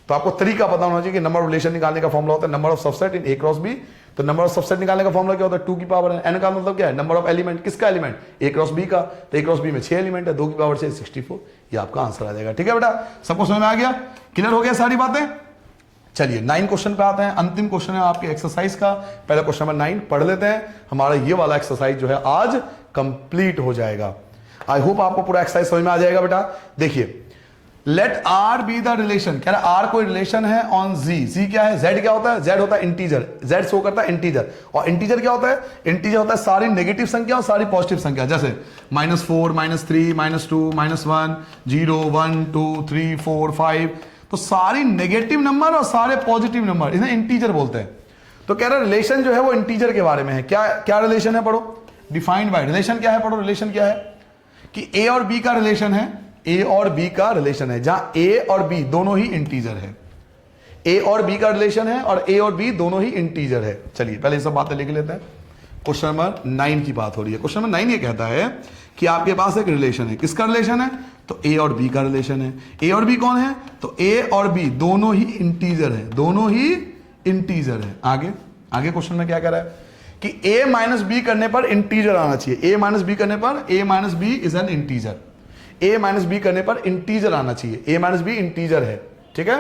A: तो आपको तरीका पता होना चाहिए कि नंबर ऑफ रिलेशन निकालने का फॉर्मूला होता है number of subset in A cross B. तो नंबर ऑफ सबसेट निकालने का फॉर्मूला क्या होता है? 2 की पावर n का मतलब क्या है? Number of element. किसका एलिमेंट? ए क्रॉस बी का। तो ए क्रॉस बी में 6 एलिमेंट है, 2 की पावर 6 64। ये आपका आंसर आ जाएगा। ठीक है बेटा? सबको समझ में आ गया? क्लियर हो गया सारी बातें? चलिए 9 क्वेश्चन पे आते हैं। अंतिम क्वेश्चन है आपके एक्सरसाइज का। पहले क्वेश्चन नंबर 9 पढ़ लेते हैं। हमारा ये वाला एक्सरसाइज जो है आज कंप्लीट हो जाएगा। आई होप आपको पूरा एक्सरसाइज समझ में आ जाएगा बेटा। देखिए, let R be the relation, कह रहा आर कोई रिलेशन है ऑन जी। जी क्या है? जेड क्या होता है? जेड होता है इंटीजर। जेड शो करता है इंटीजर। और इंटीजर क्या होता है? इंटीजर होता है सारी नेगेटिव संख्या और सारी पॉजिटिव संख्या, जैसे -4 -3 -2 -1 0 1 2 3 4 5। तो सारी नेगेटिव नंबर और सारे पॉजिटिव नंबर, इन्हें इंटीजर बोलते हैं। तो कह रहा रिलेशन जो है वो इंटीजर के बारे में है। क्या क्या रिलेशन है? पढ़ो। डिफाइंड बाय, रिलेशन क्या है? पढ़ो। रिलेशन क्या है? कि ए और बी का रिलेशन है। ए और बी का रिलेशन है जहां ए और बी दोनों ही इंटीजर है। ए और बी का रिलेशन है और ए और बी दोनों ही इंटीजर है। चलिए पहले ये सब बातें लिख लेते हैं। क्वेश्चन नंबर 9 की बात हो रही है। क्वेश्चन नंबर 9 ये कहता है कि आपके पास एक रिलेशन है। किसका रिलेशन है? तो ए और बी का रिलेशन है। ए और बी कौन है? तो ए और बी दोनों ही इंटीजर है। दोनों ही इंटीजर है। आगे आगे क्वेश्चन में क्या कह रहा है कि ए माइनस बी करने पर इंटीजर आना चाहिए। ए माइनस बी करने पर, A minus B is an integer. A minus B करने पर इंटीजर आना चाहिए। ए माइनस बी इंटीजर है। ठीक है?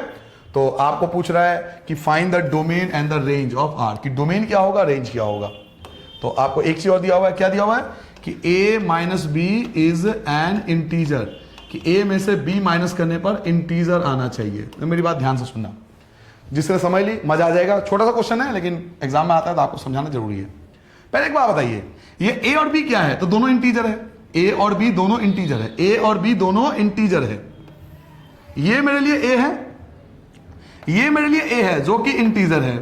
A: तो आपको पूछ रहा है कि find the domain and the range of R, कि डोमेन क्या होगा, रेंज क्या होगा। तो आपको एक चीज और दिया हुआ है। क्या दिया हुआ है? कि a minus B is an integer, कि a में से b माइनस करने पर इंटीजर आना चाहिए। तो मेरी बात ध्यान से सुनना, जिसने समझ ली मजा आ जाएगा। छोटा सा क्वेश्चन है लेकिन एग्जाम में आता है तो आपको समझाना जरूरी है। पहले एक बात बताइए, ये a और b क्या है? तो दोनों इंटीजर है। a और b दोनों इंटीजर है। a और b दोनों इंटीजर है। ये मेरे लिए a है, ये मेरे लिए a है जो कि इंटीजर है,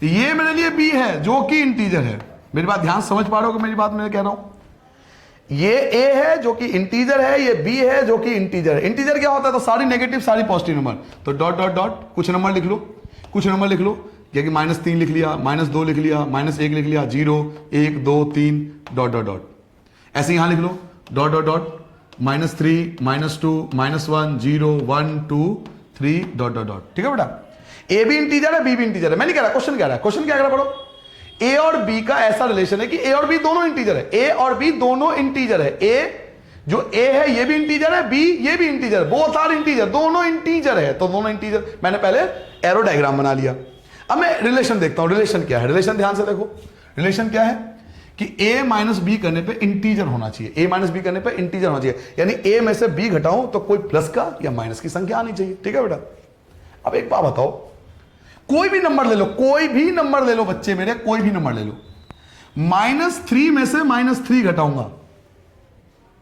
A: ये मेरे लिए b है जो कि इंटीजर है। मेरी बात ध्यान समझ पा रहे हो कि मेरी बात मैं कह रहा हूं? ये a है जो कि इंटीजर है, ये b है जो कि इंटीजर है। इंटीजर क्या होता है? तो सारी नेगेटिव सारी पॉजिटिव नंबर। तो डॉट डॉट डॉट कुछ नंबर लिख लो।
B: कुछ नंबर लिख लो, जैसे -3 लिख लिया, -2 लिख लिया, -1 लिख लिया, 0 1 2 3 डॉट डॉट डॉट, ऐसे यहां लिख लो dot dot dot, -3 -2 -1 0 1 2 3 dot dot dot. ठीक है बेटा, ए भी इंटीजर है, बी भी इंटीजर है। मैं नहीं कह रहा, क्वेश्चन कह रहा है, क्वेश्चन क्या कह रहा पढ़ो, ए और बी का ऐसा रिलेशन है कि ए और बी दोनों इंटीजर है, ए और बी दोनों इंटीजर है, ए जो ए है ये भी इंटीजर है, बी ये भी इंटीजर है, बोथ आर इंटीजर, दोनों इंटीजर है। तो दोनों इंटीजर, मैंने पहले एरो डायग्राम बना लिया। अब मैं रिलेशन देखता हूं, रिलेशन क्या है, रिलेशन ध्यान से देखो, रिलेशन क्या है कि a माइनस बी करने पे इंटीजर होना चाहिए, a माइनस बी करने पे इंटीजर होना चाहिए, यानी a में से b घटाऊं तो कोई प्लस का या माइनस की संख्या आनी चाहिए। ठीक है बेटा, अब एक बात बताओ, कोई भी नंबर ले लो, कोई भी नंबर ले लो बच्चे मेरे, कोई भी नंबर ले लो, -3 में से -3 घटाऊंगा,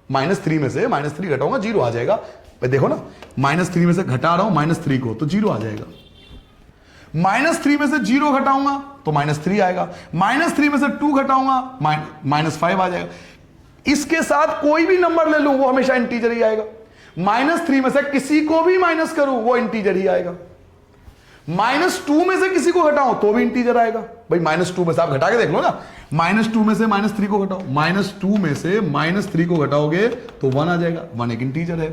B: -3 में से -3 घटाऊंगा, 0 आ जाएगा। देखो ना, -3 में से घटा रहा हूं -3 को, तो 0 आ जाएगा। -3 में से 0 घटाऊंगा तो -3 आएगा, -3 में से 2 घटाऊंगा -5 आ जाएगा। इसके साथ कोई भी नंबर ले लूं वो हमेशा इंटीजर ही आएगा। -3 में से किसी को भी माइनस करूं वो इंटीजर ही आएगा। -2 में से किसी को घटाऊं तो भी इंटीजर आएगा। भाई -2 में से आप घटा के देख लो ना, -2 में से -3 को घटाओ, -2 में से -3 को घटाओगे तो 1 आ जाएगा, 1 एक इंटीजर है।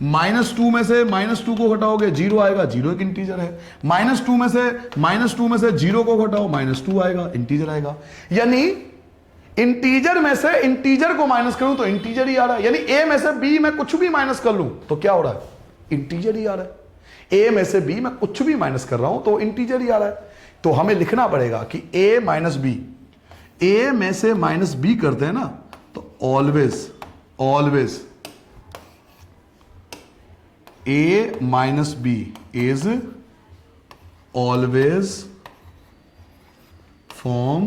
B: -2 में से -2 को घटाओगे 0 आएगा, 0 एक इंटीजर है। -2 में से 0 को घटाओ -2 आएगा, इंटीजर आएगा। यानी इंटीजर में से इंटीजर को माइनस करूं तो इंटीजर ही आ रहा है। यानी ए में से बी में कुछ भी माइनस कर लूं तो क्या हो रहा है, इंटीजर ही आ रहा है। ए में से बी में कुछ भी माइनस कर रहा हूं तो इंटीजर ही आ रहा है। तो हमें लिखना पड़ेगा कि ए माइनस बी, ए में से माइनस बी करते हैं ना, तो always a minus b is always form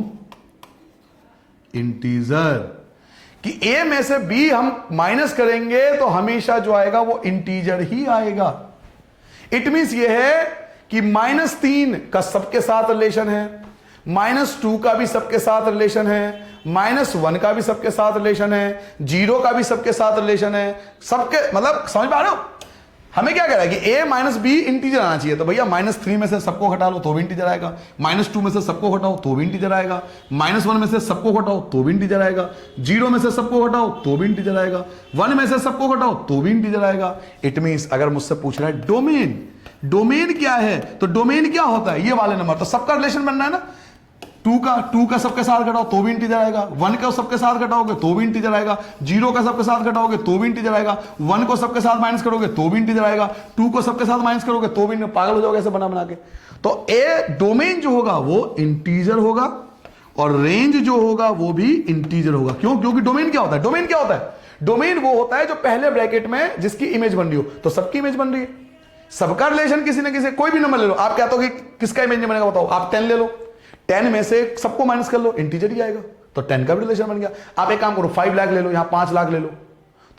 B: integer, कि a में से b हम माइनस करेंगे तो हमेशा जो आएगा वो इंटीजर ही आएगा। इट मींस ये है कि -3 का सबके साथ रिलेशन है, -2 का भी सबके साथ रिलेशन है, -1 का भी सबके साथ रिलेशन है, 0 का भी सबके साथ रिलेशन है, सबके, मतलब समझ पा रहे हो। हमें क्या कह रहा है कि a माइनस बी इंटीजर आना चाहिए, तो भैया -3 में से सबको घटा लो तो भी इंटीजर आएगा, -2 में से सबको घटाओ तो भी इंटीजर आएगा, -1 में से सबको घटाओ तो भी इंटीजर आएगा, 0 में से सबको घटाओ तो भी इंटीजर आएगा, 1 में से सबको घटाओ तो भी इंटीजर आएगा। इट मींस अगर मुझसे पूछ रहा है डोमेन क्या है, तो डोमेन क्या होता है, ये वाले नंबर, तो सबका रिलेशन बनना है ना। 2 का सबके साथ घटाओ तो भी इंटीजर आएगा, 1 का सबके साथ घटाओगे तो भी इंटीजर आएगा, 0 का सबके साथ घटाओगे तो भी इंटीजर आएगा, 1 को सबके साथ माइनस करोगे तो भी इंटीजर आएगा, 2 को सबके साथ माइनस करोगे तो भी, पागल हो जाओगे ऐसे बना के। तो ए डोमेन जो होगा वो इंटीजर होगा और रेंज जो होगा वो भी इंटीजर होगा। क्यों? क्योंकि डोमेन क्या होता है, डोमेन वो होता है जो पहले ब्रैकेट में जिसकी इमेज बन रही हो, तो सबकी इमेज बन रही है, सबका रिलेशन किसी ना किसी, कोई भी नंबर ले लो, आप कहते हो कि किसका इमेज नहीं बनेगा बताओ, आप 10 ले लो, 10 में से सबको माइनस कर लो, इंटीजर ही आएगा, तो 10 का भी रिलेशन बन गया। आप एक काम करो, 5 लाख ले लो, यहां 5 लाख ले लो,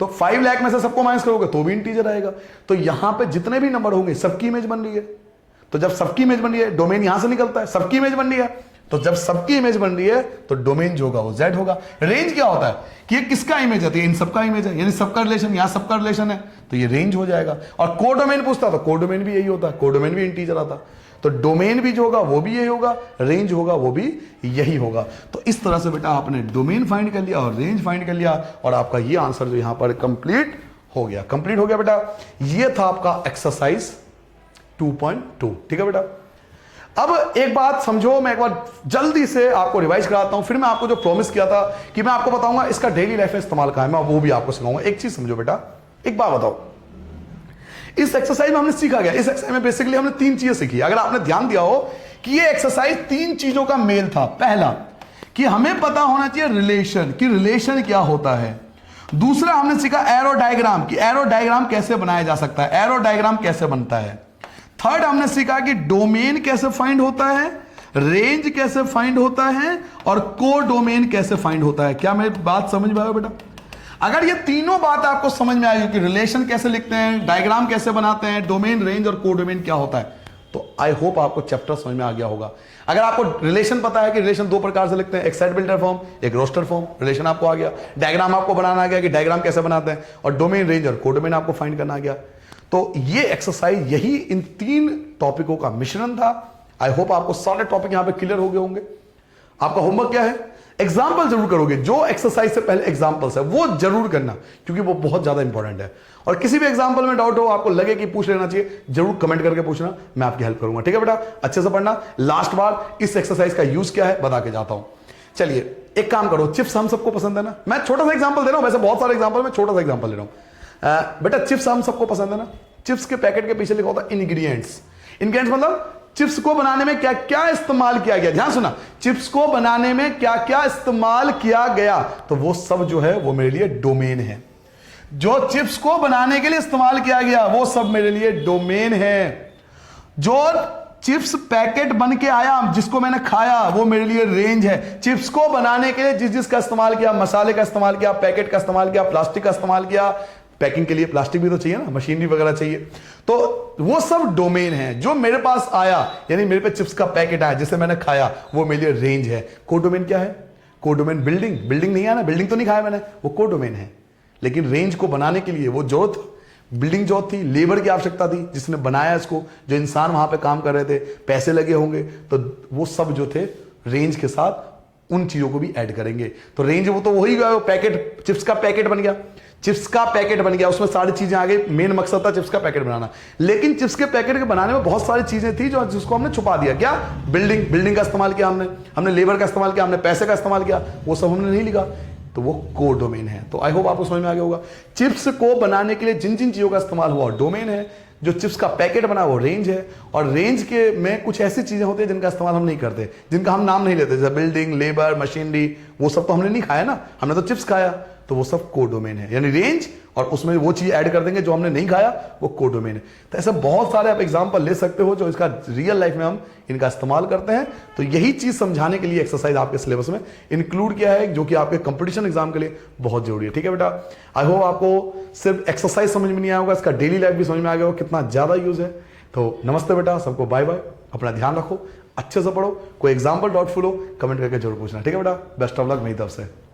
B: तो 5 लाख में से सबको माइनस करोगे तो भी इंटीजर आएगा। तो यहां पे जितने भी नंबर होंगे सबकी इमेज बन रही है, तो जब सबकी इमेज बन रही है डोमेन यहां से निकलता है, सबकी इमेज बन रही है, तो जब सबकी इमेज बन रही है तो डोमेन जो होगा वो Z होगा। रेंज क्या होता है कि ये किसका इमेज है, तो इन सबका इमेज है, यानी सबका रिलेशन, यहां सबका रिलेशन है, तो ये रेंज हो जाएगा। और कोडोमेन पूछता तो कोडोमेन भी यही होता है, कोडोमेन भी इंटीजर आता, तो डोमेन भी जो होगा वो भी यही होगा, रेंज होगा वो भी यही होगा। तो इस तरह से बेटा आपने डोमेन फाइंड कर लिया और रेंज फाइंड कर लिया, और आपका ये आंसर जो यहां पर कंप्लीट हो गया बेटा। ये था आपका एक्सरसाइज 2.2। ठीक है बेटा, अब एक बात समझो, मैं एक बार जल्दी से आपको रिवाइज कराता हूं, फिर मैं आपको जो प्रॉमिस किया था कि मैं आपको बताऊंगा इसका डेली लाइफ में इस्तेमाल कहां है, मैं वो भी आपको सिखाऊंगा। एक चीज समझो बेटा, एक बात बताओ, इस एक्सरसाइज में हमने सीखा गया, इस एक्सरसाइज में बेसिकली हमने 3 चीजें सीखी। अगर आपने ध्यान दिया हो कि ये एक्सरसाइज 3 चीजों का मेल था। पहला कि हमें पता होना चाहिए रिलेशन, कि रिलेशन क्या होता है। दूसरा हमने सीखा एरो डायग्राम, कि एरो डायग्राम कैसे बनाया जा सकता है, एरो डायग्राम कैसे बनता है। थर्ड हमने सीखा कि डोमेन कैसे फाइंड होता है, रेंज कैसे फाइंड होता है, और कोडोमेन कैसे फाइंड होता है। क्या मेरी बात समझ में आया बेटा? अगर ये तीनों बात आपको समझ में आई कि रिलेशन कैसे लिखते हैं, डायग्राम कैसे बनाते हैं, डोमेन, रेंज और कोडोमेन क्या होता है, तो आई होप आपको चैप्टर समझ में आ गया होगा। अगर आपको रिलेशन पता है कि रिलेशन 2 प्रकार से लिखते हैं, एक सेट बिल्डर फॉर्म, एक रोस्टर फॉर्म, रिलेशन आपको आ गया। डायग्राम आपको बनाना आ गया कि डायग्राम कैसे बनाते हैं, और डोमेन, रेंज और कोडोमेन आपको फाइंड करना आ गया। तो ये एक्सरसाइज यही इन 3 टॉपिकों का मिश्रण था,
A: आई होप आपको सारे टॉपिक यहां पे क्लियर हो गए होंगे। आपका होमवर्क क्या है, एग्जाम्पल जरूर करोगे, जो एक्सरसाइज से पहले एग्जाम्पल्स है वो जरूर करना, क्योंकि वो बहुत ज्यादा इंपॉर्टेंट है। और किसी भी एग्जाम्पल में डाउट हो, आपको लगे कि पूछ लेना चाहिए, जरूर कमेंट करके पूछना, मैं आपकी हेल्प करूंगा। ठीक है बेटा, अच्छे से पढ़ना। लास्ट बार इस एक्सरसाइज का यूज क्या है बता के जाता हूं। चलिए एक काम करो, चिप्स हम सबको पसंद है ना, मैं छोटा सा एग्जाम्पल दे रहा हूं, वैसे बहुत सारे एग्जाम्पल में छोटा सा एग्जाम्पल दे रहा हूं। बेटा चिप्स हम सबको पसंद है ना, चिप्स के पैकेट के पीछे लिखा होता है इंग्रेडिएंट्स। इंग्रेडिएंट्स मतलब चिप्स को बनाने में क्या क्या इस्तेमाल किया गया, ध्यान सुना, चिप्स को बनाने में क्या क्या इस्तेमाल किया गया, तो वो सब जो है वो मेरे लिए डोमेन है। जो चिप्स को बनाने के लिए इस्तेमाल किया गया वो सब मेरे लिए डोमेन है। जो चिप्स पैकेट बन के आया जिसको मैंने खाया वो मेरे लिए रेंज है। चिप्स को बनाने के लिए जिस जिसका इस्तेमाल किया, मसाले का इस्तेमाल किया, पैकेट का इस्तेमाल किया, प्लास्टिक का इस्तेमाल किया, पैकिंग के लिए प्लास्टिक भी तो चाहिए ना, मशीनरी वगैरह चाहिए, तो वो सब डोमेन है। जो मेरे पास आया, यानी मेरे पे चिप्स का पैकेट आया जिसे मैंने खाया, वो मेरे लिए रेंज है। कोडोमेन क्या है, कोडोमेन बिल्डिंग, बिल्डिंग नहीं है ना, बिल्डिंग तो नहीं खाया मैंने, वो कोडोमेन है। लेकिन रेंज को बनाने के लिए वो जरूरत, बिल्डिंग जरूरत थी, लेबर की आवश्यकता थी, जिसने बनाया इसको, जो इंसान वहां पे काम कर रहे थे, पैसे लगे होंगे, तो वो सब जो थे रेंज के साथ उन चीजों को भी ऐड करेंगे। तो रेंज वो तो वही गया, पैकेट, चिप्स का पैकेट बन गया, चिप्स का पैकेट बन गया, उसमें सारी चीजें आ गई, मेन मकसद था चिप्स का पैकेट बनाना। लेकिन चिप्स के पैकेट के बनाने में बहुत सारी चीजें थी जो जिसको हमने छुपा दिया। क्या, बिल्डिंग का इस्तेमाल किया हमने लेबर का इस्तेमाल किया, हमने पैसे का इस्तेमाल किया, वो सब हमने नहीं लिखा, तो वो कोर डोमेन है। तो आई होप आपको समझ में आ गया होगा, चिप्स को बनाने के लिए जिन जिन चीजों का इस्तेमाल हुआ डोमेन है, जो चिप्स का पैकेट बना वो रेंज है। और रेंज के में कुछ ऐसी चीजें होती है जिनका इस्तेमाल हम नहीं करते, जिनका हम नाम नहीं लेते, जैसे बिल्डिंग, लेबर, मशीनरी, वो सब तो हमने नहीं खाया ना, हमने तो चिप्स खाया, तो वो सब कोर डोमेन है। यानी रेंज और उसमें वो चीज ऐड कर देंगे जो हमने नहीं खाया, वो कोर डोमेन है। तो ऐसे बहुत सारे आप एग्जांपल ले सकते हो जो इसका रियल लाइफ में हम इनका इस्तेमाल करते हैं। तो यही चीज समझाने के लिए एक्सरसाइज आपके सिलेबस में इंक्लूड किया है, जो कि आपके कंपटीशन एग्जाम के लिए बहुत जरूरी है। ठीक है बेटा, आई होप आपको सिर्फ एक्सरसाइज समझ में नहीं आया होगा, इसका डेली लाइफ भी समझ में आ गया होगा कितना ज्यादा यूज है। तो नमस्ते बेटा, सबको बाय बाय, अपना ध्यान रखो, अच्छे से पढ़ो, कोई एग्जाम्पल डाउटफुल हो कमेंट करके जरूर पूछना। ठीक है बेटा, बेस्ट ऑफ लक मेरी तरफ से।